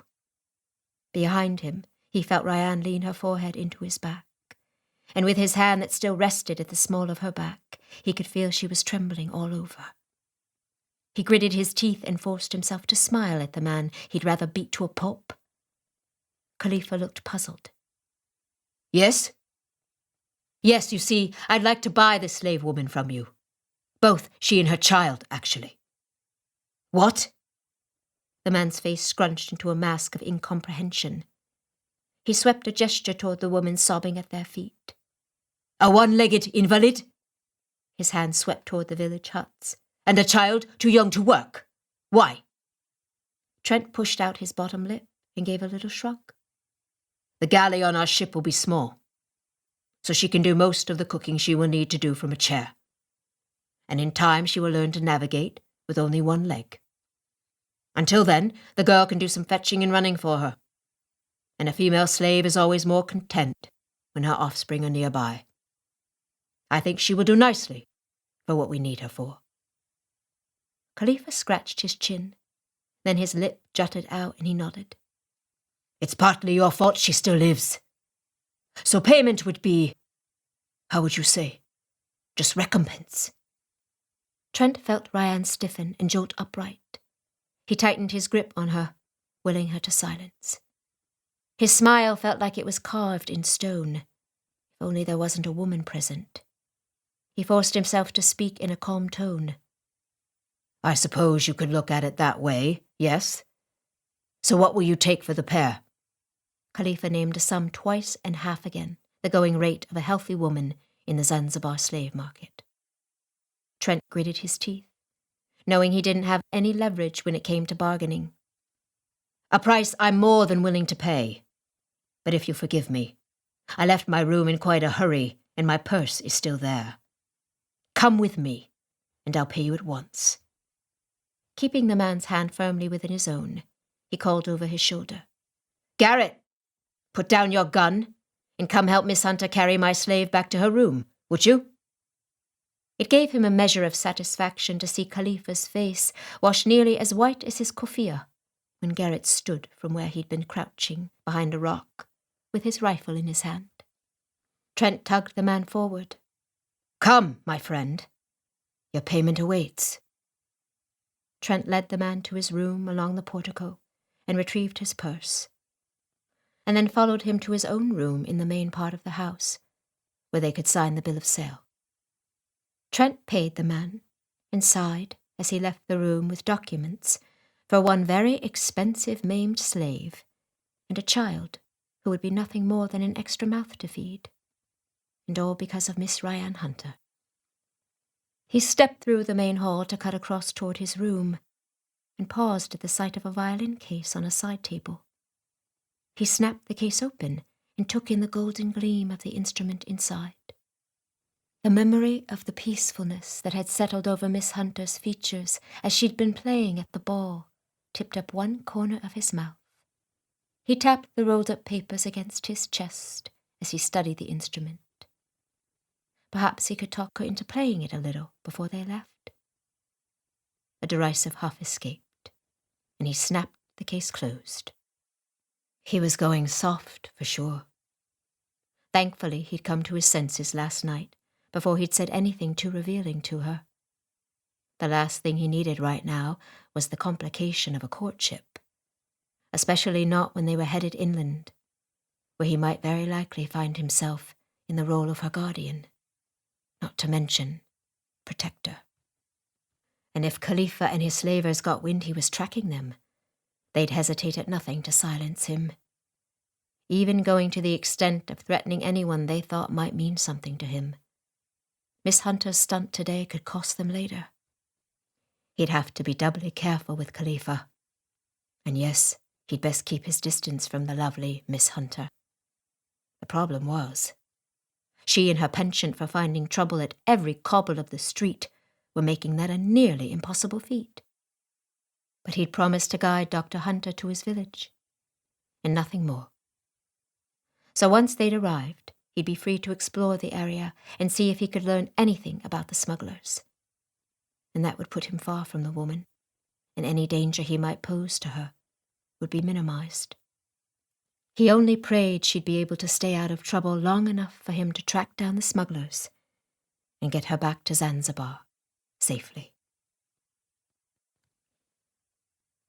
Behind him, he felt RyAnne lean her forehead into his back, and with his hand that still rested at the small of her back, he could feel she was trembling all over. He gritted his teeth and forced himself to smile at the man he'd rather beat to a pulp. Khalifa looked puzzled.
Yes? Yes, you see, I'd like to buy this slave woman from you. Both she and her child, actually. What?
The man's face scrunched into a mask of incomprehension. He swept a gesture toward the woman sobbing at their feet.
A one-legged invalid?
His hand swept toward the village huts.
And a child too young to work. Why?
Trent pushed out his bottom lip and gave a little shrug.
The galley on our ship will be small, so she can do most of the cooking she will need to do from a chair. And in time she will learn to navigate with only one leg. Until then, the girl can do some fetching and running for her. And a female slave is always more content when her offspring are nearby. I think she will do nicely for what we need her for.
Khalifa scratched his chin. Then his lip jutted out and he nodded.
It's partly your fault she still lives. So payment would be, how would you say, just recompense.
Trent felt RyAnne stiffen and jolt upright. He tightened his grip on her, willing her to silence. His smile felt like it was carved in stone. If only there wasn't a woman present. He forced himself to speak in a calm tone.
I suppose you could look at it that way, yes? So what will you take for the pair?
Khalifa named a sum twice and half again, the going rate of a healthy woman in the Zanzibar slave market. Trent gritted his teeth, knowing he didn't have any leverage when it came to bargaining.
A price I'm more than willing to pay. But if you forgive me, I left my room in quite a hurry, and my purse is still there. Come with me, and I'll pay you at once.
Keeping the man's hand firmly within his own, he called over his shoulder.
Garrett, put down your gun, and come help Miss Hunter carry my slave back to her room, would you?
It gave him a measure of satisfaction to see Khalifa's face wash nearly as white as his kufiya when Garrett stood from where he'd been crouching behind a rock with his rifle in his hand. Trent tugged the man forward.
Come, my friend. Your payment awaits.
Trent led the man to his room along the portico and retrieved his purse, and then followed him to his own room in the main part of the house, where they could sign the bill of sale. Trent paid the man and sighed as he left the room with documents for one very expensive maimed slave and a child who would be nothing more than an extra mouth to feed. And all because of Miss RyAnne Hunter. He stepped through the main hall to cut across toward his room and paused at the sight of a violin case on a side table. He snapped the case open and took in the golden gleam of the instrument inside. The memory of the peacefulness that had settled over Miss Hunter's features as she'd been playing at the ball tipped up one corner of his mouth. He tapped the rolled-up papers against his chest as he studied the instrument. Perhaps he could talk her into playing it a little before they left. A derisive huff escaped, and he snapped the case closed. He was going soft, for sure. Thankfully, he'd come to his senses last night before he'd said anything too revealing to her. The last thing he needed right now was the complication of a courtship, especially not when they were headed inland, where he might very likely find himself in the role of her guardian, not to mention protector. And if Khalifa and his slavers got wind he was tracking them, they'd hesitate at nothing to silence him, even going to the extent of threatening anyone they thought might mean something to him. Miss Hunter's stunt today could cost them later. He'd have to be doubly careful with Khalifa. And yes, he'd best keep his distance from the lovely Miss Hunter. The problem was, she and her penchant for finding trouble at every cobble of the street were making that a nearly impossible feat. But he'd promised to guide Dr. Hunter to his village, and nothing more. So once they'd arrived, he'd be free to explore the area and see if he could learn anything about the smugglers. And that would put him far from the woman, and any danger he might pose to her would be minimized. He only prayed she'd be able to stay out of trouble long enough for him to track down the smugglers and get her back to Zanzibar safely.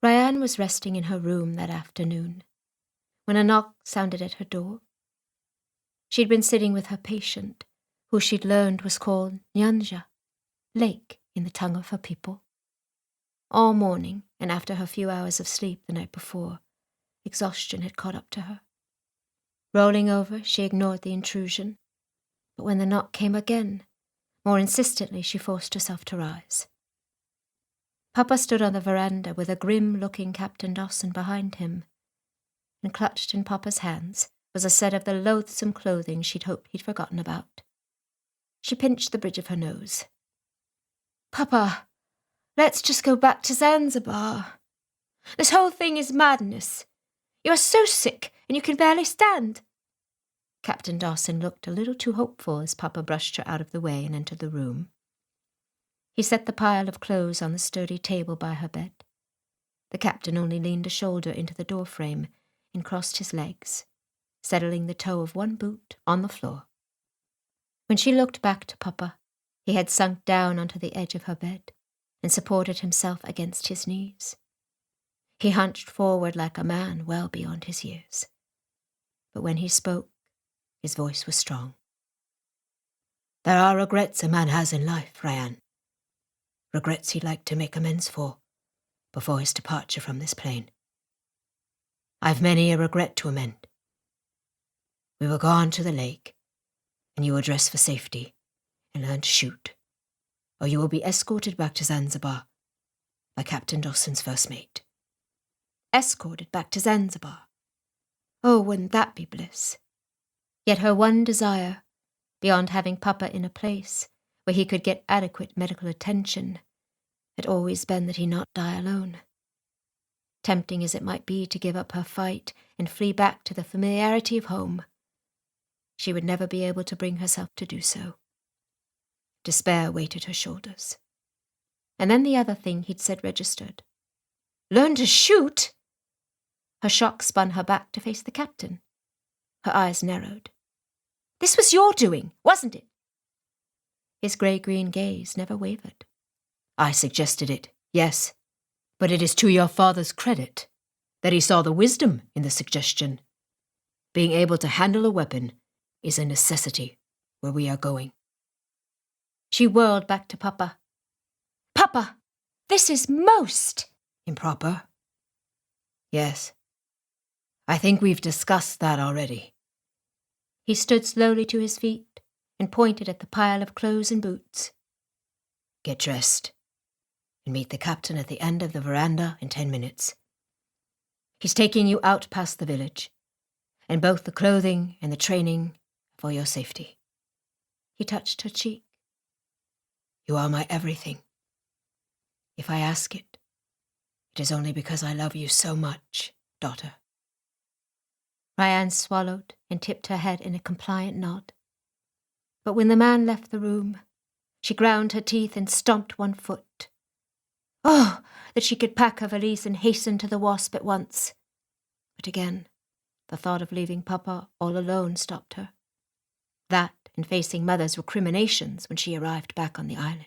RyAnne was resting in her room that afternoon when a knock sounded at her door. She'd been sitting with her patient, who she'd learned was called Nyanja, lake in the tongue of her people. All morning, and after her few hours of sleep the night before, exhaustion had caught up to her. Rolling over, she ignored the intrusion, but when the knock came again, more insistently she forced herself to rise. Papa stood on the veranda with a grim-looking Captain Dawson behind him, and clutched in Papa's hands was a set of the loathsome clothing she'd hoped he'd forgotten about. She pinched the bridge of her nose. "Papa, let's just go back to Zanzibar. This whole thing is madness. You are so sick, and you can barely stand." Captain Dawson looked a little too hopeful as Papa brushed her out of the way and entered the room. He set the pile of clothes on the sturdy table by her bed. The captain only leaned a shoulder into the doorframe and crossed his legs, settling the toe of one boot on the floor. When she looked back to Papa, he had sunk down onto the edge of her bed and supported himself against his knees. He hunched forward like a man well beyond his years. But when he spoke, his voice was strong. "There are regrets a man has in life, RyAnne. Regrets he'd like to make amends for before his departure from this plane. I've many a regret to amend. We were gone to the lake, and you were dressed for safety and learned to shoot, or you will be escorted back to Zanzibar by Captain Dawson's first mate." Escorted back to Zanzibar? Oh, wouldn't that be bliss? Yet her one desire, beyond having Papa in a place where he could get adequate medical attention, had always been that he not die alone. Tempting as it might be to give up her fight and flee back to the familiarity of home, she would never be able to bring herself to do so. Despair weighted her shoulders. And then the other thing he'd said registered. "Learn to shoot?" Her shock spun her back to face the captain. Her eyes narrowed. "This was your doing, wasn't it?" His grey-green gaze never wavered. "I suggested it, yes, but it is to your father's credit that he saw the wisdom in the suggestion. Being able to handle a weapon is a necessity where we are going." She whirled back to Papa. "Papa, This is most
improper. Yes. I think we've discussed that already.
He stood slowly to his feet and pointed at the pile of clothes and boots.
Get dressed and meet the captain at the end of the veranda in 10 minutes. He's taking you out past the village, and both the clothing and the training for your safety.
He touched her cheek.
You are my everything. If I ask it, it is only because I love you so much, daughter.
RyAnne swallowed and tipped her head in a compliant nod. But when the man left the room, she ground her teeth and stomped one foot. Oh, that she could pack her valise and hasten to the Wasp at once. But again, the thought of leaving Papa all alone stopped her. That and facing Mother's recriminations when she arrived back on the island.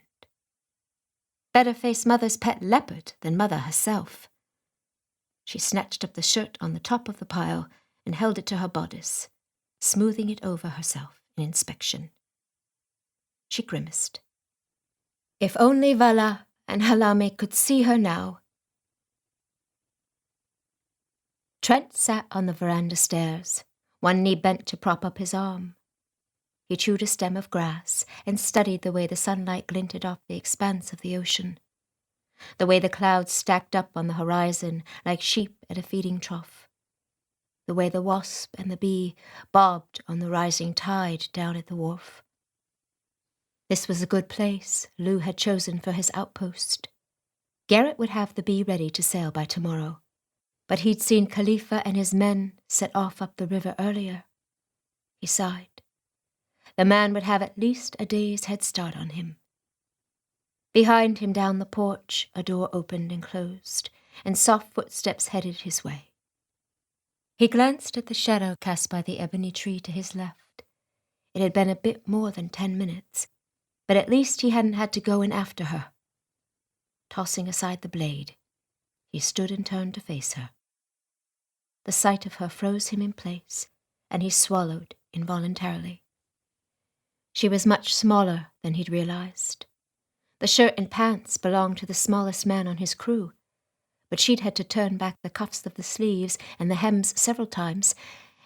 Better face Mother's pet leopard than Mother herself. She snatched up the shirt on the top of the pile and held it to her bodice, smoothing it over herself in inspection. She grimaced. If only Vala and Halame could see her now. Trent sat on the veranda stairs, one knee bent to prop up his arm. He chewed a stem of grass and studied the way the sunlight glinted off the expanse of the ocean, the way the clouds stacked up on the horizon like sheep at a feeding trough, the way the wasp and the bee bobbed on the rising tide down at the wharf. This was a good place Lou had chosen for his outpost. Garrett would have the bee ready to sail by tomorrow, but he'd seen Khalifa and his men set off up the river earlier. He sighed. The man would have at least a day's head start on him. Behind him down the porch, a door opened and closed, and soft footsteps headed his way. He glanced at the shadow cast by the ebony tree to his left. It had been a bit more than 10 minutes, but at least he hadn't had to go in after her. Tossing aside the blade, he stood and turned to face her. The sight of her froze him in place, and he swallowed involuntarily. She was much smaller than he'd realized. The shirt and pants belonged to the smallest man on his crew, but she'd had to turn back the cuffs of the sleeves and the hems several times,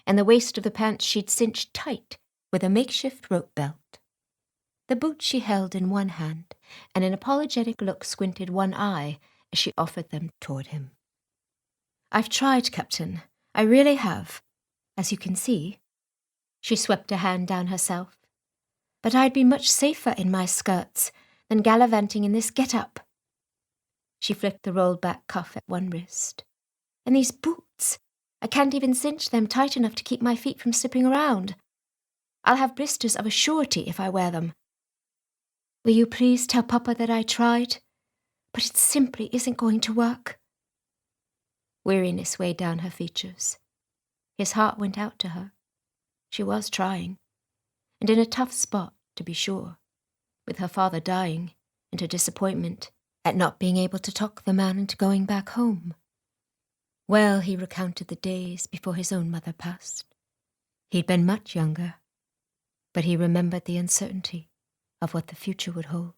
and the waist of the pants she'd cinched tight with a makeshift rope belt. The boots she held in one hand, and an apologetic look squinted one eye as she offered them toward him. I've tried, Captain. I really have. As you can see. She swept a hand down herself. But I'd be much safer in my skirts than gallivanting in this get-up. She flicked the rolled-back cuff at one wrist. And these boots, I can't even cinch them tight enough to keep my feet from slipping around. I'll have blisters of a surety if I wear them. Will you please tell Papa that I tried? But it simply isn't going to work. Weariness weighed down her features. His heart went out to her. She was trying. And in a tough spot, to be sure, with her father dying and her disappointment at not being able to talk the man into going back home. Well, he recounted the days before his own mother passed. He'd been much younger, but he remembered the uncertainty of what the future would hold,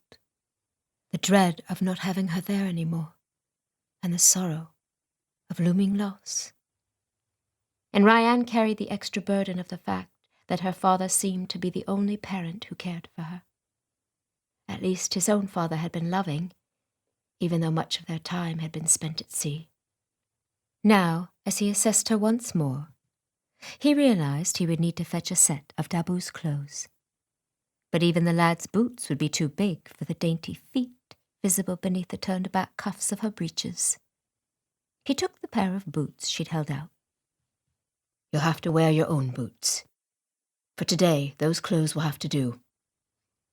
the dread of not having her there anymore, and the sorrow of looming loss. And RyAnne carried the extra burden of the fact that her father seemed to be the only parent who cared for her. At least his own father had been loving, even though much of their time had been spent at sea. Now, as he assessed her once more, he realized he would need to fetch a set of Dabu's clothes. But even the lad's boots would be too big for the dainty feet visible beneath the turned-back cuffs of her breeches. He took the pair of boots she'd held out. You'll have to wear your own boots. For today, those clothes will have to do.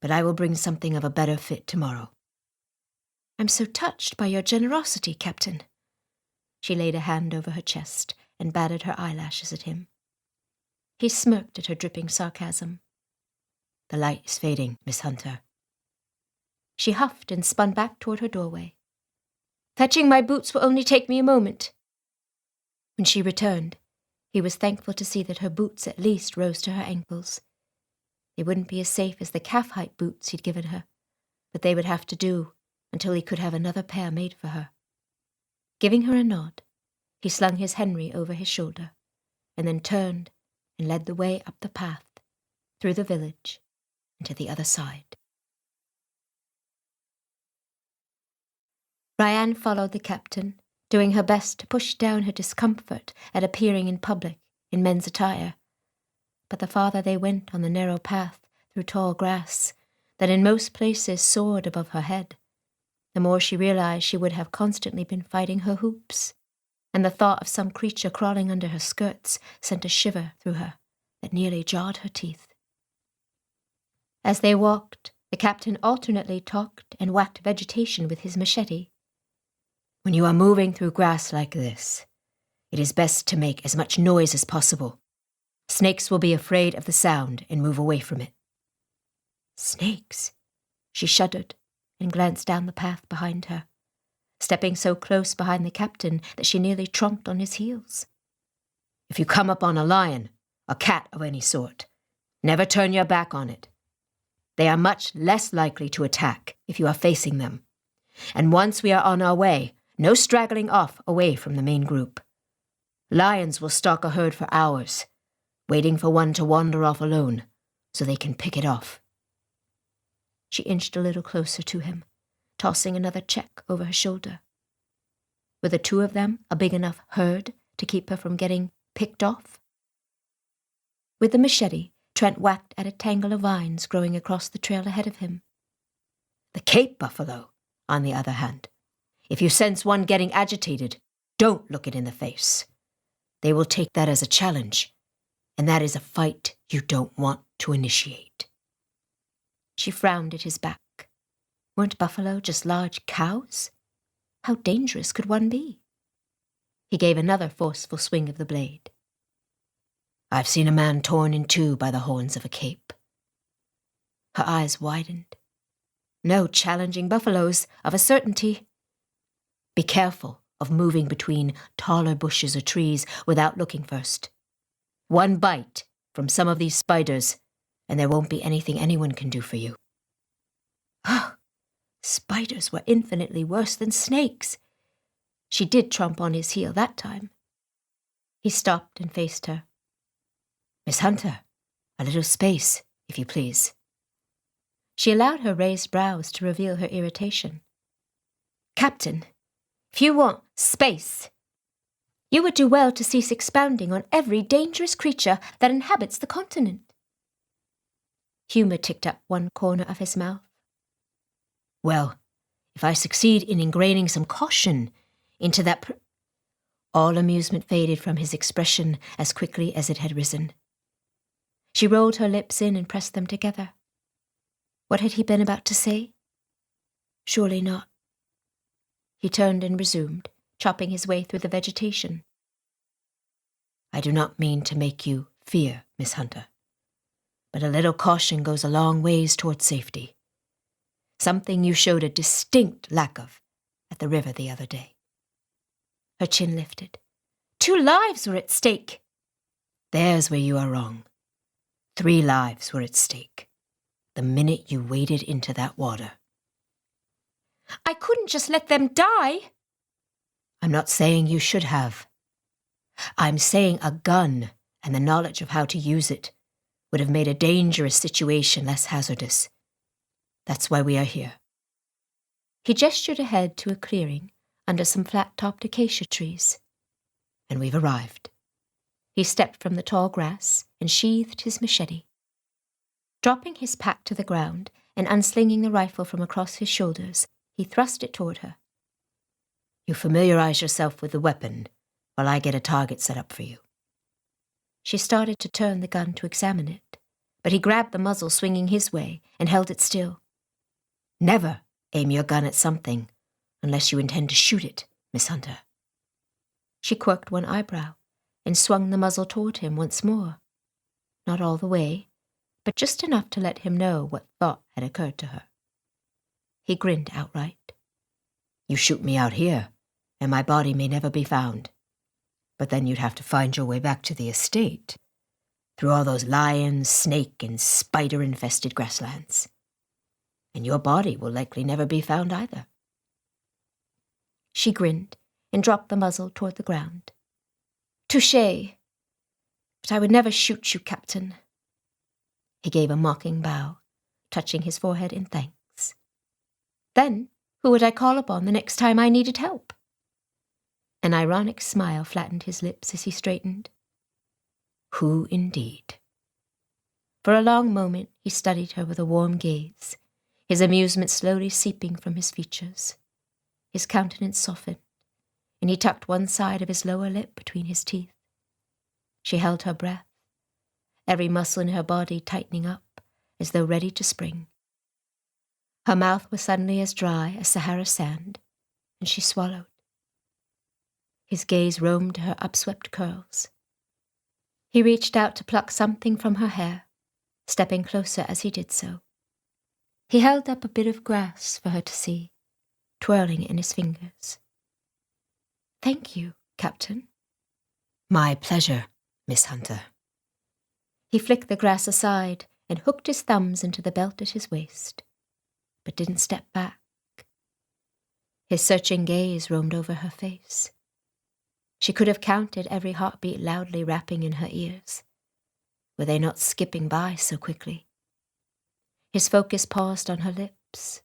But I will bring something of a better fit tomorrow. I'm so touched by your generosity, Captain. She laid a hand over her chest and batted her eyelashes at him. He smirked at her dripping sarcasm. The light is fading, Miss Hunter. She huffed and spun back toward her doorway. Fetching my boots will only take me a moment. When she returned, he was thankful to see that her boots at least rose to her ankles. They wouldn't be as safe as the calf-height boots he'd given her, but they would have to do until he could have another pair made for her. Giving her a nod, he slung his Henry over his shoulder, and then turned and led the way up the path, through the village, and to the other side. RyAnne followed the captain, doing her best to push down her discomfort at appearing in public in men's attire. But the farther they went on the narrow path through tall grass that in most places soared above her head, the more she realized she would have constantly been fighting her hoops, and the thought of some creature crawling under her skirts sent a shiver through her that nearly jarred her teeth. As they walked, the captain alternately talked and whacked vegetation with his machete.
When you are moving through grass like this, it is best to make as much noise as possible. Snakes will be afraid of the sound and move away from it.
Snakes? She shuddered and glanced down the path behind her, stepping so close behind the captain that she nearly tromped on his heels.
If you come upon a lion, a cat of any sort, never turn your back on it. They are much less likely to attack if you are facing them. And once we are on our way, no straggling off away from the main group. Lions will stalk a herd for hours, waiting for one to wander off alone so they can pick it off.
She inched a little closer to him, tossing another check over her shoulder. Were the two of them a big enough herd to keep her from getting picked off? With the machete, Trent whacked at a tangle of vines growing across the trail ahead of him.
The Cape buffalo, on the other hand, if you sense one getting agitated, don't look it in the face. They will take that as a challenge, and that is a fight you don't want to initiate.
She frowned at his back. Weren't buffalo just large cows? How dangerous could one be? He gave another forceful swing of the blade.
I've seen a man torn in two by the horns of a cape.
Her eyes widened. No challenging buffaloes, of a certainty.
Be careful of moving between taller bushes or trees without looking first. One bite from some of these spiders, and there won't be anything anyone can do for you.
Oh, spiders were infinitely worse than snakes. She did tromp on his heel that time. He stopped and faced her.
Miss Hunter, a little space, if you please.
She allowed her raised brows to reveal her irritation. Captain, if you want space, you would do well to cease expounding on every dangerous creature that inhabits the continent. Humour ticked up one corner of his mouth.
Well, if I succeed in ingraining some caution into that...
All amusement faded from his expression as quickly as it had risen. She rolled her lips in and pressed them together. What had he been about to say? Surely not. He turned and resumed, chopping his way through the vegetation.
I do not mean to make you fear, Miss Hunter, but a little caution goes a long ways toward safety. Something you showed a distinct lack of at the river the other day.
Her chin lifted. 2 lives were at stake.
There's where you are wrong. 3 lives were at stake the minute you waded into that water.
I couldn't just let them die.
I'm not saying you should have. I'm saying a gun and the knowledge of how to use it would have made a dangerous situation less hazardous. That's why we are here.
He gestured ahead to a clearing under some flat-topped acacia trees.
And we've arrived.
He stepped from the tall grass and sheathed his machete. Dropping his pack to the ground and unslinging the rifle from across his shoulders, he thrust it toward her.
You familiarize yourself with the weapon while I get a target set up for you.
She started to turn the gun to examine it, but he grabbed the muzzle swinging his way and held it still.
Never aim your gun at something unless you intend to shoot it, Miss Hunter.
She quirked one eyebrow and swung the muzzle toward him once more. Not all the way, but just enough to let him know what thought had occurred to her. He grinned outright.
You shoot me out here, and my body may never be found. But then you'd have to find your way back to the estate, through all those lion, snake, and spider-infested grasslands. And your body will likely never be found either.
She grinned and dropped the muzzle toward the ground. Touché! But I would never shoot you, Captain. He gave a mocking bow, touching his forehead in thanks. Then, who would I call upon the next time I needed help? An ironic smile flattened his lips as he straightened. Who indeed? For a long moment he studied her with a warm gaze, his amusement slowly seeping from his features. His countenance softened, and he tucked one side of his lower lip between his teeth. She held her breath, every muscle in her body tightening up, as though ready to spring. Her mouth was suddenly as dry as Sahara sand, and she swallowed. His gaze roamed her upswept curls. He reached out to pluck something from her hair, stepping closer as he did so. He held up a bit of grass for her to see, twirling it in his fingers. Thank you, Captain.
My pleasure, Miss Hunter.
He flicked the grass aside and hooked his thumbs into the belt at his waist, but didn't step back. His searching gaze roamed over her face. She could have counted every heartbeat loudly rapping in her ears. Were they not skipping by so quickly? His focus paused on her lips.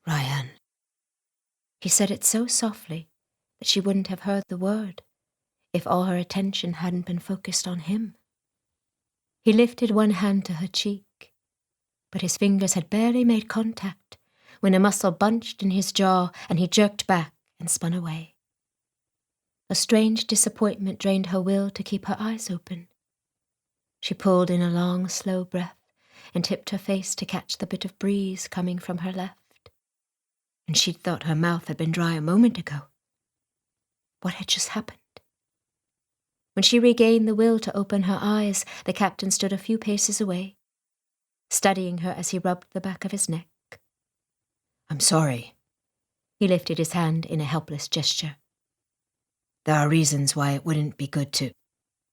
RyAnne.
He said it so softly that she wouldn't have heard the word if all her attention hadn't been focused on him. He lifted one hand to her cheek, but his fingers had barely made contact when a muscle bunched in his jaw and he jerked back and spun away. A strange disappointment drained her will to keep her eyes open. She pulled in a long, slow breath and tipped her face to catch the bit of breeze coming from her left. And she'd thought her mouth had been dry a moment ago. What had just happened? When she regained the will to open her eyes, the captain stood a few paces away, studying her as he rubbed the back of his neck.
I'm sorry.
He lifted his hand in a helpless gesture.
There are reasons why it wouldn't be good to...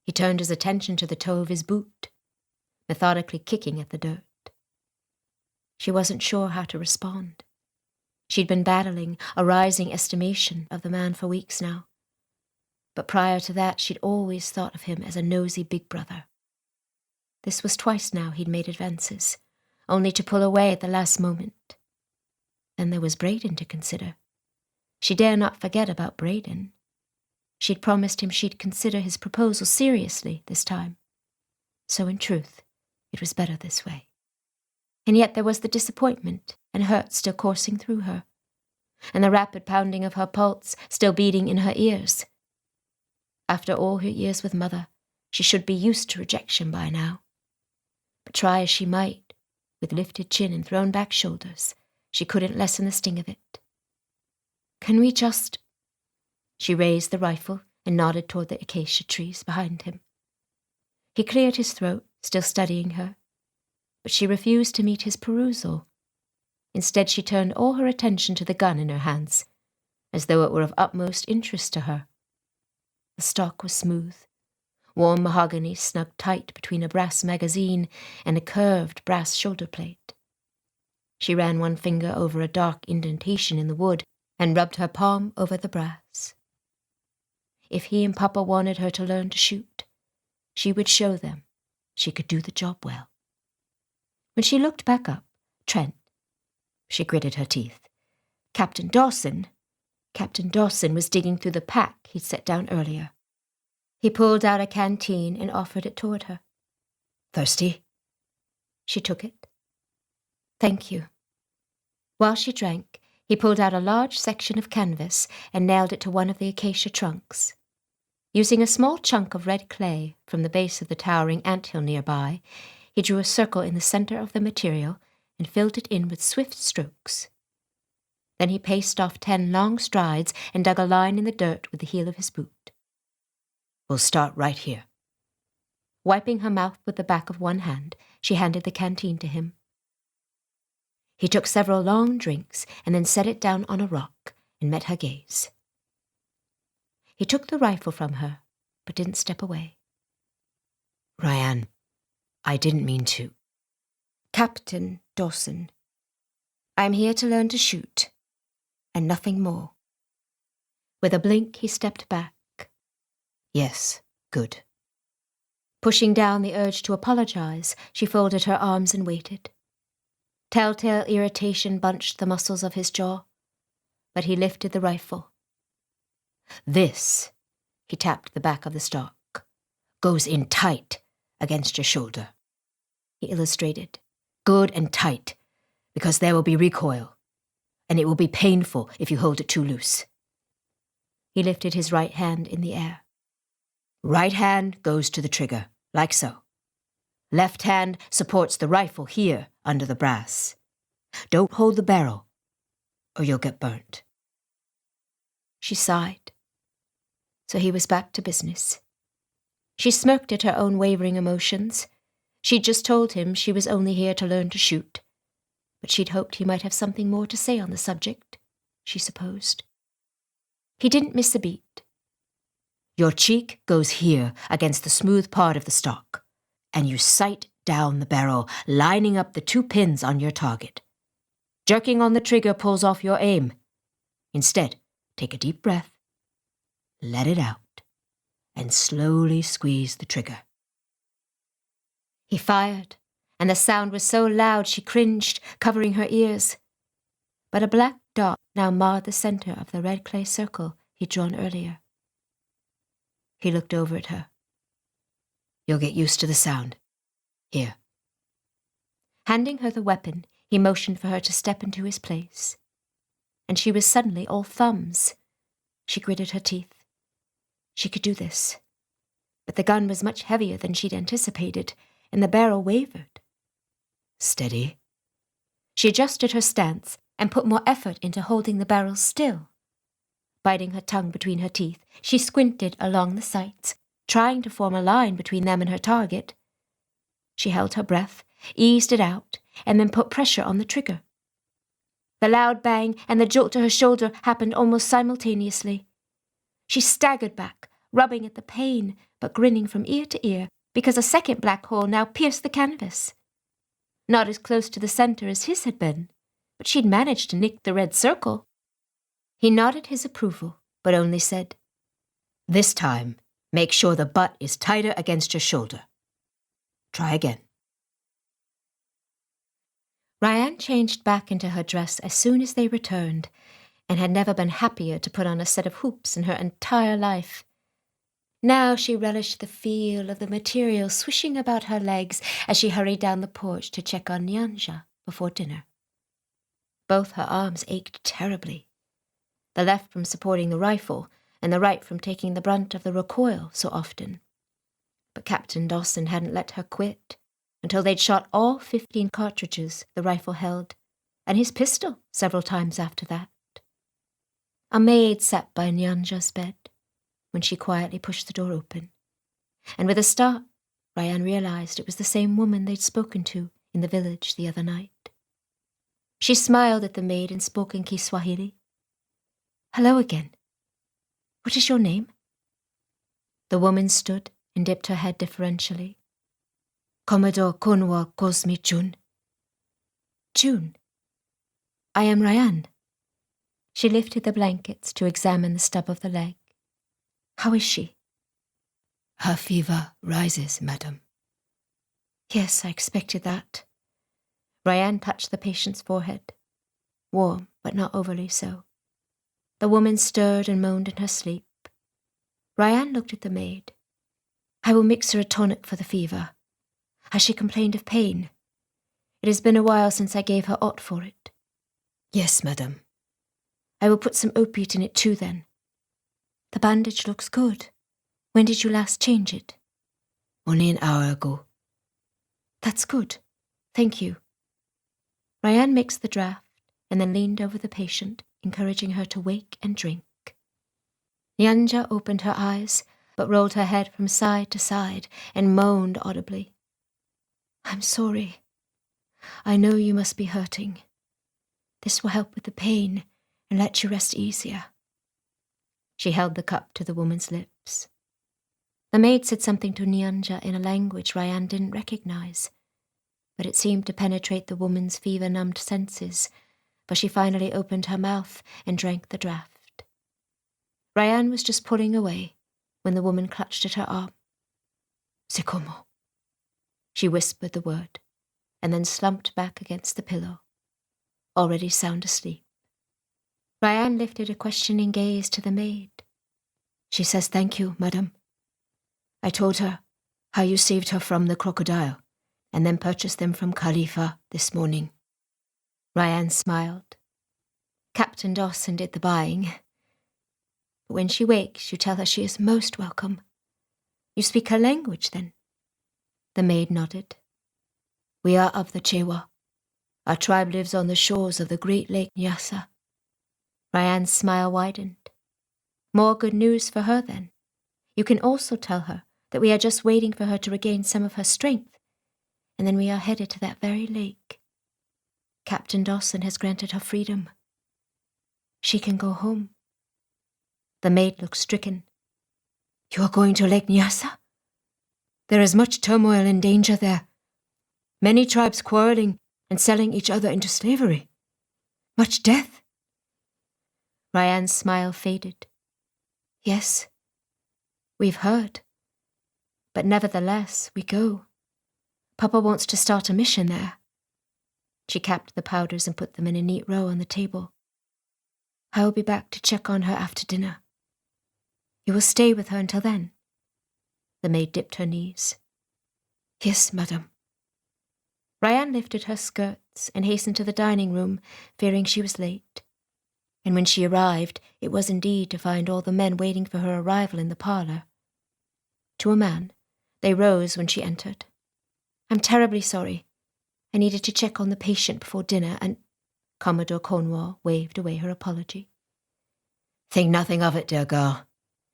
He turned his attention to the toe of his boot, methodically kicking at the dirt. She wasn't sure how to respond. She'd been battling a rising estimation of the man for weeks now. But prior to that, she'd always thought of him as a nosy big brother. This was twice now he'd made advances, only to pull away at the last moment. Then there was Braden to consider. She dare not forget about Braden. She'd promised him she'd consider his proposal seriously this time. So in truth, it was better this way. And yet there was the disappointment and hurt still coursing through her, and the rapid pounding of her pulse still beating in her ears. After all her years with Mother, she should be used to rejection by now. But try as she might, with lifted chin and thrown back shoulders, she couldn't lessen the sting of it. Can we just... She raised the rifle and nodded toward the acacia trees behind him. He cleared his throat, still studying her, but she refused to meet his perusal. Instead, she turned all her attention to the gun in her hands, as though it were of utmost interest to her. The stock was smooth, warm mahogany snugged tight between a brass magazine and a curved brass shoulder plate. She ran one finger over a dark indentation in the wood and rubbed her palm over the brass. If he and Papa wanted her to learn to shoot, she would show them she could do the job well. When she looked back up, Trent, she gritted her teeth. Captain Dawson was digging through the pack he'd set down earlier. He pulled out a canteen and offered it toward her.
Thirsty?
She took it. Thank you. While she drank, he pulled out a large section of canvas and nailed it to one of the acacia trunks. Using a small chunk of red clay from the base of the towering anthill nearby, he drew a circle in the center of the material and filled it in with swift strokes. Then he paced off 10 long strides and dug a line in the dirt with the heel of his boot.
We'll start right here.
Wiping her mouth with the back of one hand, she handed the canteen to him. He took several long drinks and then set it down on a rock and met her gaze. He took the rifle from her, but didn't step away.
RyAnne, I didn't mean to.
Captain Dawson, I am here to learn to shoot, and nothing more. With a blink, he stepped back.
Yes, good.
Pushing down the urge to apologize, she folded her arms and waited. Telltale irritation bunched the muscles of his jaw, but he lifted the rifle.
This, he tapped the back of the stock, goes in tight against your shoulder. He illustrated, good and tight, because there will be recoil, and it will be painful if you hold it too loose.
He lifted his right hand in the air.
Right hand goes to the trigger, like so. Left hand supports the rifle here under the brass. Don't hold the barrel, or you'll get burnt.
She sighed. So he was back to business. She smirked at her own wavering emotions. She'd just told him she was only here to learn to shoot, but she'd hoped he might have something more to say on the subject, she supposed. He didn't miss a beat.
Your cheek goes here against the smooth part of the stock, and you sight down the barrel, lining up the 2 pins on your target. Jerking on the trigger pulls off your aim. Instead, take a deep breath, let it out, and slowly squeeze the trigger.
He fired, and the sound was so loud she cringed, covering her ears. But a black dot now marred the center of the red clay circle he'd drawn earlier. He looked over at her.
You'll get used to the sound. Here.
Handing her the weapon, he motioned for her to step into his place. And she was suddenly all thumbs. She gritted her teeth. She could do this. But the gun was much heavier than she'd anticipated, and the barrel wavered.
Steady.
She adjusted her stance and put more effort into holding the barrel still. Biting her tongue between her teeth, she squinted along the sights, trying to form a line between them and her target. She held her breath, eased it out, and then put pressure on the trigger. The loud bang and the jolt to her shoulder happened almost simultaneously. She staggered back, rubbing at the pain, but grinning from ear to ear, because a second black hole now pierced the canvas. Not as close to the center as his had been, but she'd managed to nick the red circle. He nodded his approval, but only said,
This time, make sure the butt is tighter against your shoulder. Try again.
RyAnne changed back into her dress as soon as they returned, and had never been happier to put on a set of hoops in her entire life. Now she relished the feel of the material swishing about her legs as she hurried down the porch to check on Nyanja before dinner. Both her arms ached terribly, the left from supporting the rifle and the right from taking the brunt of the recoil so often. But Captain Dawson hadn't let her quit until they'd shot all 15 cartridges the rifle held, and his pistol several times after that. A maid sat by Nyanja's bed when she quietly pushed the door open, and with a start, RyAnne realized it was the same woman they'd spoken to in the village the other night. She smiled at the maid and spoke in Kiswahili. Hello again. What is your name? The woman stood and dipped her head deferentially. Commodore Kunwa Cosmi June. June. I am RyAnne. She lifted the blankets to examine the stub of the leg. How is she?
Her fever rises, madam.
Yes, I expected that. RyAnne touched the patient's forehead. Warm, but not overly so. The woman stirred and moaned in her sleep. RyAnne looked at the maid. I will mix her a tonic for the fever. Has she complained of pain? It has been a while since I gave her aught for it.
Yes, madam.
I will put some opiate in it too, then. The bandage looks good. When did you last change it?
Only an hour ago.
That's good. Thank you. RyAnne mixed the draught and then leaned over the patient, encouraging her to wake and drink. Nyanja opened her eyes, but rolled her head from side to side and moaned audibly. I'm sorry. I know you must be hurting. This will help with the pain and let you rest easier. She held the cup to the woman's lips. The maid said something to Nyanja in a language RyAnne didn't recognize, but it seemed to penetrate the woman's fever-numbed senses, for she finally opened her mouth and drank the draught. RyAnne was just pulling away when the woman clutched at her arm.
C'est comment?
She whispered the word, and then slumped back against the pillow, already sound asleep. RyAnne lifted a questioning gaze to the maid.
She says thank you, madam. I told her how you saved her from the crocodile, and then purchased them from Khalifa this morning.
RyAnne smiled. Captain Dawson did the buying. But when she wakes, you tell her she is most welcome. You speak her language, then? The maid nodded.
We are of the Chewa. Our tribe lives on the shores of the great lake Nyassa.
RyAnne's smile widened. More good news for her, then. You can also tell her that we are just waiting for her to regain some of her strength, and then we are headed to that very lake. Captain Dawson has granted her freedom. She can go home. The maid looked stricken.
You are going to Lake Nyassa? There is much turmoil and danger there. Many tribes quarreling and selling each other into slavery. Much death.
RyAnne's smile faded. Yes, we've heard. But nevertheless, we go. Papa wants to start a mission there. She capped the powders and put them in a neat row on the table. I will be back to check on her after dinner. You will stay with her until then? The maid dipped her knees.
Yes, madam.
RyAnne lifted her skirts and hastened to the dining room, fearing she was late. And when she arrived, it was indeed to find all the men waiting for her arrival in the parlour. To a man, they rose when she entered. I'm terribly sorry. I needed to check on the patient before dinner, and Commodore Cornwall waved away her apology.
Think nothing of it, dear girl.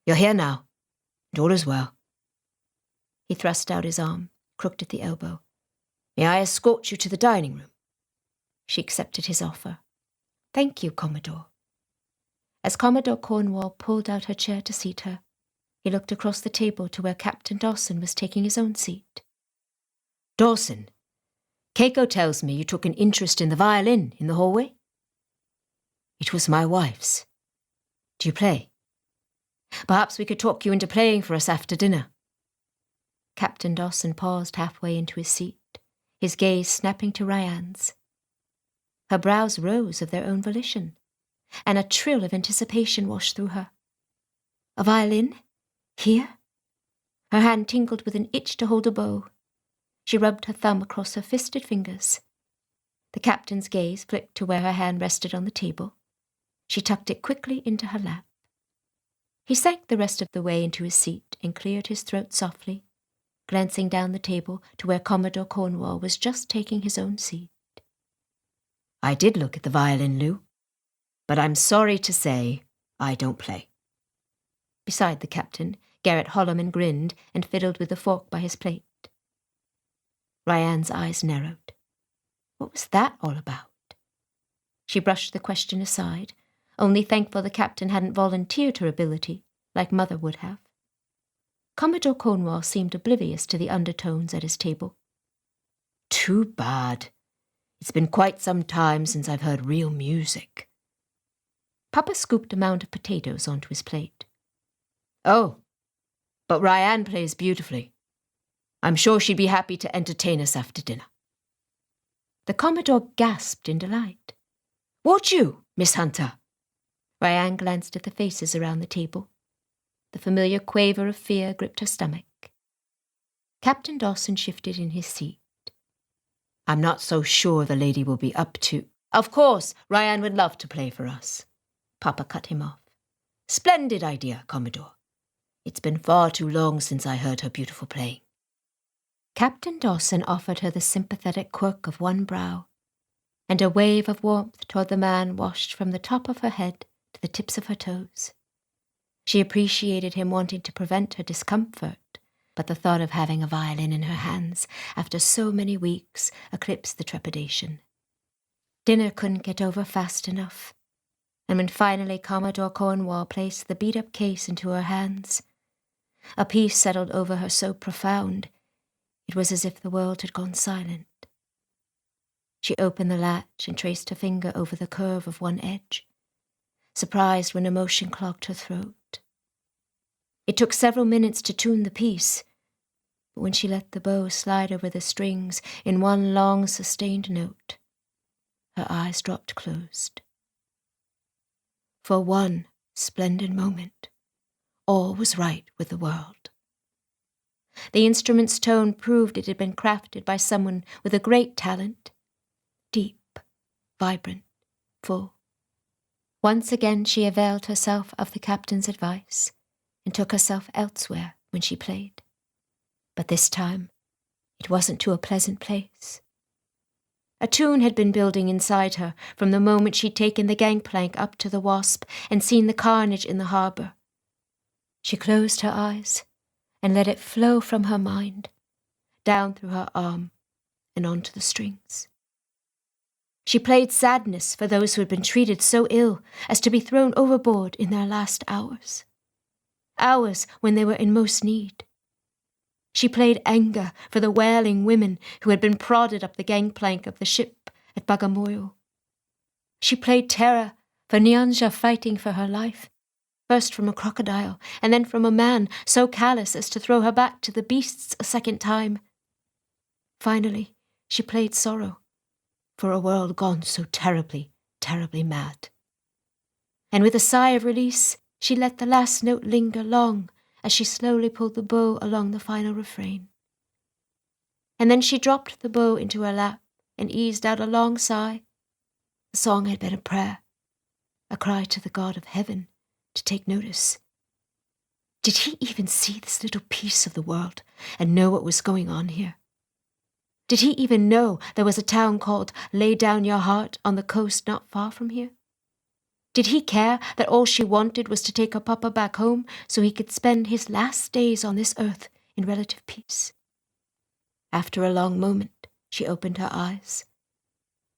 You're here now, and all is well.
He thrust out his arm, crooked at the elbow.
May I escort you to the dining room?
She accepted his offer. Thank you, Commodore. As Commodore Cornwall pulled out her chair to seat her, he looked across the table to where Captain Dawson was taking his own seat.
Dawson, Keiko tells me you took an interest in the violin in the hallway. It was my wife's. Do you play? Perhaps we could talk you into playing for us after dinner.
Captain Dawson paused halfway into his seat, his gaze snapping to RyAnne's. Her brows rose of their own volition, and a thrill of anticipation washed through her. A violin? Here? Her hand tingled with an itch to hold a bow. She rubbed her thumb across her fisted fingers. The captain's gaze flicked to where her hand rested on the table. She tucked it quickly into her lap. He sank the rest of the way into his seat and cleared his throat softly, glancing down the table to where Commodore Cornwall was just taking his own seat.
I did look at the violin, Lou, but I'm sorry to say I don't play.
Beside the captain, Garrett Holloman grinned and fiddled with the fork by his plate. RyAnne's eyes narrowed. What was that all about? She brushed the question aside, only thankful the captain hadn't volunteered her ability, like Mother would have. Commodore Cornwall seemed oblivious to the undertones at his table.
Too bad. It's been quite some time since I've heard real music.
Papa scooped a mound of potatoes onto his plate.
Oh, but RyAnne plays beautifully. I'm sure she'd be happy to entertain us after dinner.
The Commodore gasped in delight.
Won't you, Miss Hunter?
RyAnne glanced at the faces around the table. The familiar quaver of fear gripped her stomach. Captain Dawson shifted in his seat.
I'm not so sure the lady will be up to... Of course, RyAnne would love to play for us. Papa cut him off. Splendid idea, Commodore. It's been far too long since I heard her beautiful playing.
Captain Dawson offered her the sympathetic quirk of one brow, and a wave of warmth toward the man washed from the top of her head to the tips of her toes. She appreciated him wanting to prevent her discomfort, but the thought of having a violin in her hands after so many weeks eclipsed the trepidation. Dinner couldn't get over fast enough, and when finally Commodore Cornwall placed the beat-up case into her hands, a peace settled over her so profound it was as if the world had gone silent. She opened the latch and traced her finger over the curve of one edge, surprised when emotion clogged her throat. It took several minutes to tune the piece, but when she let the bow slide over the strings in one long sustained note, her eyes dropped closed. For one splendid moment, all was right with the world. The instrument's tone proved it had been crafted by someone with a great talent, deep, vibrant, full. Once again she availed herself of the captain's advice and took herself elsewhere when she played. But this time, it wasn't to a pleasant place. A tune had been building inside her from the moment she'd taken the gangplank up to the Wasp and seen the carnage in the harbour. She closed her eyes and let it flow from her mind, down through her arm and onto the strings. She played sadness for those who had been treated so ill as to be thrown overboard in their last hours. Hours when they were in most need. She played anger for the wailing women who had been prodded up the gangplank of the ship at Bagamoyo. She played terror for Nyanja fighting for her life, first from a crocodile and then from a man so callous as to throw her back to the beasts a second time. Finally, she played sorrow for a world gone so terribly, terribly mad. And with a sigh of release, she let the last note linger long as she slowly pulled the bow along the final refrain. And then she dropped the bow into her lap and eased out a long sigh. The song had been a prayer, a cry to the God of heaven to take notice. Did he even see this little piece of the world and know what was going on here? Did he even know there was a town called Lay Down Your Heart on the coast not far from here? Did he care that all she wanted was to take her papa back home so he could spend his last days on this earth in relative peace? After a long moment, she opened her eyes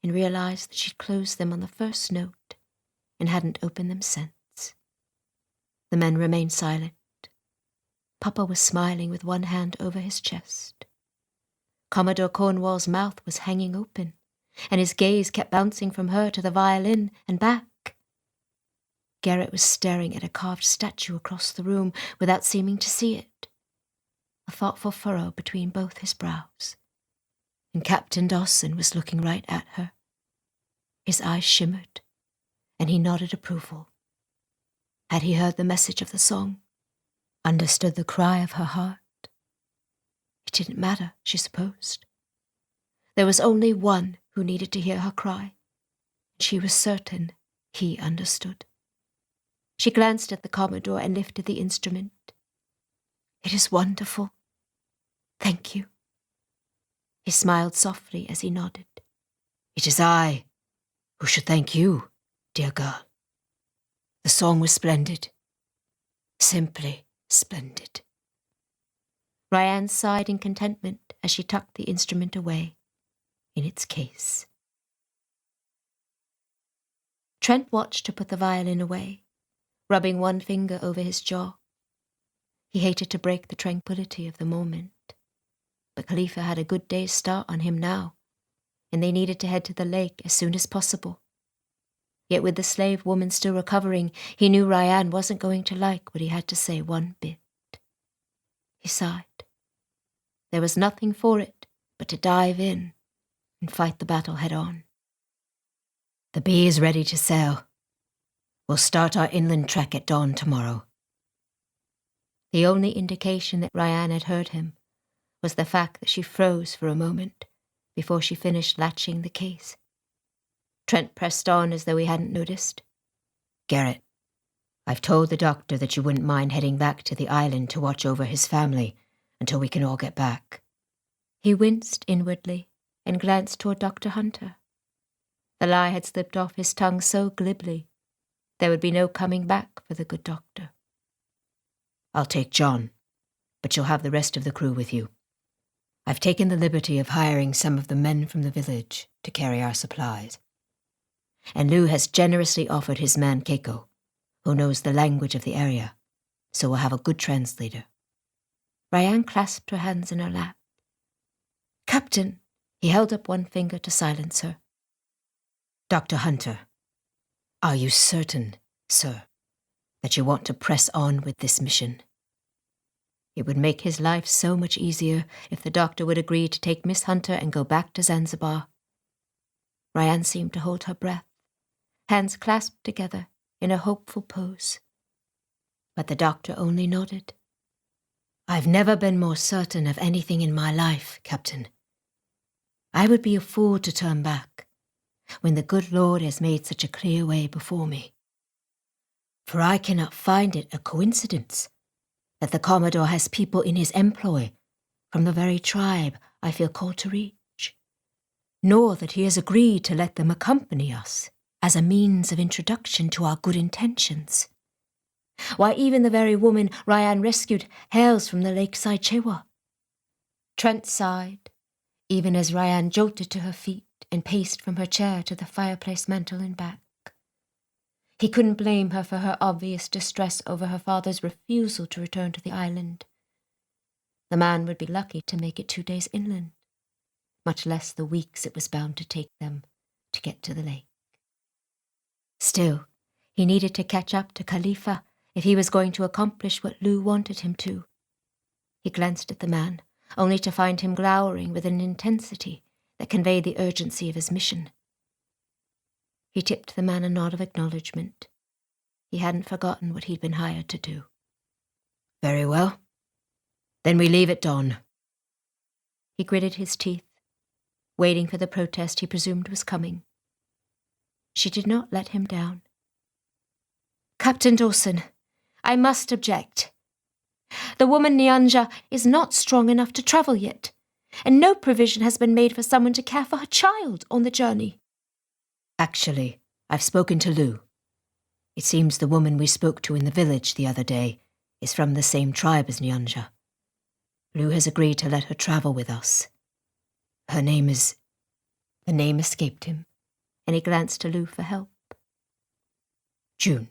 and realized that she'd closed them on the first note and hadn't opened them since. The men remained silent. Papa was smiling with one hand over his chest. Commodore Cornwall's mouth was hanging open, and his gaze kept bouncing from her to the violin and back. Garrett was staring at a carved statue across the room without seeming to see it, a thoughtful furrow between both his brows. And Captain Dawson was looking right at her. His eyes shimmered, and he nodded approval. Had he heard the message of the song? Understood the cry of her heart? It didn't matter, she supposed. There was only one who needed to hear her cry, and she was certain he understood. She glanced at the Commodore and lifted the instrument. It is wonderful. Thank you. He smiled softly as he nodded. It is I who should thank you, dear girl. The song was splendid. Simply splendid. RyAnne sighed in contentment as she tucked the instrument away in its case. Trent watched her put the violin away, rubbing one finger over his jaw. He hated to break the tranquility of the moment, but Khalifa had a good day's start on him now, and they needed to head to the lake as soon as possible. Yet with the slave woman still recovering, he knew RyAnne wasn't going to like what he had to say one bit. He sighed. There was nothing for it but to dive in and fight the battle head on. The Bee is ready to sail. We'll start our inland trek at dawn tomorrow. The only indication that RyAnne had heard him was the fact that she froze for a moment before she finished latching the case. Trent pressed on as though he hadn't noticed. Garrett, I've told the doctor that you wouldn't mind heading back to the island to watch over his family until we can all get back. He winced inwardly and glanced toward Dr. Hunter. The lie had slipped off his tongue so glibly there would be no coming back for the good doctor. I'll take John, but you'll have the rest of the crew with you. I've taken the liberty of hiring some of the men from the village to carry our supplies. And Lou has generously offered his man Keiko, who knows the language of the area, so we'll have a good translator. RyAnne clasped her hands in her lap. Captain! He held up one finger to silence her. Dr. Hunter, are you certain, sir, that you want to press on with this mission? It would make his life so much easier if the doctor would agree to take Miss Hunter and go back to Zanzibar. RyAnne seemed to hold her breath, hands clasped together in a hopeful pose. But the doctor only nodded.
I've never been more certain of anything in my life, Captain. I would be a fool to turn back when the good Lord has made such a clear way before me. For I cannot find it a coincidence that the Commodore has people in his employ from the very tribe I feel called to reach, nor that he has agreed to let them accompany us as a means of introduction to our good intentions. Why, even the very woman RyAnne rescued hails from the lakeside Chewa.
Trent sighed, even as RyAnne jolted to her feet and paced from her chair to the fireplace mantel and back. He couldn't blame her for her obvious distress over her father's refusal to return to the island. The man would be lucky to make it 2 days inland, much less the weeks it was bound to take them to get to the lake. Still, he needed to catch up to Khalifa if he was going to accomplish what Lou wanted him to. He glanced at the man, only to find him glowering with an intensity that conveyed the urgency of his mission. He tipped the man a nod of acknowledgement. He hadn't forgotten what he'd been hired to do.
Very well. Then we leave at dawn.
He gritted his teeth, waiting for the protest he presumed was coming. She did not let him down. Captain Dawson, I must object. The woman Nyanja is not strong enough to travel yet, and no provision has been made for someone to care for her child on the journey.
Actually, I've spoken to Lou. It seems the woman we spoke to in the village the other day is from the same tribe as Nyanja. Lou has agreed to let her travel with us. Her name is...
The name escaped him, and he glanced to Lou for help.
June.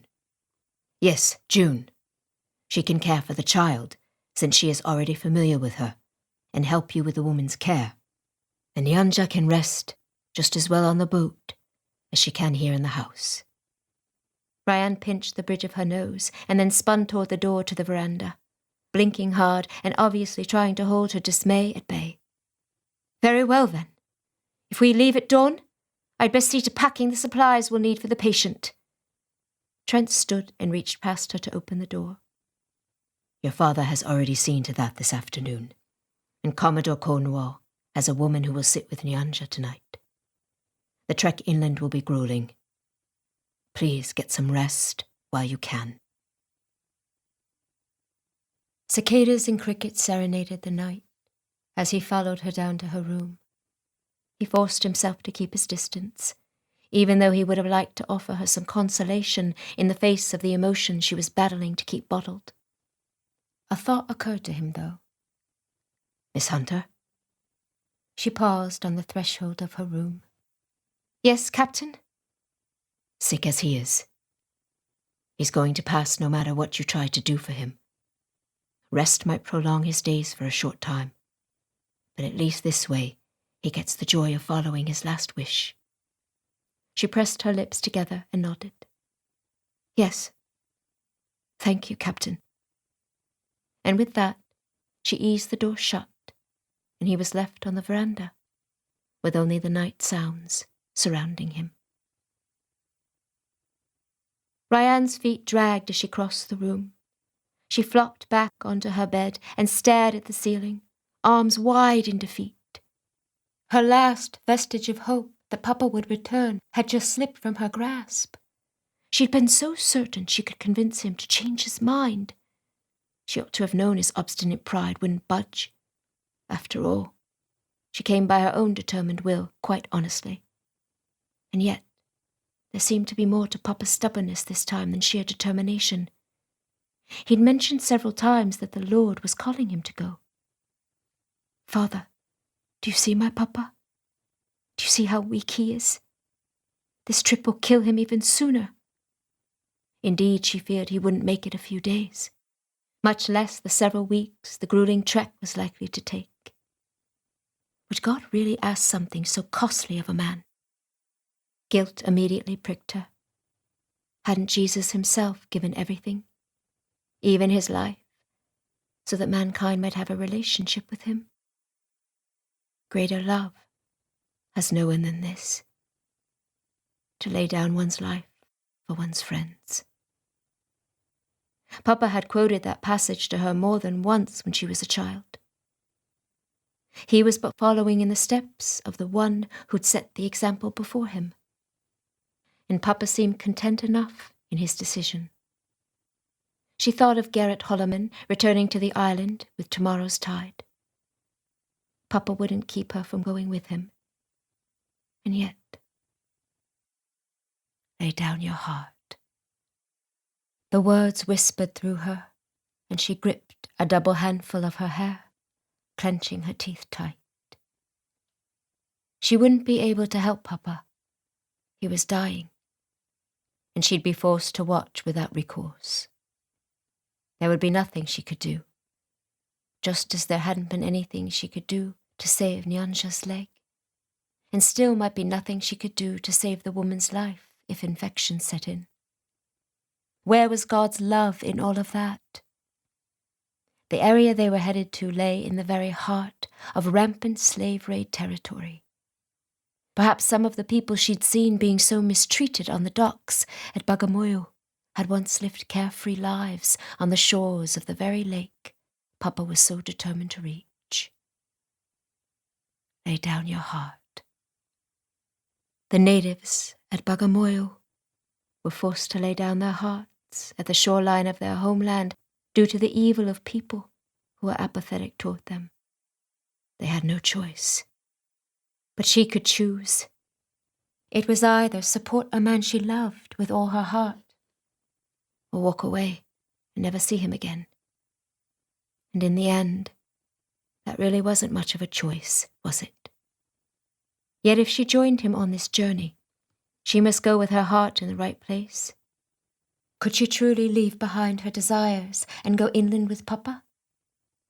Yes, June. She can care for the child, since she is already familiar with her, and help you with the woman's care. And Nyanja can rest just as well on the boat as she can here in the house.
RyAnne pinched the bridge of her nose and then spun toward the door to the veranda, blinking hard and obviously trying to hold her dismay at bay. Very well, then. If we leave at dawn, I'd best see to packing the supplies we'll need for the patient. Trent stood and reached past her to open the door.
Your father has already seen to that this afternoon, and Commodore Cornwall has a woman who will sit with Nyanja tonight. The trek inland will be grueling. Please get some rest while you can.
Cicadas and crickets serenaded the night as he followed her down to her room. He forced himself to keep his distance, even though he would have liked to offer her some consolation in the face of the emotion she was battling to keep bottled. A thought occurred to him, though.
Miss Hunter?
She paused on the threshold of her room. Yes, Captain?
Sick as he is. He's going to pass no matter what you try to do for him. Rest might prolong his days for a short time, but at least this way he gets the joy of following his last wish.
She pressed her lips together and nodded. Yes. Thank you, Captain. And with that, she eased the door shut, and he was left on the veranda, with only the night sounds surrounding him. RyAnne's feet dragged as she crossed the room. She flopped back onto her bed and stared at the ceiling, arms wide in defeat. Her last vestige of hope that Papa would return had just slipped from her grasp. She'd been so certain she could convince him to change his mind. She ought to have known his obstinate pride wouldn't budge. After all, she came by her own determined will, quite honestly. And yet, there seemed to be more to Papa's stubbornness this time than sheer determination. He'd mentioned several times that the Lord was calling him to go. Father, do you see my Papa? Do you see how weak he is? This trip will kill him even sooner. Indeed, she feared he wouldn't make it a few days, much less the several weeks the grueling trek was likely to take. Would God really ask something so costly of a man? Guilt immediately pricked her. Hadn't Jesus himself given everything, even his life, so that mankind might have a relationship with him. Greater love has no one than this, to lay down one's life for one's friends. Papa had quoted that passage to her more than once when she was a child. He was but following in the steps of the one who'd set the example before him. And Papa seemed content enough in his decision. She thought of Garrett Holloman returning to the island with tomorrow's tide. Papa wouldn't keep her from going with him. And yet, lay down your heart. The words whispered through her, and she gripped a double handful of her hair, clenching her teeth tight. She wouldn't be able to help Papa. He was dying, and she'd be forced to watch without recourse. There would be nothing she could do, just as there hadn't been anything she could do to save Nyanja's leg, and still might be nothing she could do to save the woman's life if infection set in. Where was God's love in all of that? The area they were headed to lay in the very heart of rampant slave raid territory. Perhaps some of the people she'd seen being so mistreated on the docks at Bagamoyo had once lived carefree lives on the shores of the very lake Papa was so determined to reach. Lay down your heart. The natives at Bagamoyo were forced to lay down their hearts at the shoreline of their homeland due to the evil of people who were apathetic toward them. They had no choice. But she could choose. It was either support a man she loved with all her heart, or walk away and never see him again. And in the end, that really wasn't much of a choice, was it? Yet if she joined him on this journey, she must go with her heart in the right place. Could she truly leave behind her desires and go inland with Papa?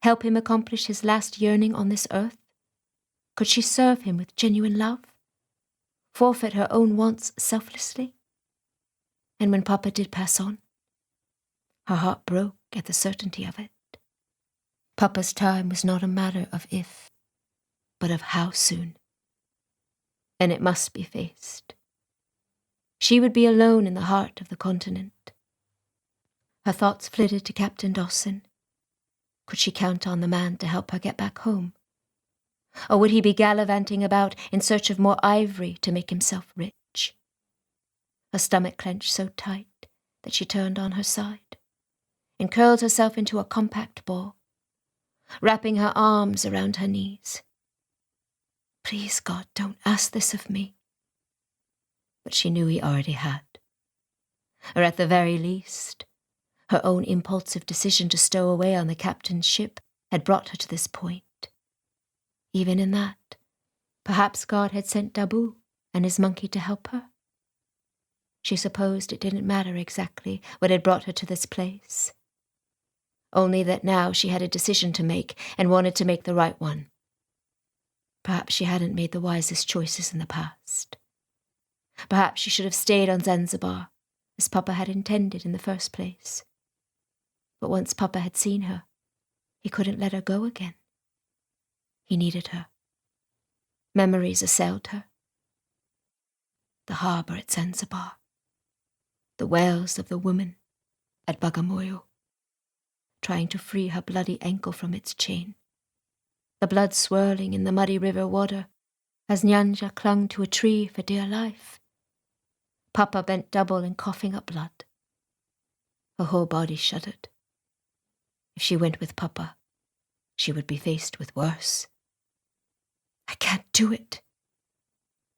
Help him accomplish his last yearning on this earth? Could she serve him with genuine love? Forfeit her own wants selflessly? And when Papa did pass on, her heart broke at the certainty of it. Papa's time was not a matter of if, but of how soon. And it must be faced. She would be alone in the heart of the continent. Her thoughts flitted to Captain Dawson. Could she count on the man to help her get back home? Or would he be gallivanting about in search of more ivory to make himself rich? Her stomach clenched so tight that she turned on her side and curled herself into a compact ball, wrapping her arms around her knees. Please, God, don't ask this of me. But she knew he already had. Or at the very least, her own impulsive decision to stow away on the captain's ship had brought her to this point. Even in that, perhaps God had sent Dabu and his monkey to help her. She supposed it didn't matter exactly what had brought her to this place. Only that now she had a decision to make and wanted to make the right one. Perhaps she hadn't made the wisest choices in the past. Perhaps she should have stayed on Zanzibar, as Papa had intended in the first place. But once Papa had seen her, he couldn't let her go again. He needed her. Memories assailed her. The harbour at Zanzibar. The wails of the woman at Bagamoyo, trying to free her bloody ankle from its chain. The blood swirling in the muddy river water as Nyanja clung to a tree for dear life. Papa bent double and coughing up blood. Her whole body shuddered. If she went with Papa, she would be faced with worse. I can't do it.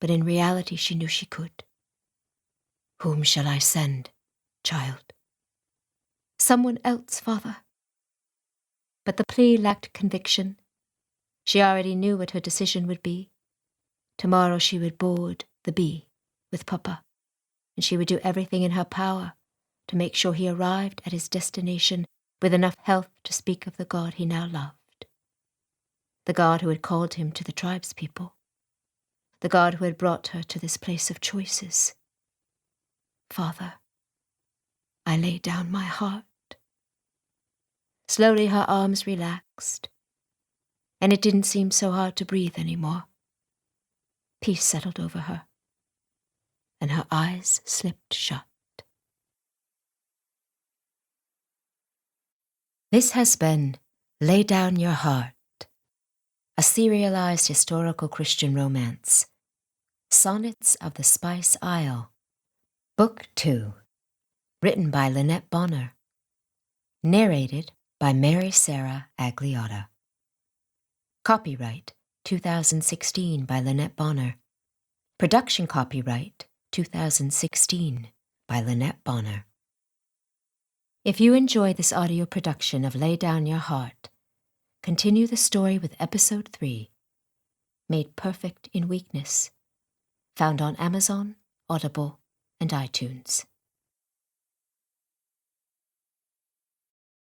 But in reality she knew she could. Whom shall I send, child? Someone else, Father. But the plea lacked conviction. She already knew what her decision would be. Tomorrow she would board the Bee with Papa, and she would do everything in her power to make sure he arrived at his destination with enough health to speak of the God he now loved. The God who had called him to the tribespeople. The God who had brought her to this place of choices. Father, I lay down my heart. Slowly her arms relaxed, and it didn't seem so hard to breathe anymore. Peace settled over her, and her eyes slipped shut. This has been Lay Down Your Heart, a serialized historical Christian romance, Sonnets of the Spice Isle, Book 2, written by Lynnette Bonner, narrated by Mary Sarah Agliotta. Copyright 2016 by Lynnette Bonner. Production copyright 2016 by Lynnette Bonner. If you enjoy this audio production of Lay Down Your Heart, continue the story with Episode 3, Made Perfect in Weakness, found on Amazon, Audible, and iTunes.